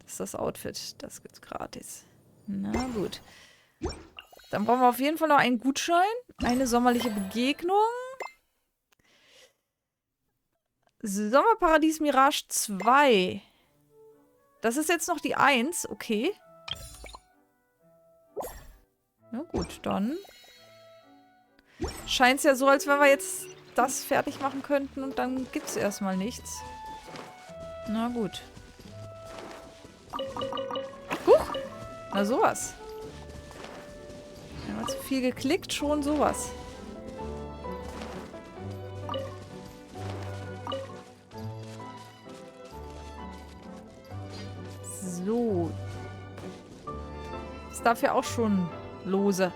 [SPEAKER 1] Das ist das Outfit. Das gibt's gratis. Na gut. Dann brauchen wir auf jeden Fall noch einen Gutschein. Eine sommerliche Begegnung. Sommerparadies Mirage 2. Das ist jetzt noch die 1. Okay. Na gut, dann scheint es ja so, als wenn wir jetzt das fertig machen könnten und dann gibt es erstmal nichts. Na gut. Huch! Na sowas. Wir haben zu viel geklickt, schon sowas. Ist dafür auch schon lose.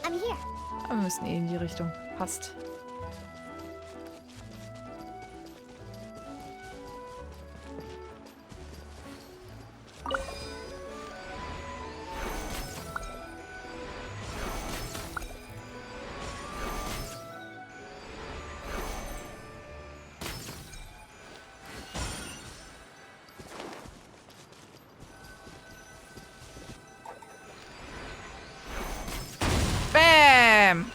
[SPEAKER 3] I'm here.
[SPEAKER 1] Aber wir müssen eh in die Richtung. Passt. Bam!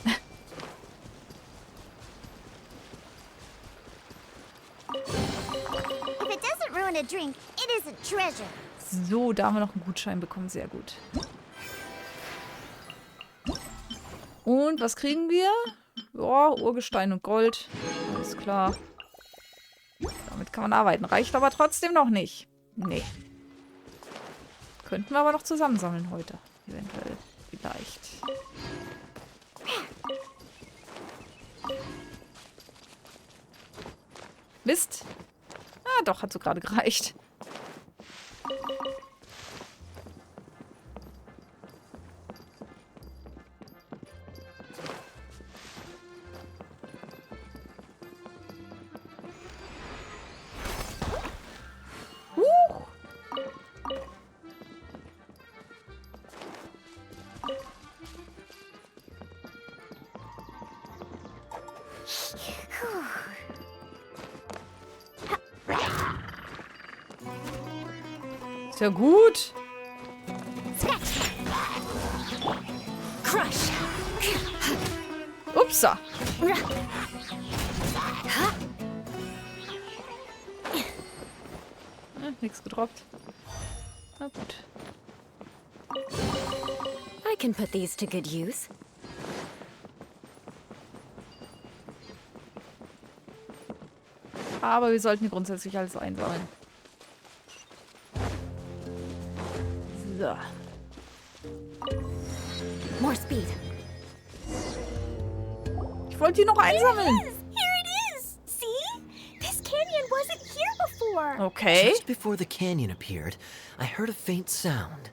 [SPEAKER 3] If it doesn't ruin a drink, it is a treasure.
[SPEAKER 1] So, da haben wir noch einen Gutschein bekommen. Sehr gut. Und was kriegen wir? Ja, Urgestein und Gold. Alles klar. Damit kann man arbeiten. Reicht aber trotzdem noch nicht. Nee. Könnten wir aber noch zusammensammeln heute. Eventuell. Vielleicht. Mist. Ah, doch, hat so gerade gereicht. Ist ja gut.
[SPEAKER 2] Crush.
[SPEAKER 1] Upsa. Nichts gedroppt. Na gut.
[SPEAKER 4] I can put these to good use.
[SPEAKER 1] Aber wir sollten hier grundsätzlich alles einsammeln. So.
[SPEAKER 4] More speed.
[SPEAKER 1] Ich wollte die noch einsammeln.
[SPEAKER 6] Here it is! See? This canyon wasn't here before.
[SPEAKER 1] Okay.
[SPEAKER 5] Just before the canyon appeared, I heard a faint sound,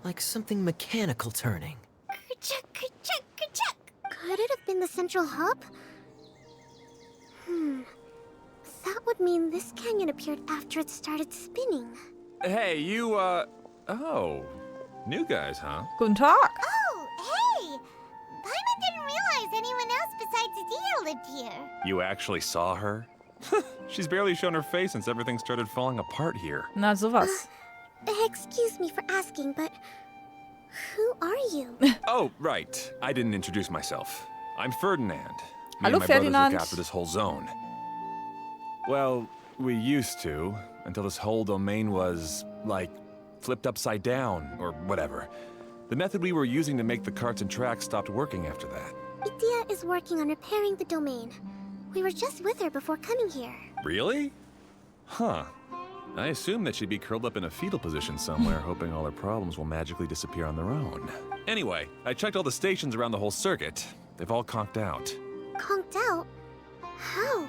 [SPEAKER 5] like something mechanical turning.
[SPEAKER 7] Ka-chuck, ka-chuck, ka-chuck. Could it have been the central hub? That would mean this canyon appeared after it started spinning.
[SPEAKER 9] Hey, you, oh. New guys, huh?
[SPEAKER 1] Guten Tag.
[SPEAKER 3] Oh, hey! Paimon didn't realize anyone else besides Adia lived here.
[SPEAKER 9] You actually saw her? She's barely shown her face since everything started falling apart here.
[SPEAKER 1] Na, sowas.
[SPEAKER 7] Excuse me for asking, but who are you?
[SPEAKER 9] Oh, right. I didn't introduce myself. I'm Ferdinand. Me
[SPEAKER 1] Hallo,
[SPEAKER 9] and my brothers
[SPEAKER 1] Ferdinand.
[SPEAKER 9] look after this whole zone. Well, we used to, until this whole domain was, like, flipped upside down, or whatever. The method we were using to make the carts and tracks stopped working after that.
[SPEAKER 7] Idia is working on repairing the domain. We were just with her before coming here.
[SPEAKER 9] Really? Huh. I assume that she'd be curled up in a fetal position somewhere, hoping all her problems will magically disappear on their own. Anyway, I checked all the stations around the whole circuit. They've all conked out.
[SPEAKER 7] Conked out? How?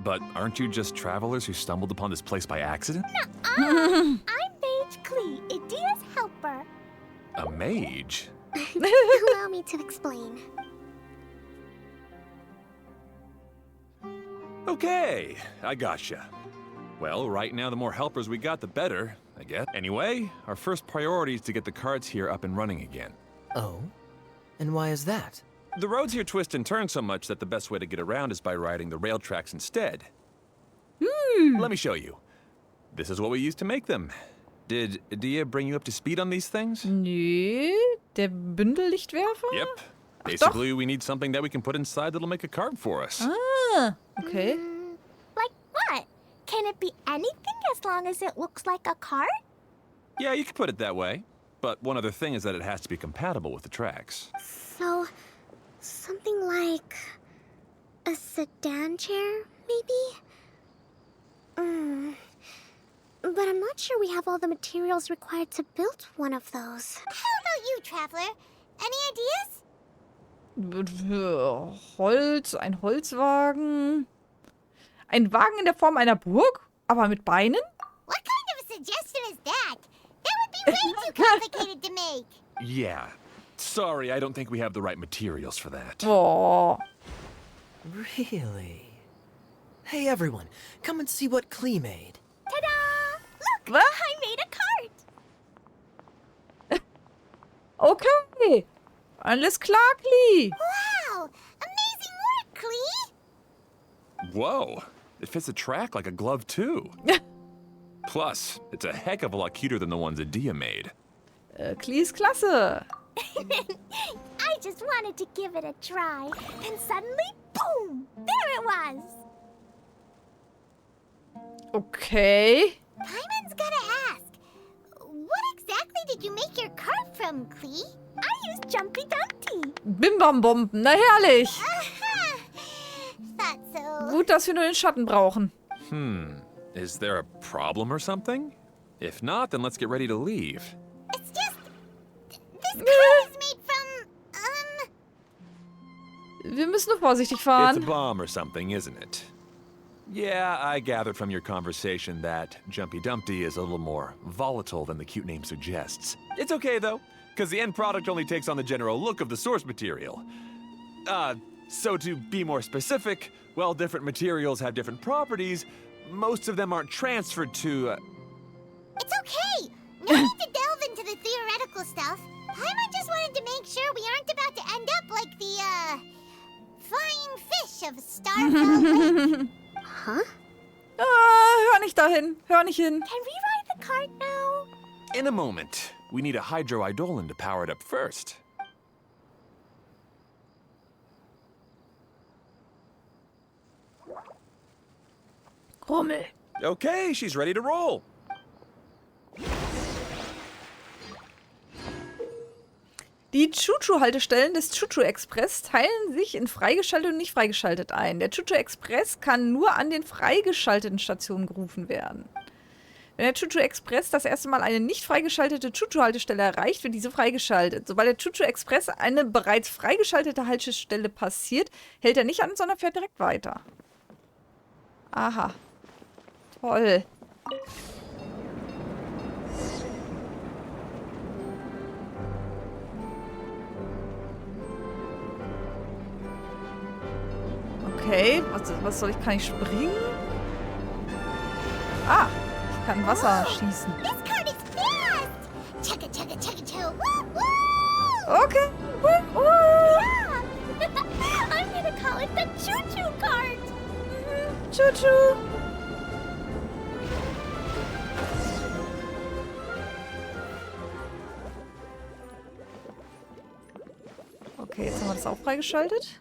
[SPEAKER 9] But aren't you just travelers who stumbled upon this place by accident?
[SPEAKER 6] I'm Mage Klee, Idia's helper.
[SPEAKER 9] A mage?
[SPEAKER 7] Allow me to explain.
[SPEAKER 9] Okay, I gotcha. Well, right now the more helpers we got, the better, I guess. Anyway, our first priority is to get the carts here up and running again.
[SPEAKER 5] Oh? And why is that?
[SPEAKER 9] The roads here twist and turn so much that the best way to get around is by riding the rail tracks instead. Let me show you. This is what we used to make them. Did Idia bring you up to speed on these things?
[SPEAKER 1] Nee, der Bündellichtwerfer?
[SPEAKER 9] Yep. Basically, we need something that we can put inside that'll make a cart for us.
[SPEAKER 1] Ah, okay.
[SPEAKER 6] Like what? Can it be anything as long as it looks like a cart?
[SPEAKER 9] Yeah, you could put it that way. But one other thing is that it has to be compatible with the tracks.
[SPEAKER 7] So, something like a sedan chair, maybe? But I'm not sure we have all the materials required to build one of those.
[SPEAKER 3] How about you, Traveler? Any ideas?
[SPEAKER 1] Holz, ein Holzwagen. Ein Wagen in der Form einer Burg, aber mit Beinen?
[SPEAKER 3] What kind of a suggestion is that? That would be way too complicated to make.
[SPEAKER 9] Yeah. Sorry, I don't think we have the right materials for that.
[SPEAKER 1] Oh.
[SPEAKER 5] Really? Hey everyone, come and see what Klee made.
[SPEAKER 6] Ta-da! Look,
[SPEAKER 1] Was?
[SPEAKER 6] I made a cart.
[SPEAKER 1] Okay. Alles klar, Klee.
[SPEAKER 3] Wow! Amazing work, Klee!
[SPEAKER 9] Whoa. It fits the track like a glove, too. Plus, it's a heck of a lot cuter than the ones Adia made.
[SPEAKER 1] Klee ist klasse.
[SPEAKER 6] I just wanted to give it a try. Then suddenly, boom! There it was.
[SPEAKER 1] Okay.
[SPEAKER 3] Paimon's gotta ask, what exactly did you make your cart from, Klee?
[SPEAKER 6] I used Jumpy Dumpty.
[SPEAKER 1] Bimbam-Bomben, na herrlich.
[SPEAKER 3] Aha! Thought so.
[SPEAKER 1] Gut, dass wir nur den Schatten brauchen.
[SPEAKER 9] Is there a problem or something? If not, then let's get ready to leave.
[SPEAKER 3] It's just... This cart is made from,
[SPEAKER 1] Wir müssen nur vorsichtig
[SPEAKER 9] It's a
[SPEAKER 1] fahren.
[SPEAKER 9] bomb or something, isn't it? Yeah, I gathered from your conversation that Jumpy Dumpty is a little more volatile than the cute name suggests. It's okay, though, because the end product only takes on the general look of the source material. So to be more specific, while different materials have different properties, most of them aren't transferred to,
[SPEAKER 3] It's okay. No need to delve into the theoretical stuff. Paimon just wanted to make sure we aren't about to end up like the, flying fish of Starfall Lake.
[SPEAKER 7] Huh?
[SPEAKER 1] Hör nicht dahin. Hör nicht hin.
[SPEAKER 6] Can we ride the cart now?
[SPEAKER 9] In a moment. We need a hydroidolin to power it up first.
[SPEAKER 1] Rummel.
[SPEAKER 9] Okay, she's ready to roll.
[SPEAKER 1] Die Chuchu-Haltestellen des Chuchu-Express teilen sich in freigeschaltet und nicht freigeschaltet ein. Der Chuchu-Express kann nur an den freigeschalteten Stationen gerufen werden. Wenn der Chuchu-Express das erste Mal eine nicht freigeschaltete Chuchu-Haltestelle erreicht, wird diese freigeschaltet. Sobald der Chuchu-Express eine bereits freigeschaltete Haltestelle passiert, hält er nicht an, sondern fährt direkt weiter. Aha. Toll. Okay, was soll ich? Kann ich springen? Ah, ich kann Wasser schießen.
[SPEAKER 3] This cart is fast! Chugga chugga chugga choo! Woo woo!
[SPEAKER 1] Okay.
[SPEAKER 6] Yeah! I'm gonna call it the choo-choo cart.
[SPEAKER 1] Chuchu. Okay, jetzt haben wir das auch freigeschaltet.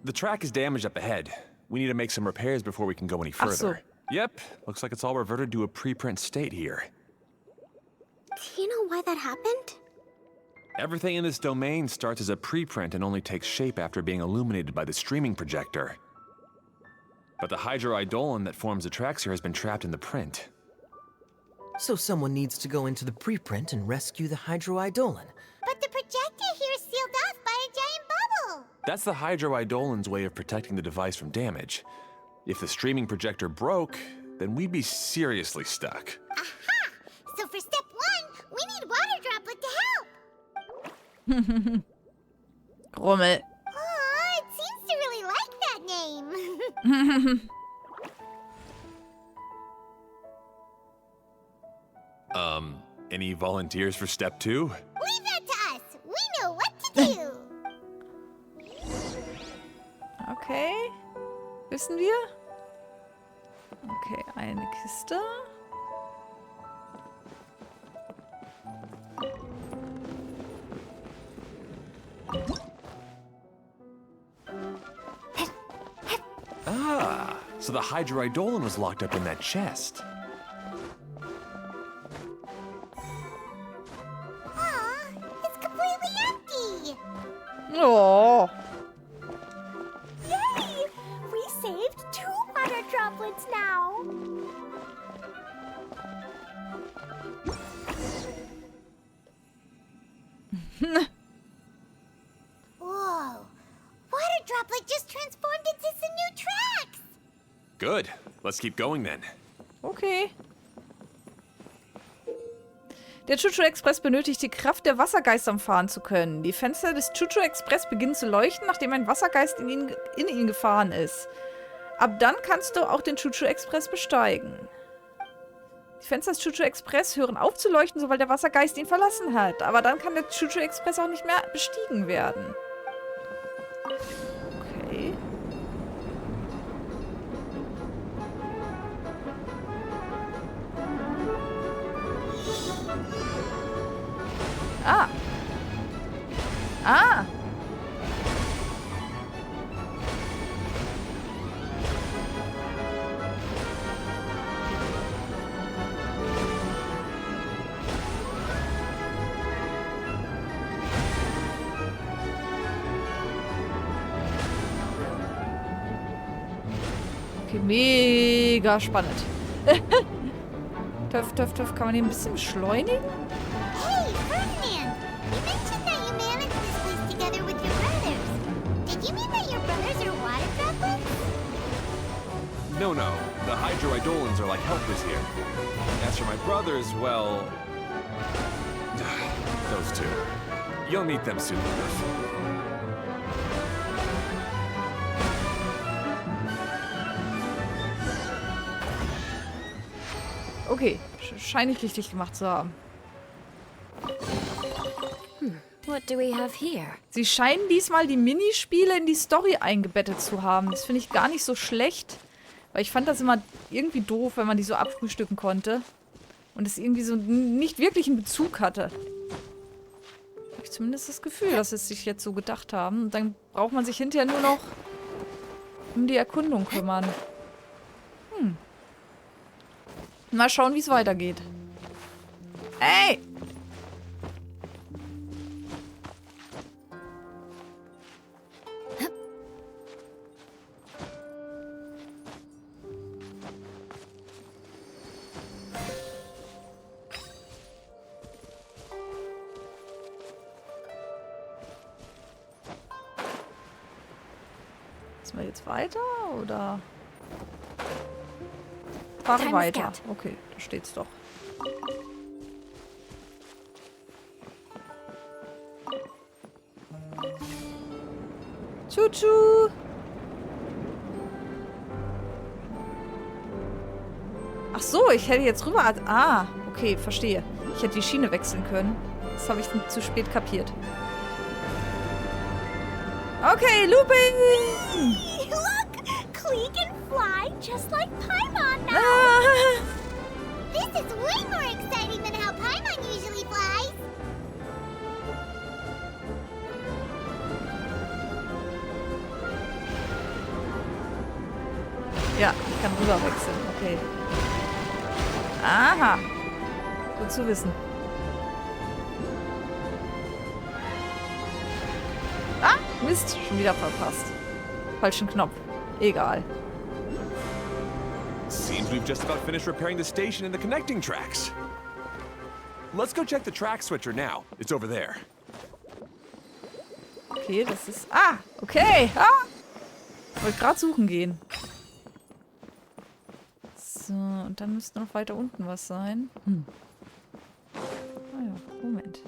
[SPEAKER 9] The track is damaged up ahead. We need to make some repairs before we can go any
[SPEAKER 1] Ach so.
[SPEAKER 9] further. Yep, looks like it's all reverted to a preprint state here.
[SPEAKER 7] Do you know why that happened?
[SPEAKER 9] Everything in this domain starts as a preprint and only takes shape after being illuminated by the streaming projector. But the hydroidolin that forms the tracks here has been trapped in the print.
[SPEAKER 5] So someone needs to go into the preprint and rescue the hydroidolin.
[SPEAKER 3] But the projector here is sealed off by a giant bubble.
[SPEAKER 9] That's the hydroidolin's way of protecting the device from damage. If the streaming projector broke, then we'd be seriously stuck.
[SPEAKER 3] Aha! So for step one, we need water droplet to help.
[SPEAKER 1] Rummel.
[SPEAKER 3] Oh, it seems to really like that name.
[SPEAKER 9] Any volunteers for step two?
[SPEAKER 3] Leave that to us. We know what to do.
[SPEAKER 1] Okay. Wissen wir? Okay, eine Kiste.
[SPEAKER 9] Ah, so the hydroidolin was locked up in that chest.
[SPEAKER 3] Aw, it's completely empty.
[SPEAKER 1] Oh.
[SPEAKER 6] Yay! We saved 2 water droplets now.
[SPEAKER 3] Whoa.
[SPEAKER 9] Good. Let's keep going then.
[SPEAKER 1] Okay. Der Chuchu-Express benötigt die Kraft der Wassergeister, um fahren zu können. Die Fenster des Chuchu-Express beginnen zu leuchten, nachdem ein Wassergeist in ihn gefahren ist. Ab dann kannst du auch den Chuchu-Express besteigen. Die Fenster des Chuchu-Express hören auf zu leuchten, sobald der Wassergeist ihn verlassen hat. Aber dann kann der Chuchu-Express auch nicht mehr bestiegen werden. Okay. Ah. Ah. Okay, mega spannend. Töff, töff, töff. Kann man den ein bisschen beschleunigen?
[SPEAKER 3] Hey, Ferdinand! You mentioned that you managed this place together with your brothers. Did you mean that your brothers are water droplets?
[SPEAKER 9] No, no. The hydroidolins are like helpers here. As for my brothers, well... those two. You'll meet them soon enough.
[SPEAKER 1] Okay, scheine ich richtig gemacht zu haben.
[SPEAKER 4] What do we have here?
[SPEAKER 1] Sie scheinen diesmal die Minispiele in die Story eingebettet zu haben. Das finde ich gar nicht so schlecht. Weil ich fand das immer irgendwie doof, wenn man die so abfrühstücken konnte. Und es irgendwie so nicht wirklich einen Bezug hatte. Habe ich zumindest das Gefühl, dass sie es sich jetzt so gedacht haben. Und dann braucht man sich hinterher nur noch um die Erkundung kümmern. Mal schauen, wie es weitergeht. Ey! Sind wir jetzt weiter, oder? Fahre weiter. Okay, da steht's doch. Tschu-tschu! Ach so, ich hätte jetzt rüber... Ah, okay, verstehe. Ich hätte die Schiene wechseln können. Das habe ich zu spät kapiert. Okay, Looping!
[SPEAKER 6] Look! Klee can fly just like Paimon now!
[SPEAKER 1] Ah.
[SPEAKER 3] This is way more exciting than how Paimon usually flies.
[SPEAKER 1] Ja, ich kann rüber wechseln. Okay. Aha. Gut zu wissen. Ah, Mist. Schon wieder verpasst. Falschen Knopf. Egal.
[SPEAKER 9] Seems we've just about finished repairing the station and the connecting tracks. Let's go check the track switcher now. It's over there.
[SPEAKER 1] Okay, das ist... Ah, okay. Ah. Wollte gerade suchen gehen. So, und dann müsste noch weiter unten was sein. Ah ja, Moment.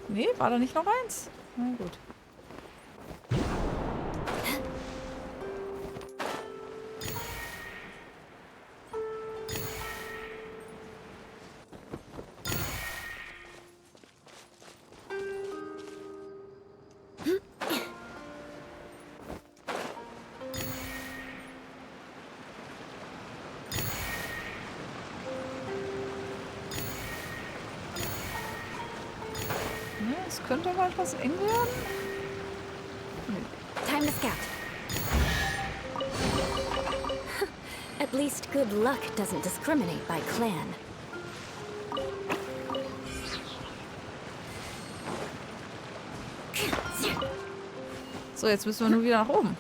[SPEAKER 1] Nee, war da nicht noch eins? Na gut. Es könnte aber etwas eng werden.
[SPEAKER 4] Time to scout. At least good luck doesn't discriminate by clan.
[SPEAKER 1] So, jetzt müssen wir nur wieder nach oben.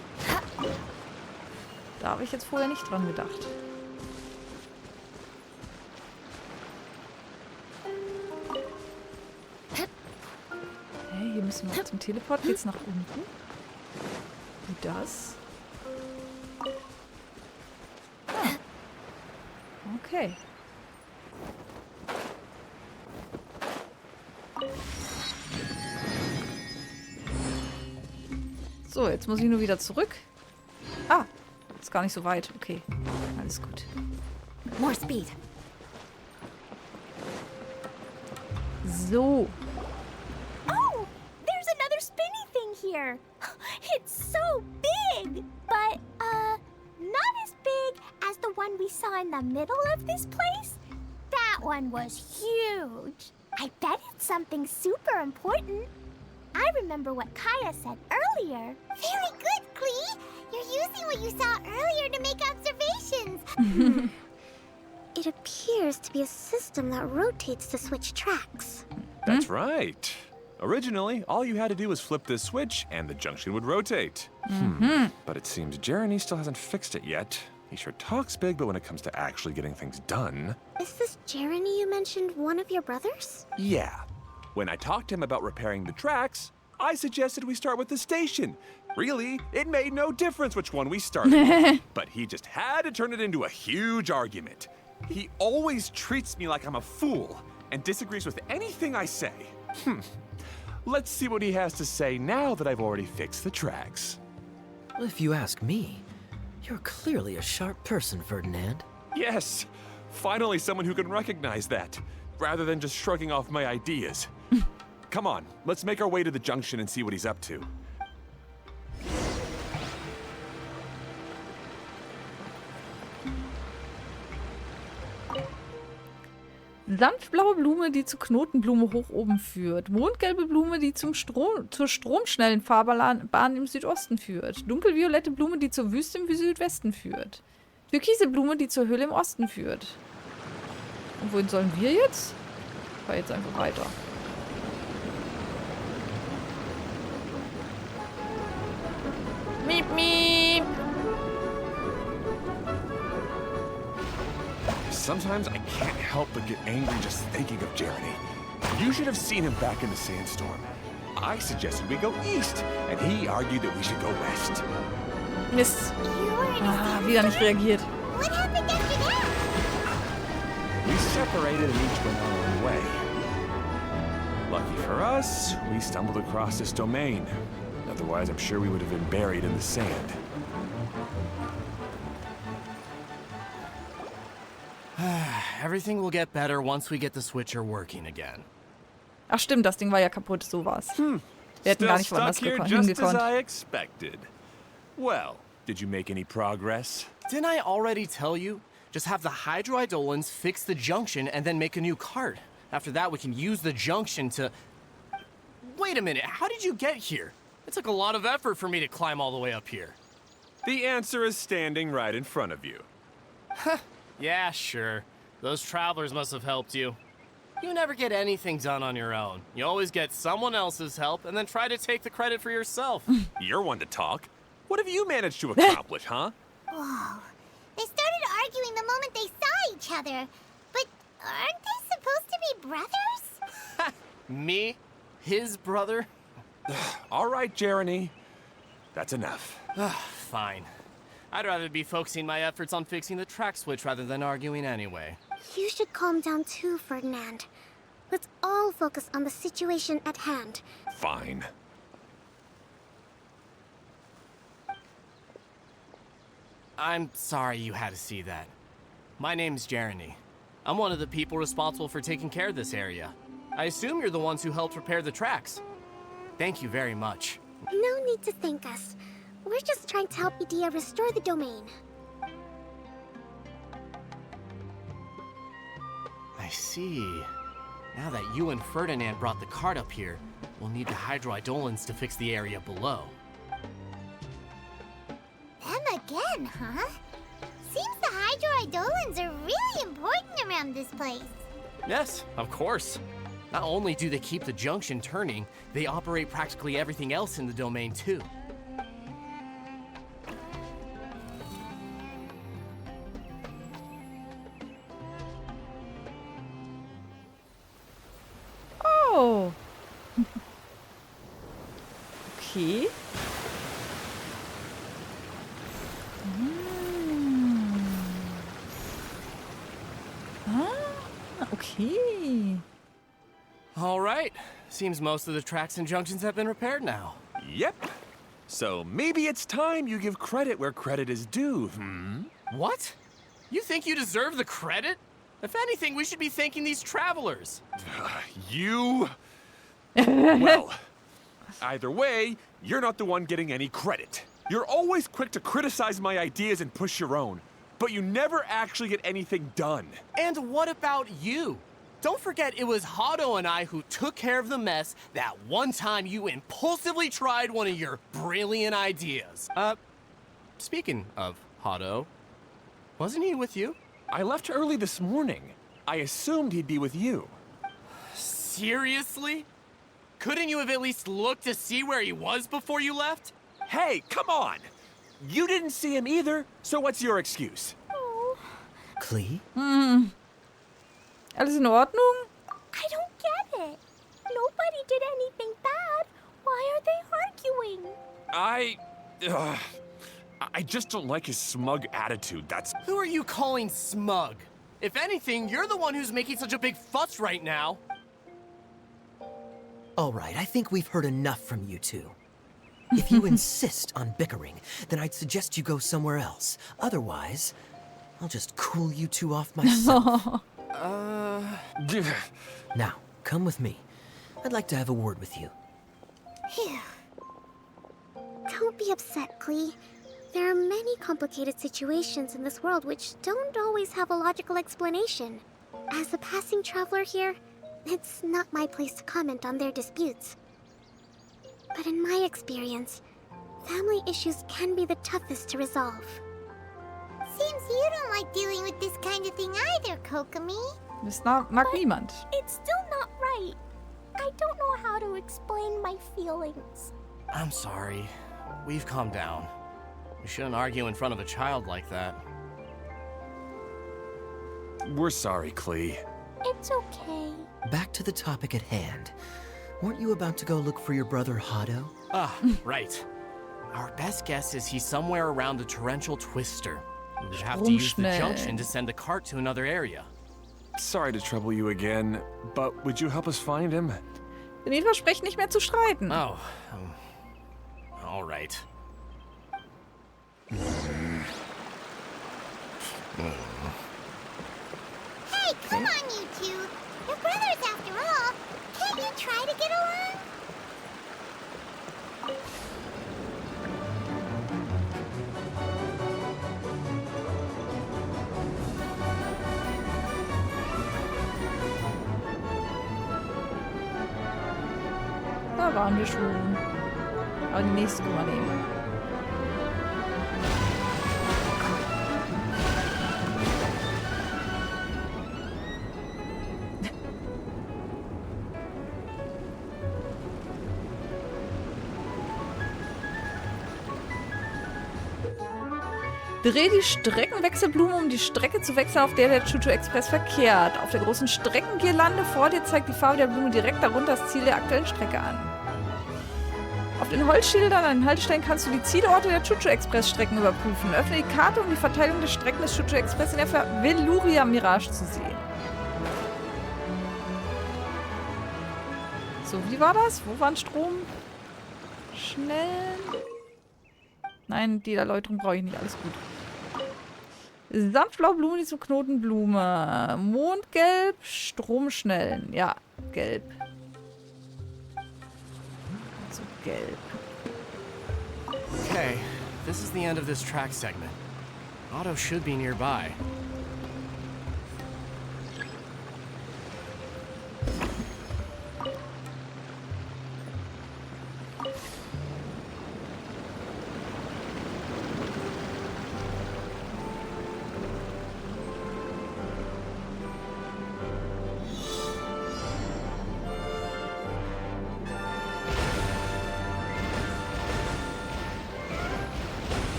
[SPEAKER 1] Da habe ich jetzt vorher nicht dran gedacht. Hey, hier müssen wir zum Teleport. Geht's nach unten? Wie das? Ah. Okay. So, jetzt muss ich nur wieder zurück. Ah, ist gar nicht so weit. Okay, alles gut.
[SPEAKER 4] More speed.
[SPEAKER 1] So.
[SPEAKER 6] Oh, there's another spinny thing here. It's so big, but not as big as the one we saw in the middle of this place. That one was huge. I bet it's something super important. I remember what Kaya said earlier.
[SPEAKER 3] Very good, Klee. You're using what you saw earlier to make observations.
[SPEAKER 7] It appears to be a system that rotates to switch tracks.
[SPEAKER 9] That's right. Originally, all you had to do was flip this switch and the junction would rotate. But it seems Jeremy still hasn't fixed it yet. He sure talks big, but when it comes to actually getting things done...
[SPEAKER 7] Is this Jeremy you mentioned one of your brothers?
[SPEAKER 9] Yeah. When I talked to him about repairing the tracks, I suggested we start with the station. Really, it made no difference which one we started with. But he just had to turn it into a huge argument. He always treats me like I'm a fool and disagrees with anything I say. Let's see what he has to say now that I've already fixed the tracks.
[SPEAKER 5] Well, if you ask me, you're clearly a sharp person, Ferdinand.
[SPEAKER 9] Yes, finally someone who can recognize that, rather than just shrugging off my ideas. Come on, let's make our way to the junction and see what he's up to.
[SPEAKER 1] Sanftblaue Blume, die zur Knotenblume hoch oben führt. Mondgelbe Blume, die zur stromschnellen Fahrbahn im Südosten führt. Dunkelviolette Blume, die zur Wüste im Südwesten führt. Türkise Blume, die zur Höhle im Osten führt. Und wohin sollen wir jetzt? Ich fahr jetzt einfach weiter. Miep, miep.
[SPEAKER 9] Sometimes I can't help but get angry just thinking of Jeremy. You should have seen him back in the sandstorm. I suggested we go east, and he argued that we should go west.
[SPEAKER 1] Mist.
[SPEAKER 3] You were in a
[SPEAKER 1] Wieder nicht reagiert.
[SPEAKER 3] What happened after that?
[SPEAKER 9] We separated and each went our own way. Lucky for us, we stumbled across this domain. Otherwise, I'm sure we would have been buried in the sand.
[SPEAKER 10] Everything will get better once we get the switcher working again.
[SPEAKER 1] Ach stimmt, das Ding war ja kaputt, so war's. Wir hätten
[SPEAKER 9] Still
[SPEAKER 1] gar nicht
[SPEAKER 9] stuck
[SPEAKER 1] woanders
[SPEAKER 9] here just as
[SPEAKER 1] hingekonnt.
[SPEAKER 9] I expected. Well, did you make any progress?
[SPEAKER 10] Didn't I already tell you? Just have the hydroidolins fix the junction and then make a new cart. After that, we can use the junction to... Wait a minute, how did you get here? It took a lot of effort for me to climb all the way up here.
[SPEAKER 9] The answer is standing right in front of you.
[SPEAKER 10] Yeah, sure. Those travelers must have helped you. You never get anything done on your own. You always get someone else's help and then try to take the credit for yourself.
[SPEAKER 9] You're one to talk. What have you managed to accomplish, huh?
[SPEAKER 3] Whoa. They started arguing the moment they saw each other. But aren't they supposed to be brothers?
[SPEAKER 10] Me? His brother?
[SPEAKER 9] All right, Jeremy. That's enough.
[SPEAKER 10] Fine. I'd rather be focusing my efforts on fixing the track switch rather than arguing anyway.
[SPEAKER 7] You should calm down too, Ferdinand. Let's all focus on the situation at hand.
[SPEAKER 9] Fine.
[SPEAKER 10] I'm sorry you had to see that. My name's Jeremy. I'm one of the people responsible for taking care of this area. I assume you're the ones who helped repair the tracks. Thank you very much.
[SPEAKER 7] No need to thank us. We're just trying to help Idea restore the domain.
[SPEAKER 10] I see. Now that you and Ferdinand brought the cart up here, we'll need the hydroidolins to fix the area below.
[SPEAKER 3] Them again, huh? Seems the hydroidolins are really important around this place.
[SPEAKER 10] Yes, of course. Not only do they keep the junction turning, they operate practically everything else in the domain too.
[SPEAKER 1] Okay. Okay.
[SPEAKER 10] All right. Seems most of the tracks and junctions have been repaired now.
[SPEAKER 9] Yep. So maybe it's time you give credit where credit is due,
[SPEAKER 10] What? You think you deserve the credit? If anything, we should be thanking these travelers.
[SPEAKER 9] You... Well, either way, you're not the one getting any credit. You're always quick to criticize my ideas and push your own, but you never actually get anything done.
[SPEAKER 10] And what about you? Don't forget it was Hado and I who took care of the mess that one time you impulsively tried one of your brilliant ideas. Speaking of Hado, wasn't he with you?
[SPEAKER 9] I left early this morning. I assumed he'd be with you.
[SPEAKER 10] Seriously? Couldn't you have at least looked to see where he was before you left?
[SPEAKER 9] Hey, come on! You didn't see him either, so what's your excuse?
[SPEAKER 5] Klee?
[SPEAKER 1] Alles in Ordnung?
[SPEAKER 6] I don't get it. Nobody did anything bad. Why are they arguing?
[SPEAKER 9] I just don't like his smug attitude, that's...
[SPEAKER 10] Who are you calling smug? If anything, you're the one who's making such a big fuss right now.
[SPEAKER 5] All right, I think we've heard enough from you two. If you insist on bickering, then I'd suggest you go somewhere else. Otherwise, I'll just cool you two off myself. Now, come with me. I'd like to have a word with you.
[SPEAKER 7] Don't be upset, Klee. There are many complicated situations in this world which don't always have a logical explanation. As a passing traveler here, it's not my place to comment on their disputes. But in my experience, family issues can be the toughest to resolve.
[SPEAKER 3] Seems you don't like dealing with this kind of thing either, Kokomi.
[SPEAKER 1] Das mag niemand.
[SPEAKER 6] It's still not right. I don't know how to explain my feelings.
[SPEAKER 10] I'm sorry. We've calmed down. We shouldn't argue in front of a child like that.
[SPEAKER 9] We're sorry, Klee.
[SPEAKER 6] It's okay.
[SPEAKER 5] Back to the topic at hand. Weren't you about to go look for your brother Hado?
[SPEAKER 10] Right. Our best guess is he's somewhere around the torrential twister. We would have to use the junction to send the cart to another area.
[SPEAKER 9] Sorry to trouble you again, but would you help us find him?
[SPEAKER 1] Wir nehmen Versprechen, nicht mehr zu streiten.
[SPEAKER 10] Oh, all right.
[SPEAKER 3] Hey, come on, you two. You're brothers after all. Can't you try to get along?
[SPEAKER 1] Da waren wir schon. Aber die nächste können wir nehmen. Dreh die Streckenwechselblume, um die Strecke zu wechseln, auf der Chuchu Express verkehrt. Auf der großen Streckengirlande vor dir zeigt die Farbe der Blume direkt darunter das Ziel der aktuellen Strecke an. Auf den Holzschildern an den Haltestellen kannst du die Zielorte der Chuchu Express Strecken überprüfen. Öffne die Karte, um die Verteilung der Strecken des Chuchu Express in der Veluria Mirage zu sehen. So, wie war das? Wo war ein Strom? Schnell. Nein, die Erläuterung brauche ich nicht. Alles gut. Sanftblaublume, die zum Knotenblume. Mondgelb, Stromschnellen. Ja, gelb. So, gelb.
[SPEAKER 10] Okay, this is the end of this track segment. Otto should be nearby.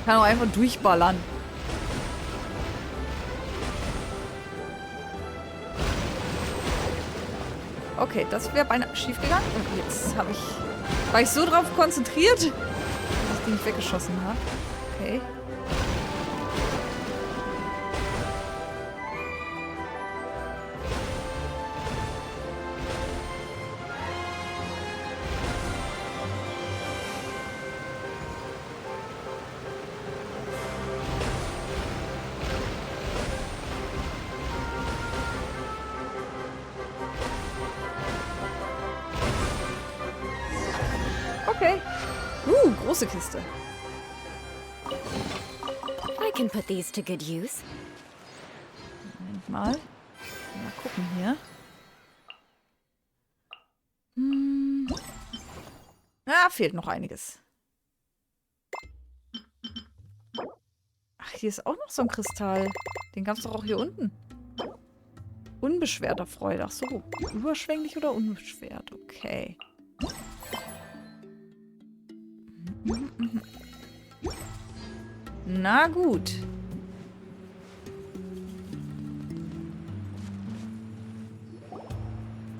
[SPEAKER 1] Kann auch einfach durchballern. Okay, das wäre beinahe schief gegangen. Und jetzt habe ich War ich so drauf konzentriert, dass ich die nicht weggeschossen habe? Okay. Okay. Große Kiste.
[SPEAKER 4] I can put these to good use.
[SPEAKER 1] Moment mal. Mal gucken hier. Fehlt noch einiges. Ach, hier ist auch noch so ein Kristall. Den gab es doch auch hier unten. Unbeschwerter Freude. Ach so. Überschwänglich oder unbeschwert? Okay. Na gut.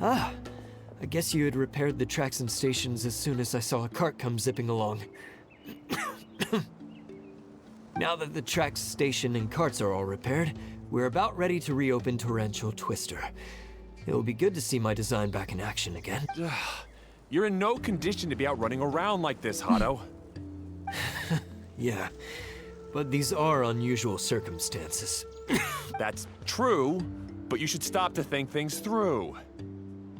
[SPEAKER 5] Ah, I guess you had repaired the tracks and stations as soon as I saw a cart come zipping along. Now that the tracks, station, and carts are all repaired, we're about ready to reopen Torrential Twister. It will be good to see my design back in action again.
[SPEAKER 9] You're in no condition to be out running around like this, Hado.
[SPEAKER 5] Yeah, but these are unusual circumstances.
[SPEAKER 9] That's true, but you should stop to think things through.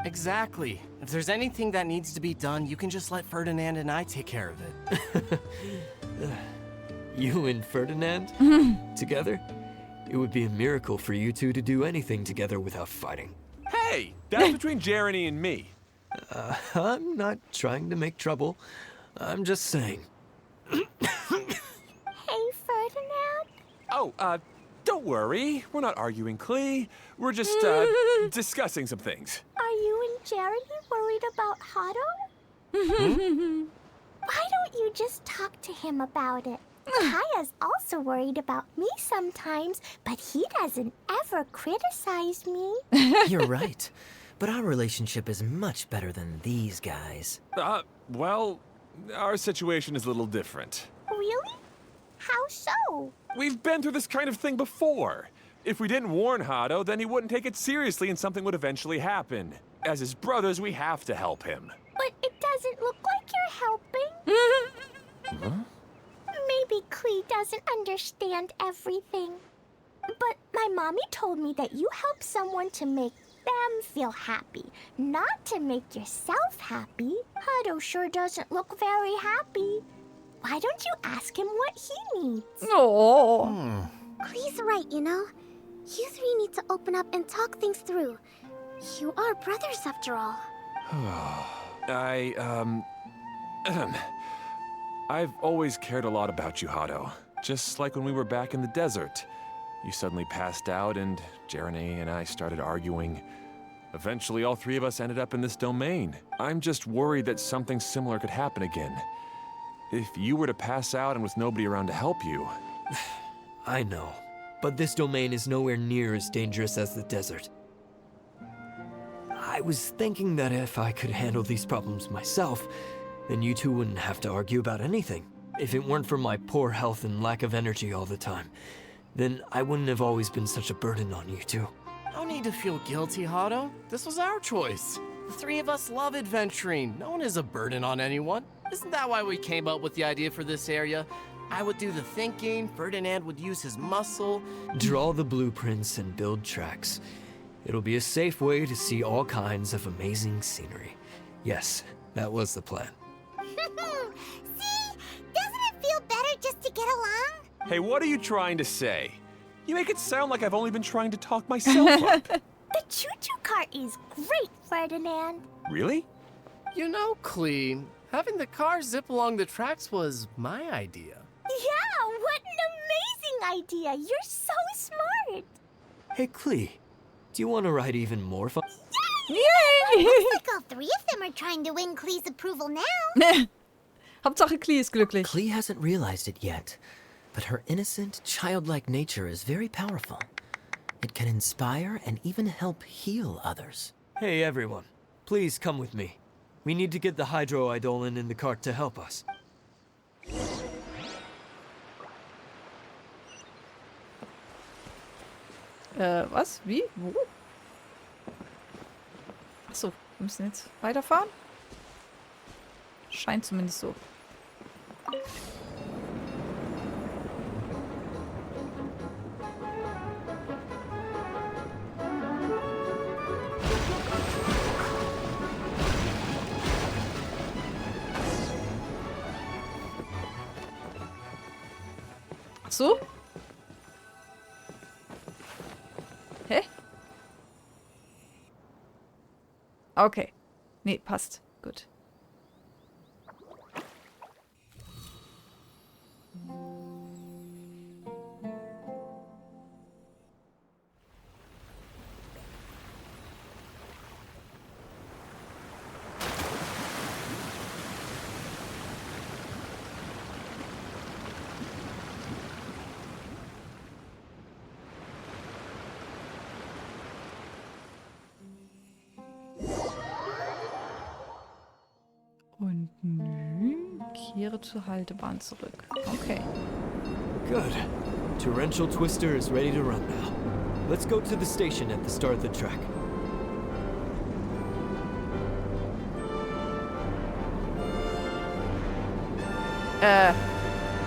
[SPEAKER 10] Exactly. If there's anything that needs to be done, you can just let Ferdinand and I take care of it.
[SPEAKER 5] You and Ferdinand? Together? It would be a miracle for you two to do anything together without fighting.
[SPEAKER 9] Hey, that's between Jeremy and me.
[SPEAKER 5] I'm not trying to make trouble. I'm just saying.
[SPEAKER 6] Hey, Ferdinand.
[SPEAKER 9] Oh, don't worry. We're not arguing, Klee. We're just, discussing some things.
[SPEAKER 6] Are you and Jeremy worried about Hado? Why don't you just talk to him about it? Kaya's also worried about me sometimes, but he doesn't ever criticize me.
[SPEAKER 5] You're right. But our relationship is much better than these guys.
[SPEAKER 9] Well, our situation is a little different.
[SPEAKER 6] Really? How so?
[SPEAKER 9] We've been through this kind of thing before. If we didn't warn Hado, then he wouldn't take it seriously and something would eventually happen. As his brothers, we have to help him.
[SPEAKER 6] But it doesn't look like you're helping.
[SPEAKER 9] Huh?
[SPEAKER 6] Maybe Klee doesn't understand everything. But my mommy told me that you help someone to make them feel happy, not to make yourself happy. Hado sure doesn't look very happy. Why don't you ask him what he needs?
[SPEAKER 1] Oh.
[SPEAKER 7] Klee's right, you know. You three need to open up and talk things through. You are brothers after all.
[SPEAKER 9] I've always cared a lot about you, Hado. Just like when we were back in the desert. You suddenly passed out and Jeremy and I started arguing. Eventually, all three of us ended up in this domain. I'm just worried that something similar could happen again. If you were to pass out and with nobody around to help you...
[SPEAKER 5] I know, but this domain is nowhere near as dangerous as the desert. I was thinking that if I could handle these problems myself, then you two wouldn't have to argue about anything. If it weren't for my poor health and lack of energy all the time, then I wouldn't have always been such a burden on you two.
[SPEAKER 10] No need to feel guilty, Hado. This was our choice. The three of us love adventuring. No one is a burden on anyone. Isn't that why we came up with the idea for this area? I would do the thinking, Ferdinand would use his muscle.
[SPEAKER 5] Draw the blueprints and build tracks. It'll be a safe way to see all kinds of amazing scenery. Yes, that was the plan.
[SPEAKER 3] See? Doesn't it feel better just to get along?
[SPEAKER 9] Hey, what are you trying to say? You make it sound like I've only been trying to talk myself up.
[SPEAKER 6] The choo-choo cart is great, Ferdinand.
[SPEAKER 9] Really?
[SPEAKER 10] You know, Klee, having the car zip along the tracks was my idea.
[SPEAKER 6] Yeah, what an amazing idea. You're so smart.
[SPEAKER 5] Hey, Klee, do you want to ride even more fun?
[SPEAKER 1] Yay!
[SPEAKER 3] Looks like all three of them are trying to win Klee's approval now.
[SPEAKER 1] Hauptsache Klee ist glücklich.
[SPEAKER 5] Klee hasn't realized it yet, but her innocent, childlike nature is very powerful. It can inspire and even help heal others. Hey, everyone. Please come with me.
[SPEAKER 11] We need to get the Hydro-Eidolon in the cart to help us.
[SPEAKER 1] Was? Wie? Wo? Achso, wir müssen jetzt weiterfahren? Scheint zumindest so. So? Hä? Okay. Nee, passt. Gut. Und nun kehre zur Haltebahn zurück. Okay.
[SPEAKER 11] Good. Torrential Twister is ready to run now. Let's go to the station at the start of the track.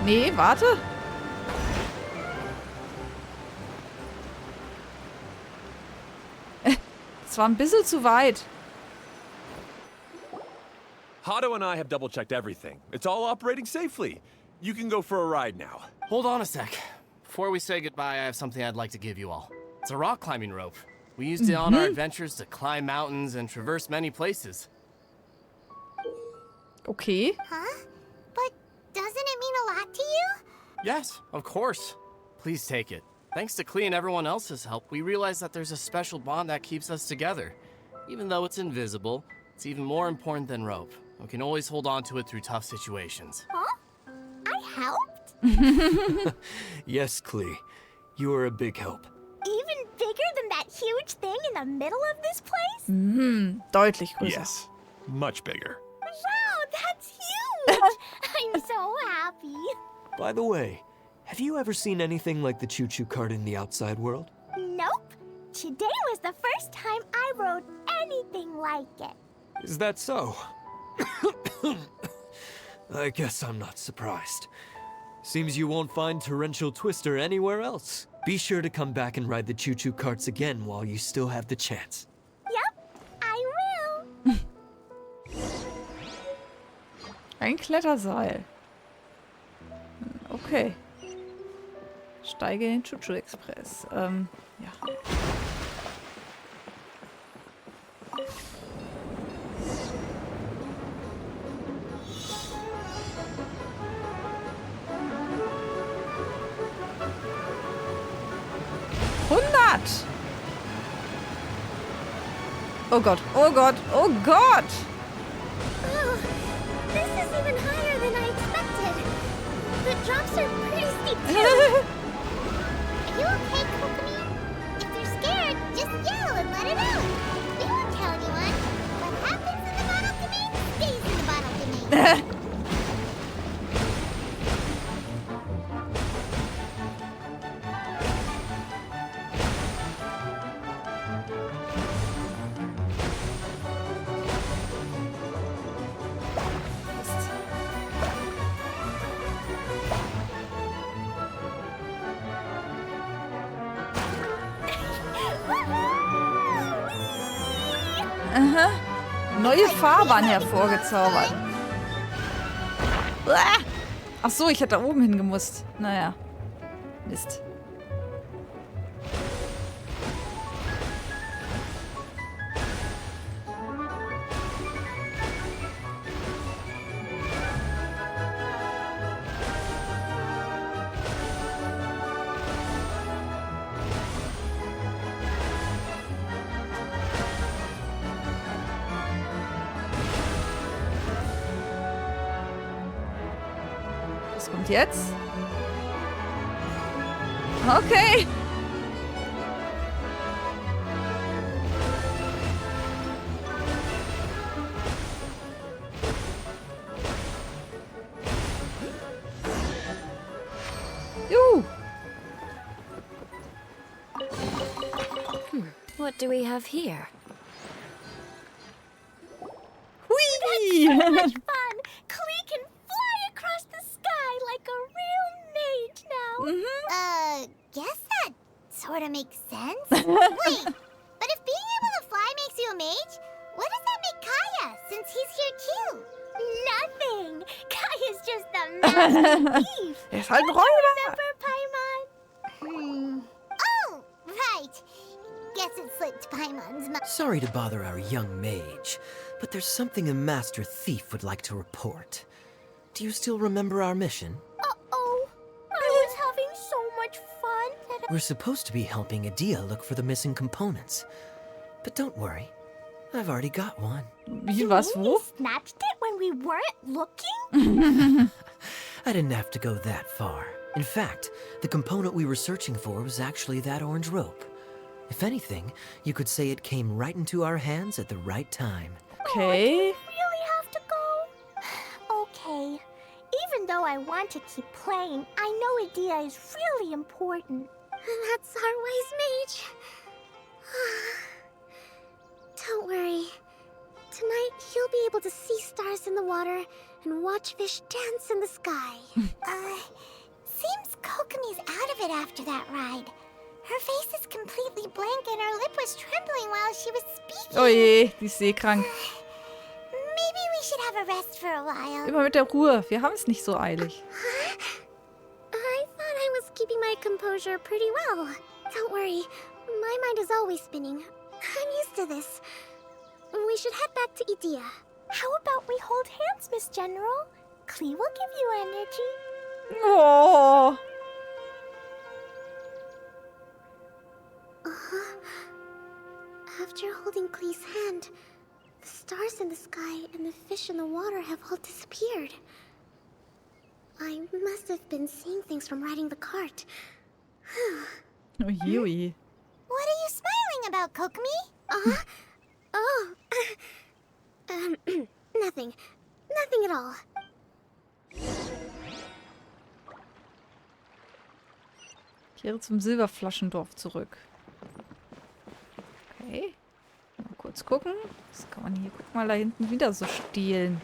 [SPEAKER 1] Nee, warte. Das war ein bisschen zu weit.
[SPEAKER 9] Hado and I have double-checked everything. It's all operating safely. You can go for a ride now.
[SPEAKER 10] Hold on a sec. Before we say goodbye, I have something I'd like to give you all. It's a rock climbing rope. We used it on our adventures to climb mountains and traverse many places.
[SPEAKER 1] Okay.
[SPEAKER 3] Huh? But doesn't it mean a lot to you?
[SPEAKER 10] Yes, of course. Please take it. Thanks to Klee and everyone else's help, we realized that there's a special bond that keeps us together. Even though it's invisible, it's even more important than rope. We can always hold on to it through tough situations.
[SPEAKER 6] Huh? I helped?
[SPEAKER 11] Yes, Klee. You are a big help.
[SPEAKER 6] Even bigger than that huge thing in the middle of this place?
[SPEAKER 1] Deutlich größer.
[SPEAKER 9] Yes, much bigger.
[SPEAKER 6] Wow, that's huge! I'm so happy.
[SPEAKER 11] By the way, have you ever seen anything like the choo-choo cart in the outside world?
[SPEAKER 6] Nope. Today was the first time I rode anything like it.
[SPEAKER 11] Is that so? I guess I'm not surprised. Seems you won't find Torrential Twister anywhere else. Be sure to come back and ride the choo-choo carts again while you still have the chance.
[SPEAKER 6] Yep, I will.
[SPEAKER 1] Ein Kletterseil. Okay. Steige in den Chuchu-Express. Ja. Oh Gott, oh Gott, oh Gott!
[SPEAKER 6] Oh, this is even higher than I expected. The drops are pretty steep too.
[SPEAKER 3] Are you okay, Kokomi? If you're scared, just yell and let it out. We won't tell anyone. What happens in the bottle domain stays in the bottle domain.
[SPEAKER 1] Aha. Neue Fahrbahn hervorgezaubert. Ach so, ich hätte da oben hingemusst. Naja. Mist. Was kommt jetzt? Okay.
[SPEAKER 4] do we have here?
[SPEAKER 1] Hui!
[SPEAKER 6] Much fun! Klee can fly across the sky like a real mage now.
[SPEAKER 3] Guess that sort of makes sense. Wait, but if being able to fly makes you a mage, what does that make Kaya, since he's here too?
[SPEAKER 6] Nothing! Kaya's just a master thief.
[SPEAKER 1] Er ist halt ein Räuber.
[SPEAKER 6] Remember, Paimon?
[SPEAKER 3] Oh, right. Guess it slipped Paimon's mind.
[SPEAKER 5] Sorry to bother our young mage, but there's something a master thief would like to report. Do you still remember our mission?
[SPEAKER 6] Uh-oh. I was having so much fun that
[SPEAKER 5] We're supposed to be helping Adia look for the missing components. But don't worry, I've already got one.
[SPEAKER 1] Wie, was, wo?
[SPEAKER 6] snatched it when we weren't looking?
[SPEAKER 5] I didn't have to go that far. In fact, the component we were searching for was actually that orange rope. If anything, you could say it came right into our hands at the right time.
[SPEAKER 1] Okay.
[SPEAKER 6] Really have to go? Okay. Even though I want to keep playing, I know Adia is really important.
[SPEAKER 7] That's our wise mage. Don't worry. Tonight, he'll be able to see stars in the water and watch fish dance in the sky.
[SPEAKER 3] Seems Kokomi's out of it after that ride. Her face is completely blank and her lip was trembling while she was speaking.
[SPEAKER 1] Oh je, die ist seekrank.
[SPEAKER 3] Maybe we should have a rest for a while.
[SPEAKER 1] Immer mit der Ruhe. Wir haben es nicht so eilig.
[SPEAKER 7] I thought I was keeping my composure pretty well. Don't worry, my mind is always spinning. I'm used to this. We should head back to Idia.
[SPEAKER 6] How about we hold hands, Miss General? Klee will give you energy.
[SPEAKER 1] Oh.
[SPEAKER 7] After holding Klee's hand, the stars in the sky and the fish in the water have all disappeared. I must have been seeing things from riding the cart.
[SPEAKER 1] Oh je, oh je.
[SPEAKER 3] What are you smiling about, Kokomi?
[SPEAKER 7] Nothing. Nothing at all.
[SPEAKER 1] Kehre zum Silberflaschendorf zurück. Okay. Mal kurz gucken. Was kann man hier? Guck mal, da hinten wieder so stehlen.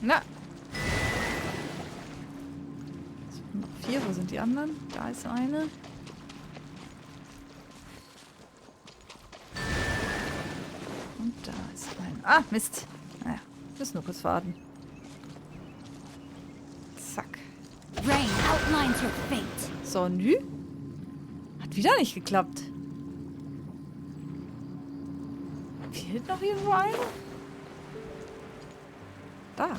[SPEAKER 1] Na. So, noch 4. Wo sind die anderen? Da ist eine. Und da ist eine. Ah, Mist. Naja, müssen nur kurz warten. Zack.
[SPEAKER 2] Rain outlines your fate.
[SPEAKER 1] So, nü. Hat wieder nicht geklappt. Fehlt noch irgendwo eine? Da.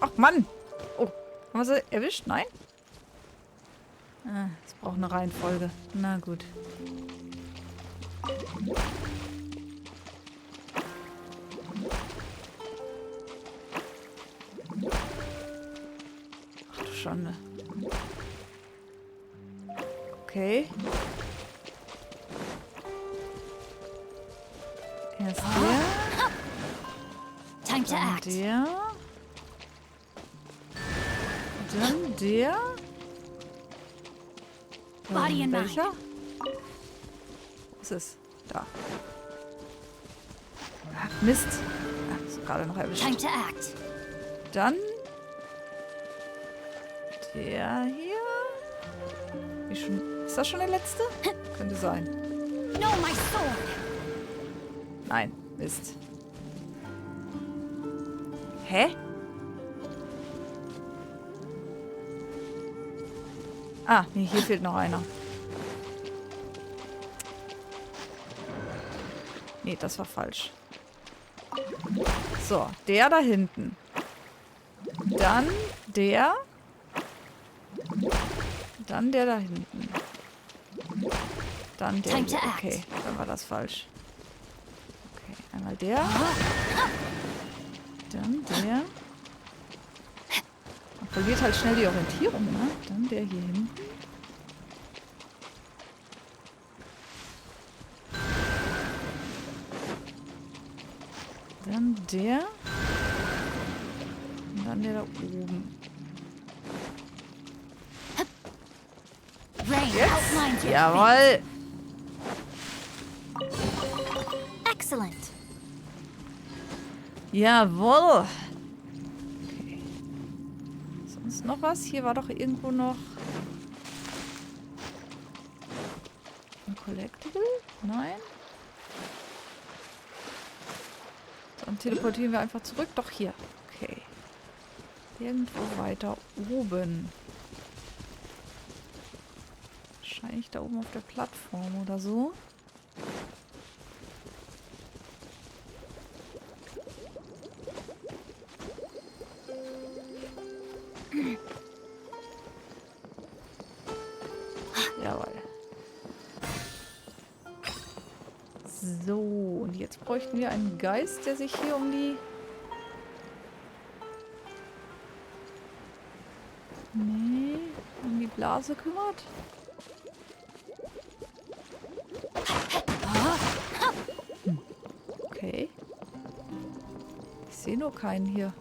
[SPEAKER 1] Ach Mann! Oh, haben wir sie erwischt? Nein? Ah, es braucht eine Reihenfolge. Na gut. Ach du Schande. Okay. Erst der.
[SPEAKER 2] Time to
[SPEAKER 1] Dann
[SPEAKER 2] act.
[SPEAKER 1] der. Dann der.
[SPEAKER 2] Body and mind.
[SPEAKER 1] Welcher? Wo ist es? Da. Ach, Mist. Ach, ist gerade noch erwischt.
[SPEAKER 2] Time to act.
[SPEAKER 1] Dann der hier. Wie schon, ist das schon der letzte? Könnte sein.
[SPEAKER 2] No, my sword.
[SPEAKER 1] Nein, Mist. Hä? Ah, nee, hier fehlt noch einer. Nee, das war falsch. So, der da hinten. Dann der. Dann der da hinten. Dann der hier. Okay, dann war das falsch. Okay, einmal der. Dann der. Verliert halt schnell die Orientierung, ne? Dann der hier hinten. Dann der. Und dann der da oben. Jetzt? Jawohl.
[SPEAKER 2] Excellent.
[SPEAKER 1] Jawohl. Okay. Sonst noch was? Hier war doch irgendwo noch ein Collectible? Nein. Dann teleportieren wir einfach zurück. Doch hier. Okay. Irgendwo weiter oben. Wahrscheinlich da oben auf der Plattform oder so. Jawohl. So, und jetzt bräuchten wir einen Geist, der sich hier um die... Nee, um die Blase kümmert. Okay. Ich sehe nur keinen hier.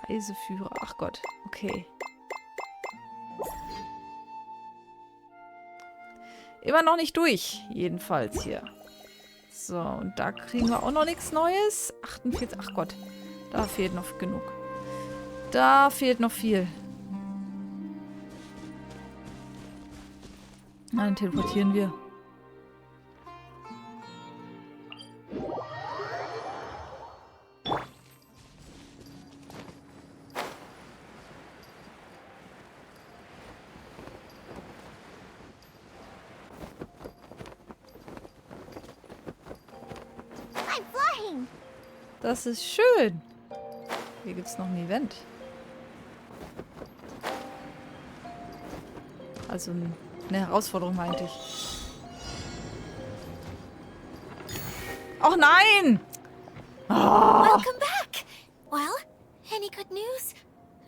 [SPEAKER 1] Reiseführer. Ach Gott. Okay. Immer noch nicht durch. Jedenfalls hier. So, und da kriegen wir auch noch nichts Neues. 48. Ach Gott. Da fehlt noch genug. Da fehlt noch viel. Na, dann teleportieren wir. Das ist schön. Hier gibt es noch ein Event. Also eine Herausforderung, meinte ich. Oh nein! Oh.
[SPEAKER 2] Welcome back! Well, any good news?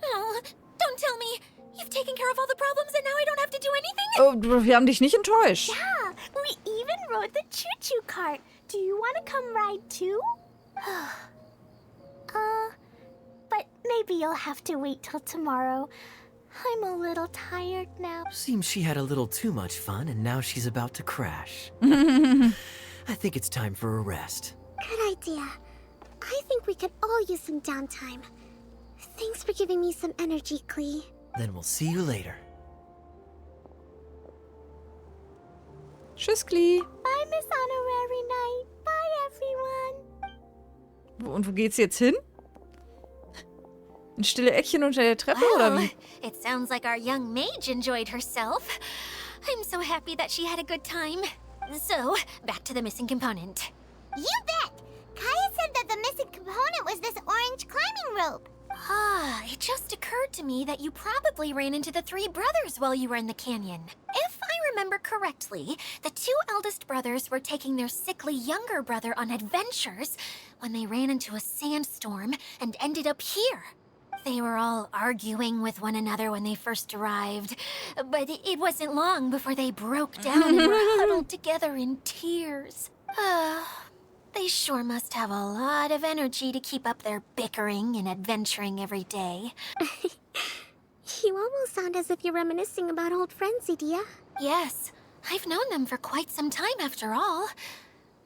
[SPEAKER 2] Oh, don't tell me. You've taken care of all the problems and now I don't have to do anything?
[SPEAKER 1] Oh, wir haben dich nicht enttäuscht.
[SPEAKER 6] Yeah, we even rode the choo-choo cart. Do you want to come ride too? But maybe you'll have to wait till tomorrow. I'm a little tired now.
[SPEAKER 5] Seems she had a little too much fun and now she's about to crash. I think it's time for a rest.
[SPEAKER 7] Good idea. I think we could all use some downtime. Thanks for giving me some energy, Klee.
[SPEAKER 5] Then we'll see you later.
[SPEAKER 1] Tschüss, Klee.
[SPEAKER 6] Bye, Miss Honorary Knight. Bye, everyone.
[SPEAKER 1] Und wo geht's jetzt hin? Ein stille Eckchen unter der Treppe, oder wie?
[SPEAKER 2] It sounds like our young mage enjoyed herself. I'm so happy that she had a good time. So, back to the missing component.
[SPEAKER 3] You bet! Kaya said that the missing component was this orange climbing rope.
[SPEAKER 2] Ah, it just occurred to me that you probably ran into the three brothers while you were in the canyon. If I remember correctly, the two eldest brothers were taking their sickly younger brother on adventures when they ran into a sandstorm and ended up here. They were all arguing with one another when they first arrived, but it wasn't long before they broke down and were huddled together in tears. They sure must have a lot of energy to keep up their bickering and adventuring every day.
[SPEAKER 7] You almost sound as if you're reminiscing about old friends, Idia.
[SPEAKER 2] Yes, I've known them for quite some time after all.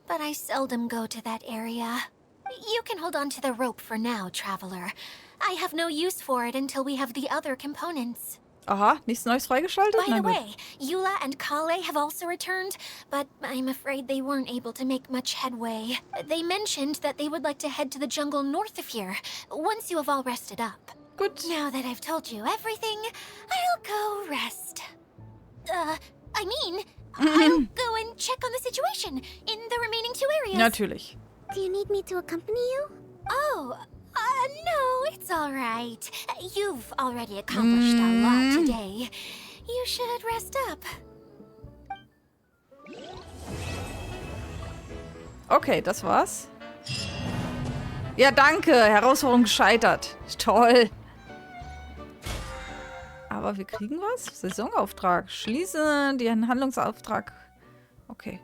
[SPEAKER 2] But I seldom go to that area. You can hold on to the rope for now, Traveler. I have no use for it until we have the other components.
[SPEAKER 1] Aha, nichts Neues freigeschaltet?
[SPEAKER 2] By the way, Eula and Collei have also returned, but I'm afraid they weren't able to make much headway. They mentioned that they would like to head to the jungle north of here, once you have all rested up.
[SPEAKER 1] Gut.
[SPEAKER 2] Now that I've told you everything, I'll go rest. I mean, I'll go and check on the situation in the remaining 2 areas.
[SPEAKER 1] Natürlich.
[SPEAKER 7] Do you need me to accompany you?
[SPEAKER 2] Oh, no, it's all right. You've already accomplished a lot today. You should rest up.
[SPEAKER 1] Okay, das war's. Ja, danke. Herausforderung gescheitert. Toll. Aber wir kriegen was? Saisonauftrag. Schließe den Handlungsauftrag. Okay.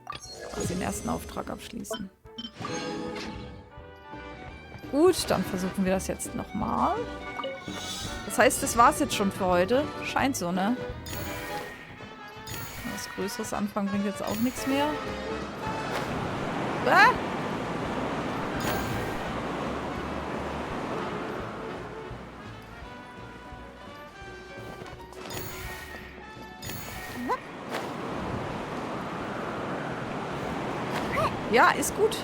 [SPEAKER 1] Also den ersten Auftrag abschließen. Gut, dann versuchen wir das jetzt nochmal. Das heißt, das war's jetzt schon für heute. Scheint so, ne? Was Größeres anfangen bringt jetzt auch nichts mehr. Ah! Ja, ist gut.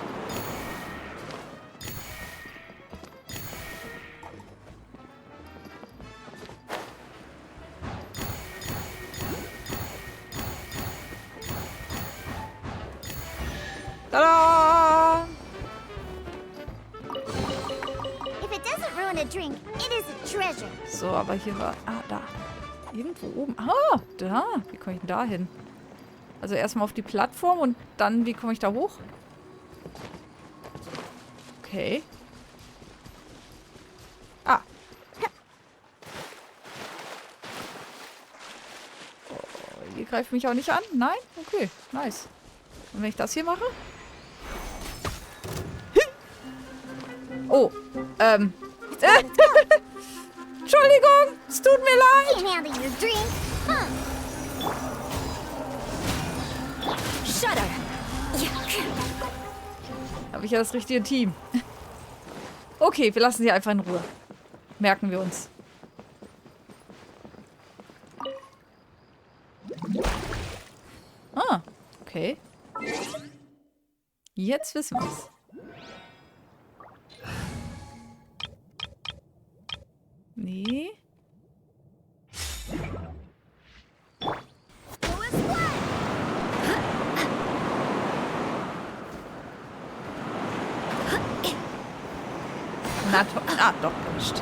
[SPEAKER 1] Tada!
[SPEAKER 3] If it doesn't ruin a drink, it is a treasure.
[SPEAKER 1] So, aber hier war... Ah, da. Irgendwo oben. Ah, da. Wie komme ich denn da hin? Also erstmal auf die Plattform und dann, wie komme ich da hoch? Okay. Ah. Oh, ihr greift mich auch nicht an? Nein? Okay, nice. Und wenn ich das hier mache? Oh, Entschuldigung, es tut mir leid.
[SPEAKER 3] Can't handle your drink, huh?
[SPEAKER 2] Shudder.
[SPEAKER 1] Habe ich ja das richtige Team. Okay, wir lassen sie einfach in Ruhe. Merken wir uns. Ah, okay. Jetzt wissen wir es. Nee. Na toll. Ah, doch, erwischt.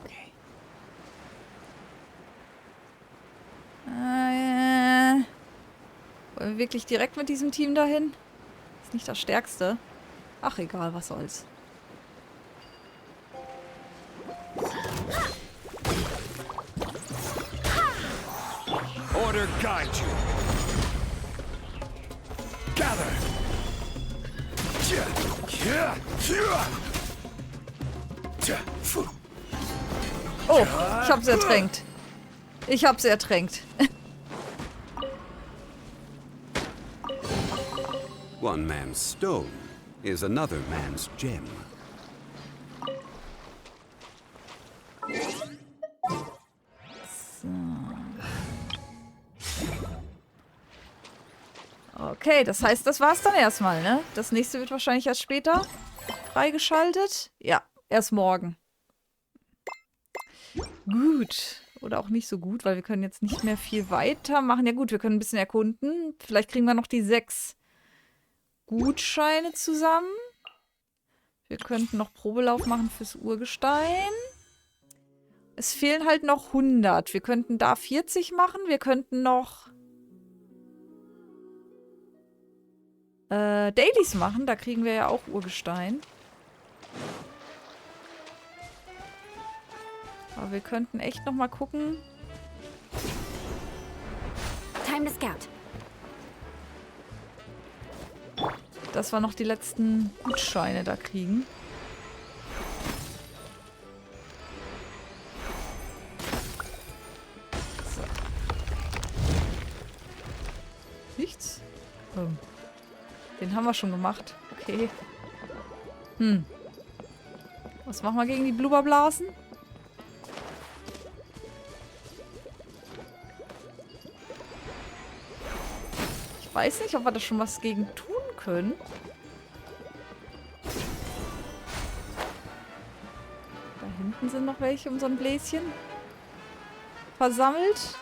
[SPEAKER 1] Okay. Wollen wir wirklich direkt mit diesem Team dahin? Ist nicht das Stärkste. Ach, egal, was soll's.
[SPEAKER 9] Order guide you. Gather.
[SPEAKER 1] Oh, ich hab's ertränkt. Ich hab's ertränkt.
[SPEAKER 12] One man's stone is another man's gem.
[SPEAKER 1] Okay, das heißt, das war's dann erstmal, ne? Das nächste wird wahrscheinlich erst später freigeschaltet. Ja, erst morgen. Gut. Oder auch nicht so gut, weil wir können jetzt nicht mehr viel weitermachen. Ja gut, wir können ein bisschen erkunden. Vielleicht kriegen wir noch die 6 Gutscheine zusammen. Wir könnten noch Probelauf machen fürs Urgestein. Es fehlen halt noch 100. Wir könnten da 40 machen. Wir könnten noch Dailies machen. Da kriegen wir ja auch Urgestein. Aber wir könnten echt noch mal gucken.
[SPEAKER 4] Time to scout.
[SPEAKER 1] Dass wir noch die letzten Gutscheine da kriegen. So. Nichts? Den haben wir schon gemacht. Okay. Was machen wir gegen die Blubberblasen? Ich weiß nicht, ob wir da schon was gegen tun können. Da hinten sind noch welche um so ein Bläschen versammelt.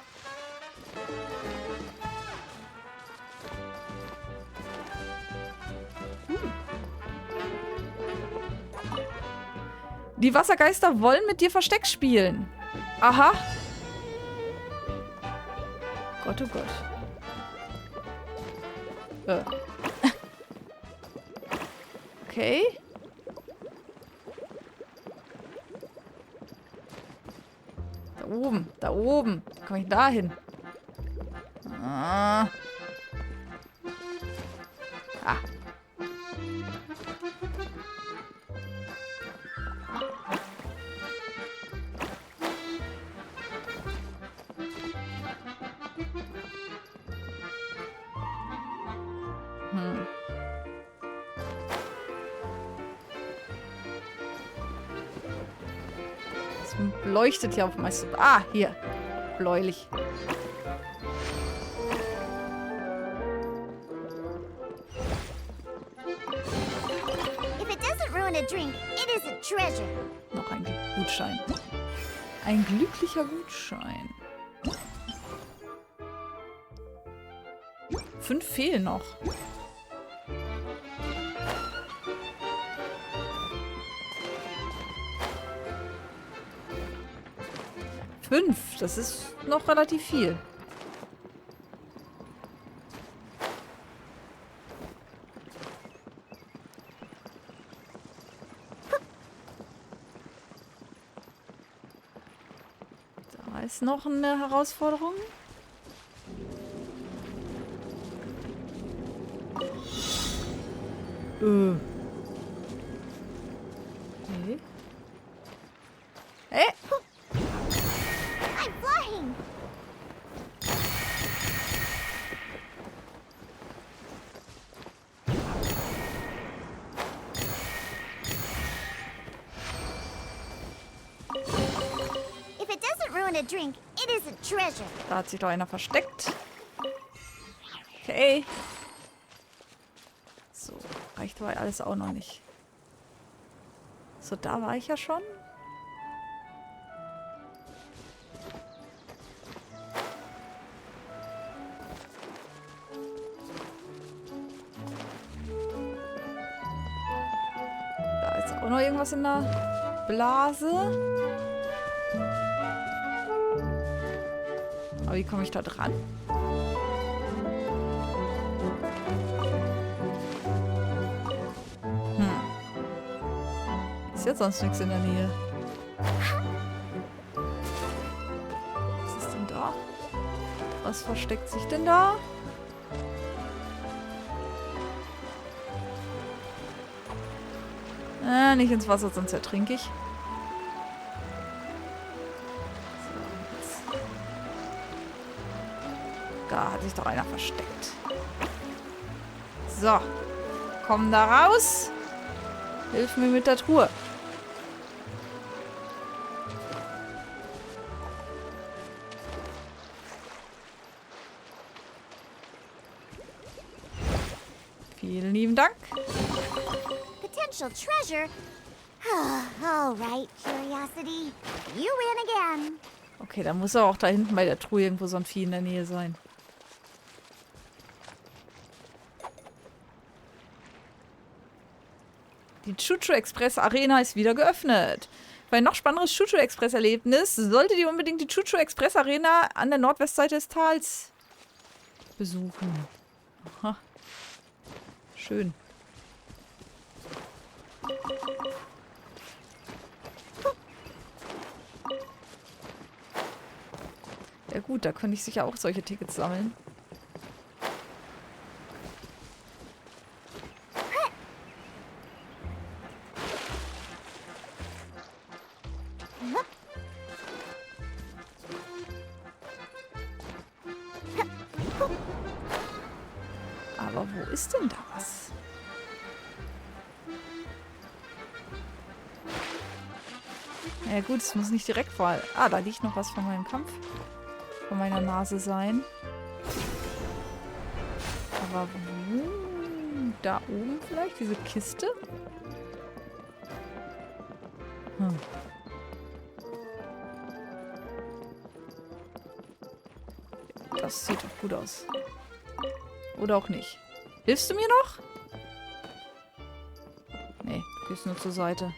[SPEAKER 1] Die Wassergeister wollen mit dir Versteck spielen. Aha. Gott, oh Gott. Okay. Da oben, da oben. Wie komme ich da hin? Ah. Ah. Es leuchtet hier auf meist. Ah, hier. Bläulich.
[SPEAKER 3] If it doesn't ruin a drink, it is a treasure.
[SPEAKER 1] Noch ein Gutschein. Ein glücklicher Gutschein. 5 fehlen noch. Das ist noch relativ viel. Da ist noch eine Herausforderung. Okay. Hey.
[SPEAKER 3] I'm flying. If it doesn't ruin a drink, it is a treasure.
[SPEAKER 1] Da hat sich doch einer versteckt. Okay. So, reicht aber alles auch noch nicht. So, da war ich ja schon. Da ist auch noch irgendwas in der Blase. Aber wie komme ich da dran? Ist jetzt sonst nichts in der Nähe. Was ist denn da? Was versteckt sich denn da? Nicht ins Wasser, sonst ertrinke ich. So, jetzt. Da hat sich doch einer versteckt. So. Komm da raus. Hilf mir mit der Truhe. Vielen lieben Dank.
[SPEAKER 3] Potential treasure? All right, Curiosity. You win again.
[SPEAKER 1] Okay, dann muss er auch da hinten bei der Truhe irgendwo so ein Vieh in der Nähe sein. Die Chuchu Express Arena ist wieder geöffnet. Für ein noch spannenderes Chuchu Express Erlebnis solltet ihr unbedingt die Chuchu Express Arena an der Nordwestseite des Tals besuchen. Aha. Schön. Ja gut, da könnte ich sicher auch solche Tickets sammeln. Aber wo ist denn da was? Ja gut, es muss nicht direkt vor... Ah, da liegt noch was von meinem Kampf. Von meiner Nase sein. Aber wo? Da oben vielleicht? Diese Kiste? Hm. Das sieht doch gut aus. Oder auch nicht. Hilfst du mir noch? Nee, du gehst nur zur Seite.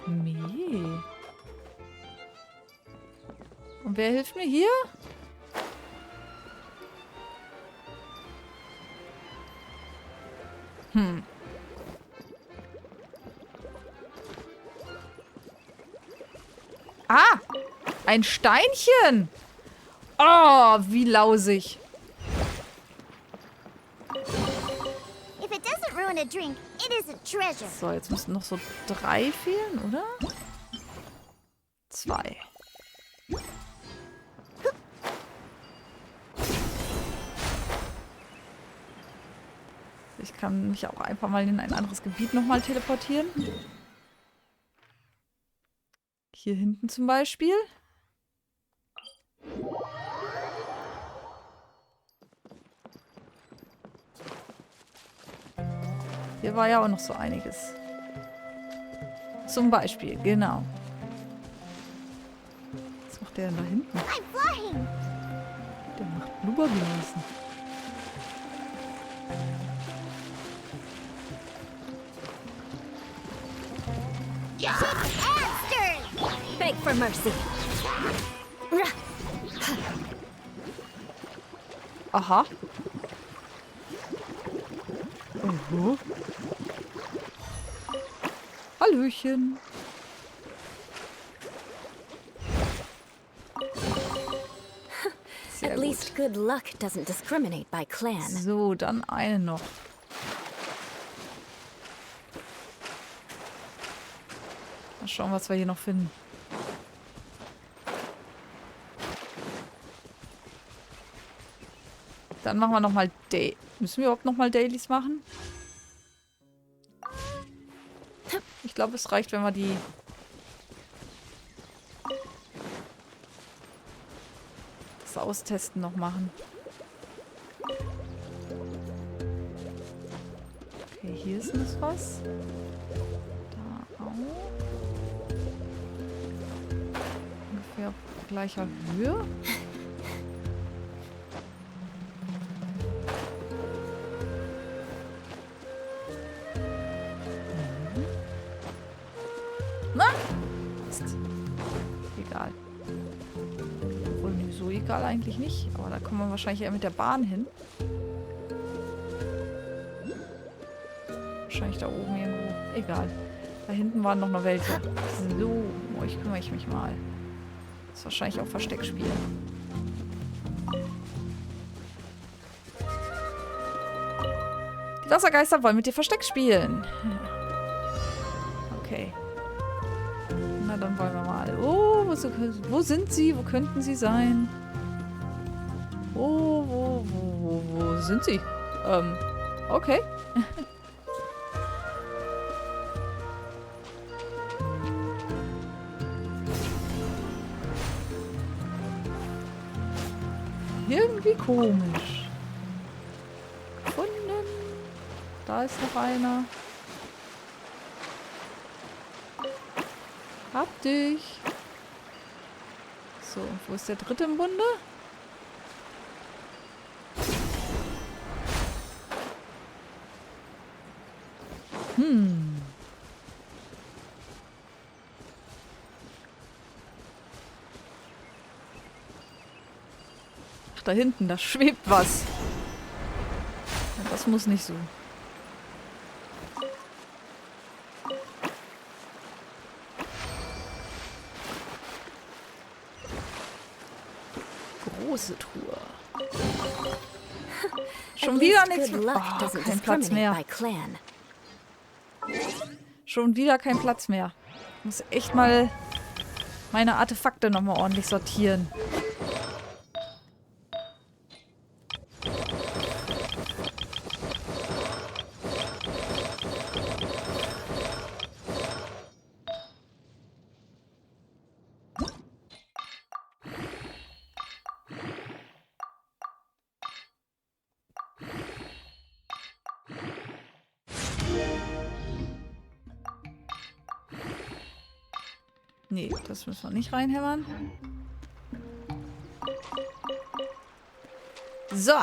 [SPEAKER 1] Nee. Und wer hilft mir hier? Ah! Ein Steinchen! Oh, wie lausig.
[SPEAKER 3] If it doesn't ruin a drink, it is a treasure.
[SPEAKER 1] So, jetzt müssten noch so 3 fehlen, oder? 2. Ich kann mich auch einfach mal in ein anderes Gebiet nochmal teleportieren. Hier hinten zum Beispiel. Hier war ja auch noch so einiges. Zum Beispiel, genau. Was macht der denn da hinten?
[SPEAKER 3] I'm flying.
[SPEAKER 1] Der macht Blubberblasen.
[SPEAKER 4] Beg for mercy.
[SPEAKER 1] Aha. Hallöchen. Sehr
[SPEAKER 4] At
[SPEAKER 1] gut.
[SPEAKER 4] least good luck doesn't discriminate by clan.
[SPEAKER 1] So, dann eine noch. Mal schauen, was wir hier noch finden. Dann machen wir nochmal Day. Müssen wir überhaupt nochmal Dailies machen? Ich glaube, es reicht, wenn wir die... das Austesten noch machen. Okay, hier ist noch was. Da auch. Ungefähr auf gleicher Höhe. Na? Ist egal. Obwohl, nee, so egal eigentlich nicht. Aber da kommen wir wahrscheinlich eher mit der Bahn hin. Wahrscheinlich da oben irgendwo. Egal. Da hinten waren noch welche. So, um euch kümmere ich mich mal. Das ist wahrscheinlich auch Versteckspiel. Die Wassergeister wollen mit dir Versteck spielen. Okay. Na, dann wollen wir mal. Oh, wo sind sie? Wo könnten sie sein? Oh, wo sind sie? Okay. Irgendwie komisch. Gefunden. Da ist noch einer. Hab dich. So, wo ist der dritte im Bunde? Ach, da hinten, da schwebt was. Ja, das muss nicht so. Große Truhe. Schon wieder nichts. Oh, kein Platz mehr. Schon wieder kein Platz mehr. Ich muss echt mal meine Artefakte nochmal ordentlich sortieren. Nee, das müssen wir nicht reinhämmern. So.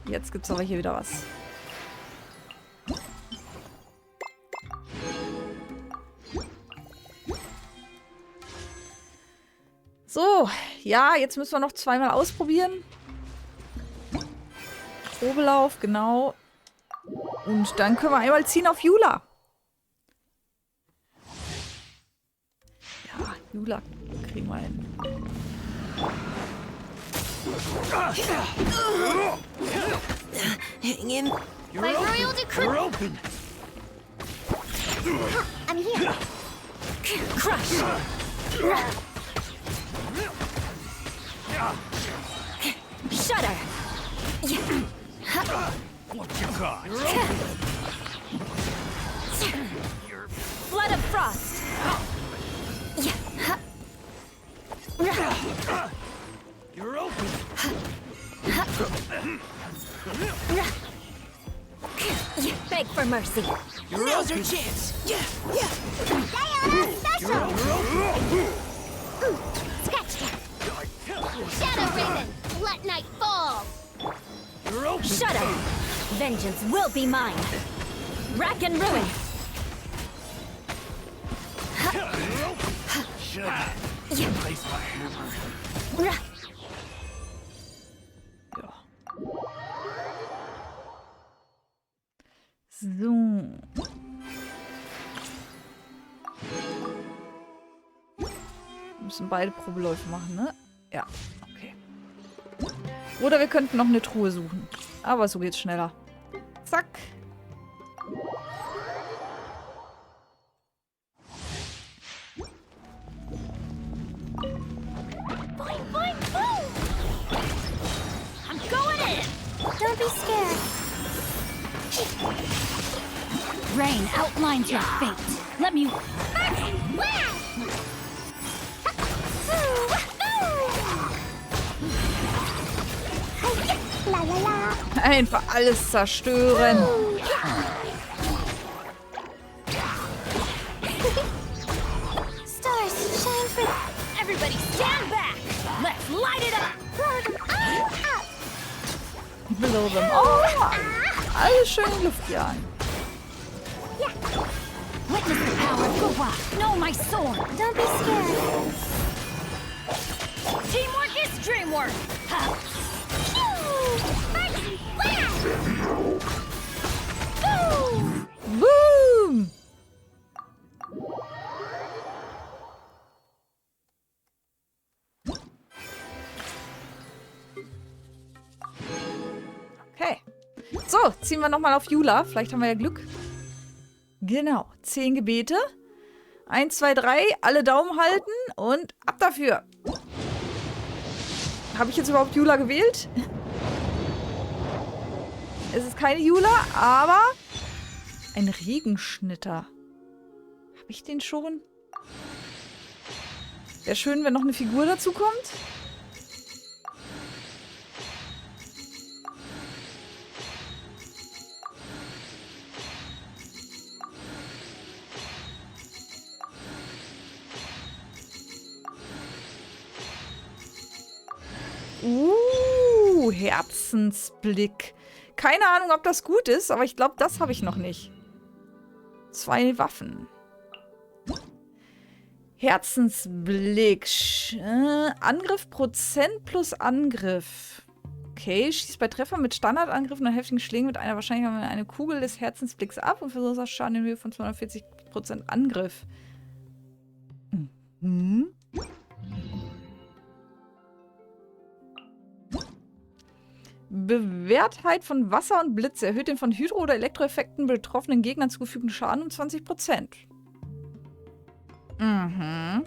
[SPEAKER 1] Jetzt gibt's aber hier wieder was. So, ja, jetzt müssen wir noch zweimal ausprobieren. Probelauf, genau. Und dann können wir einmal ziehen auf Jula. Ja, Jula kriegen wir hin.
[SPEAKER 5] Hang in.
[SPEAKER 3] By royal decree. I'm here.
[SPEAKER 4] Crush! Shudder!
[SPEAKER 13] What you got?
[SPEAKER 4] Flood of frost!
[SPEAKER 13] You're open.
[SPEAKER 4] Beg for mercy.
[SPEAKER 5] Now's our chance.
[SPEAKER 3] Scratch that. Shadow Raven, let night fall.
[SPEAKER 4] Shudder! Vengeance will be mine. Rack and ruin.
[SPEAKER 13] Place my hammer.
[SPEAKER 1] Ja. So. Wir müssen beide Probeläufe machen, ne? Ja, okay. Oder wir könnten noch eine Truhe suchen. Aber so geht's schneller. Zack.
[SPEAKER 3] Boing, boing, boom! I'm going in!
[SPEAKER 6] Don't be scared.
[SPEAKER 14] Rain outlines your fate. Let me...
[SPEAKER 6] La la la.
[SPEAKER 1] Einfach alles zerstören.
[SPEAKER 6] Stars shine for
[SPEAKER 14] Everybody stand back! Let's light it up!
[SPEAKER 1] Below them. Oh, alles schön in die Luft jagen.
[SPEAKER 14] Witness the power of Gua. Know my sword.
[SPEAKER 6] Don't be scared.
[SPEAKER 14] Teamwork is dreamwork. Ha.
[SPEAKER 1] Boom! Okay. So, ziehen wir nochmal auf Jula. Vielleicht haben wir ja Glück. Genau. 10 Gebete. 1, 2, 3. Alle Daumen halten und ab dafür. Habe ich jetzt überhaupt Jula gewählt? Es ist keine Jula, aber ein Regenschnitter. Habe ich den schon? Wäre schön, wenn noch eine Figur dazu kommt. Herzensblick. Keine Ahnung, ob das gut ist, aber ich glaube, das habe ich noch nicht. 2 Waffen. Herzensblick. Angriff Prozent plus Angriff. Okay, schießt bei Treffern mit Standardangriffen und heftigen Schlägen mit einer Wahrscheinlichkeit eine Kugel des Herzensblicks ab und verursacht Schaden in Höhe von 240% Angriff. Mhm. Bewährtheit von Wasser und Blitz erhöht den von Hydro- oder Elektroeffekten betroffenen Gegnern zugefügten Schaden um 20%. Mhm.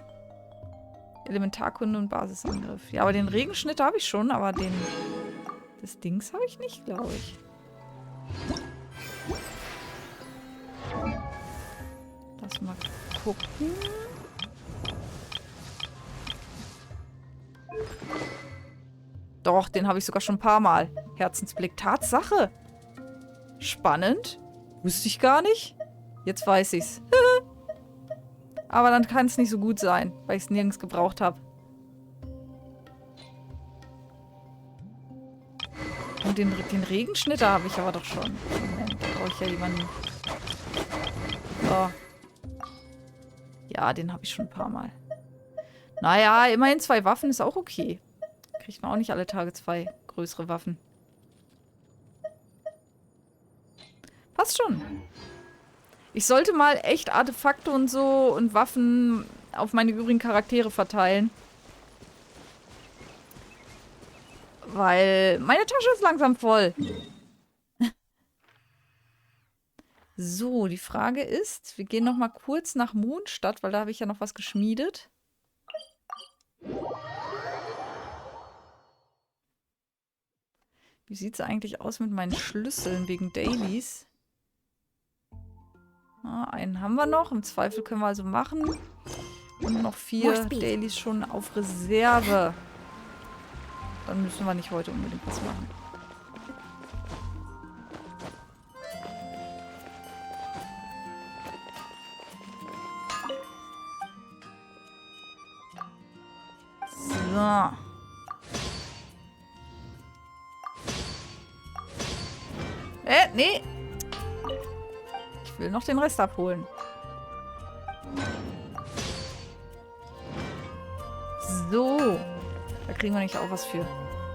[SPEAKER 1] Elementarkunde und Basisangriff. Ja, aber den Regenschnitt habe ich schon, aber den des Dings habe ich nicht, glaube ich. Lass mal gucken. Doch, den habe ich sogar schon ein paar Mal. Herzensblick. Tatsache. Spannend. Wusste ich gar nicht. Jetzt weiß ich's. Aber dann kann es nicht so gut sein, weil ich es nirgends gebraucht habe. Und den Regenschnitter habe ich aber doch schon. Moment, da brauche ich ja jemanden. So. Ja, den habe ich schon ein paar Mal. Naja, immerhin 2 Waffen ist auch okay. Kriegt man auch nicht alle Tage 2 größere Waffen. Passt schon. Ich sollte mal echt Artefakte und so und Waffen auf meine übrigen Charaktere verteilen. Weil meine Tasche ist langsam voll. So, die Frage ist, wir gehen noch mal kurz nach Mondstadt, weil da habe ich ja noch was geschmiedet. Wie sieht es eigentlich aus mit meinen Schlüsseln wegen Dailies? Einen haben wir noch. Im Zweifel können wir also machen. Und noch 4 Dailies schon auf Reserve. Dann müssen wir nicht heute unbedingt was machen. So. Nee. Ich will noch den Rest abholen. So. Da kriegen wir nicht auch was für.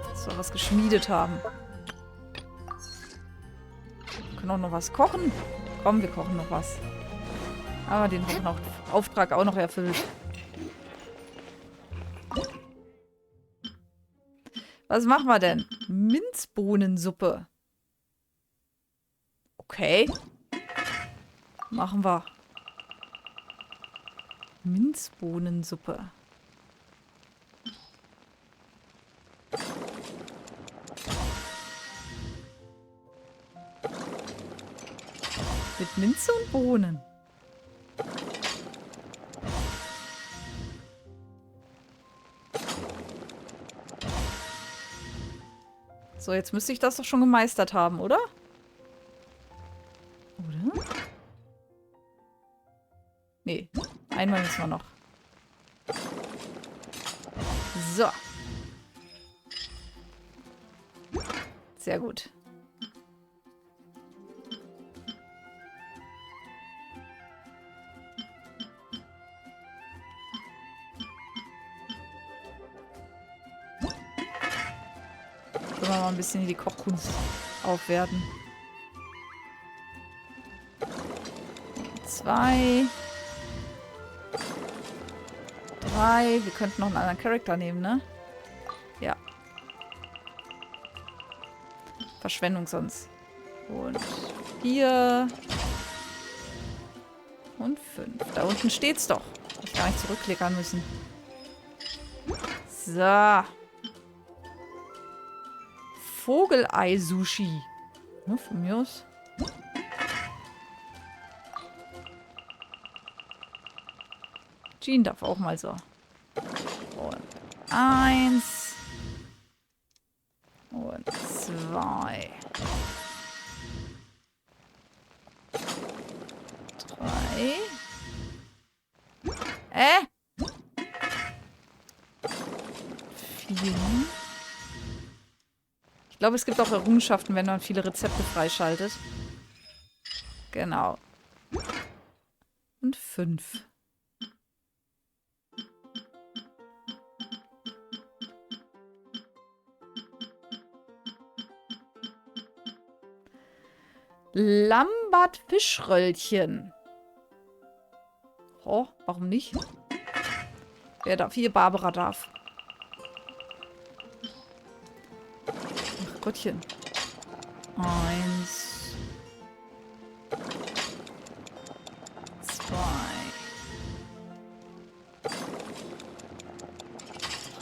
[SPEAKER 1] Dass wir was geschmiedet haben. Wir können auch noch was kochen. Komm, wir kochen noch was. Aber den Auftrag auch noch erfüllt. Was machen wir denn? Minzbohnensuppe. Okay. Machen wir. Minzbohnensuppe. Mit Minze und Bohnen. So, jetzt müsste ich das doch schon gemeistert haben, oder? Oder? Nee, einmal müssen wir noch. So. Sehr gut. Können wir mal ein bisschen die Kochkunst aufwerten. 2. 3. Wir könnten noch einen anderen Charakter nehmen, ne? Ja. Verschwendung sonst. Und 4. Und 5. Da unten steht's doch. Ich gar nicht zurückklickern müssen. So. Vogelei-Sushi. Ja, von mir aus. Jean darf auch mal so. Und 1. Und 2. 3. Ich glaube, es gibt auch Errungenschaften, wenn man viele Rezepte freischaltet. Genau. Und 5. Lambert-Fischröllchen. Oh, warum nicht? Wer darf? Hier, Barbara darf. Ach Gottchen. 1. 2.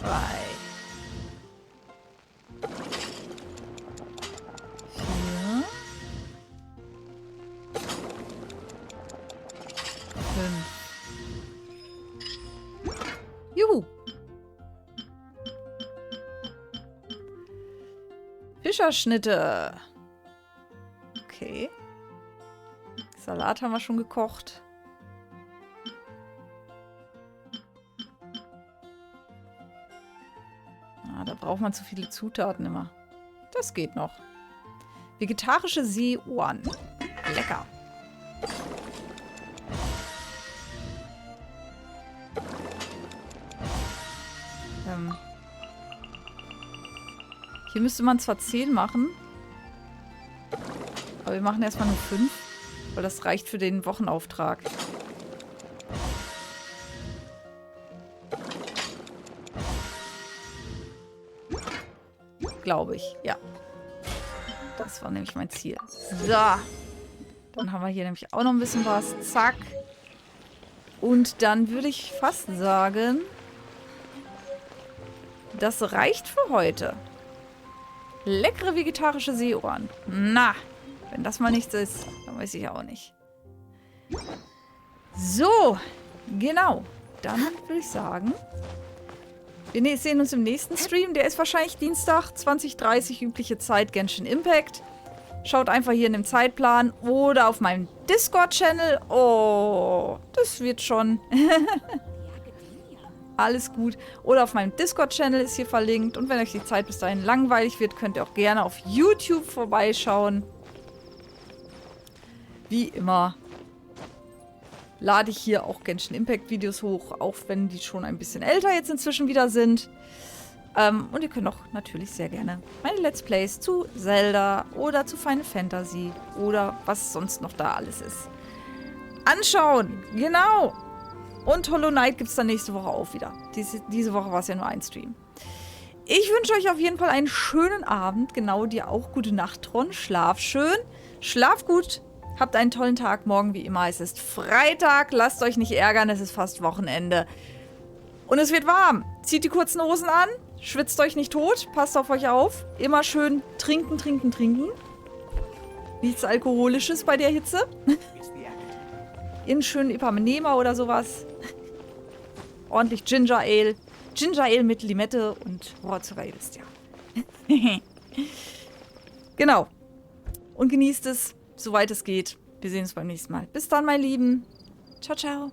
[SPEAKER 1] 3. 4. 5. Juhu. Fischerschnitte. Okay. Salat haben wir schon gekocht. Ah, da braucht man zu viele Zutaten immer. Das geht noch. Vegetarische Seeohren. Lecker. Hier müsste man zwar 10 machen. Aber wir machen erstmal nur 5. Weil das reicht für den Wochenauftrag. Glaube ich, ja. Das war nämlich mein Ziel. So. Dann haben wir hier nämlich auch noch ein bisschen was. Zack. Und dann würde ich fast sagen, das reicht für heute. Leckere vegetarische Seeohren. Na, wenn das mal nichts ist, dann weiß ich auch nicht. So, genau. Dann würde ich sagen, wir sehen uns im nächsten Stream. Der ist wahrscheinlich Dienstag, 20:30 übliche Zeit, Genshin Impact. Schaut einfach hier in dem Zeitplan oder auf meinem Discord-Channel. Oh, das wird schon. Alles gut. Oder auf meinem Discord-Channel ist hier verlinkt. Und wenn euch die Zeit bis dahin langweilig wird, könnt ihr auch gerne auf YouTube vorbeischauen. Wie immer lade ich hier auch Genshin Impact Videos hoch, auch wenn die schon ein bisschen älter jetzt inzwischen wieder sind. Und ihr könnt auch natürlich sehr gerne meine Let's Plays zu Zelda oder zu Final Fantasy oder was sonst noch da alles ist anschauen. Genau. Und Hollow Knight gibt es dann nächste Woche auch wieder. Diese Woche war es ja nur ein Stream. Ich wünsche euch auf jeden Fall einen schönen Abend. Genau, dir auch gute Nacht, Tron. Schlaf schön. Schlaf gut. Habt einen tollen Tag. Morgen wie immer. Es ist Freitag. Lasst euch nicht ärgern. Es ist fast Wochenende. Und es wird warm. Zieht die kurzen Hosen an. Schwitzt euch nicht tot. Passt auf euch auf. Immer schön trinken, trinken, trinken. Nichts Alkoholisches bei der Hitze. In schönen Ipanema oder sowas. Ordentlich Ginger Ale. Ginger Ale mit Limette und Rohrzucker, ihr wisst ja. Genau. Und genießt es, soweit es geht. Wir sehen uns beim nächsten Mal. Bis dann, meine Lieben. Ciao, ciao.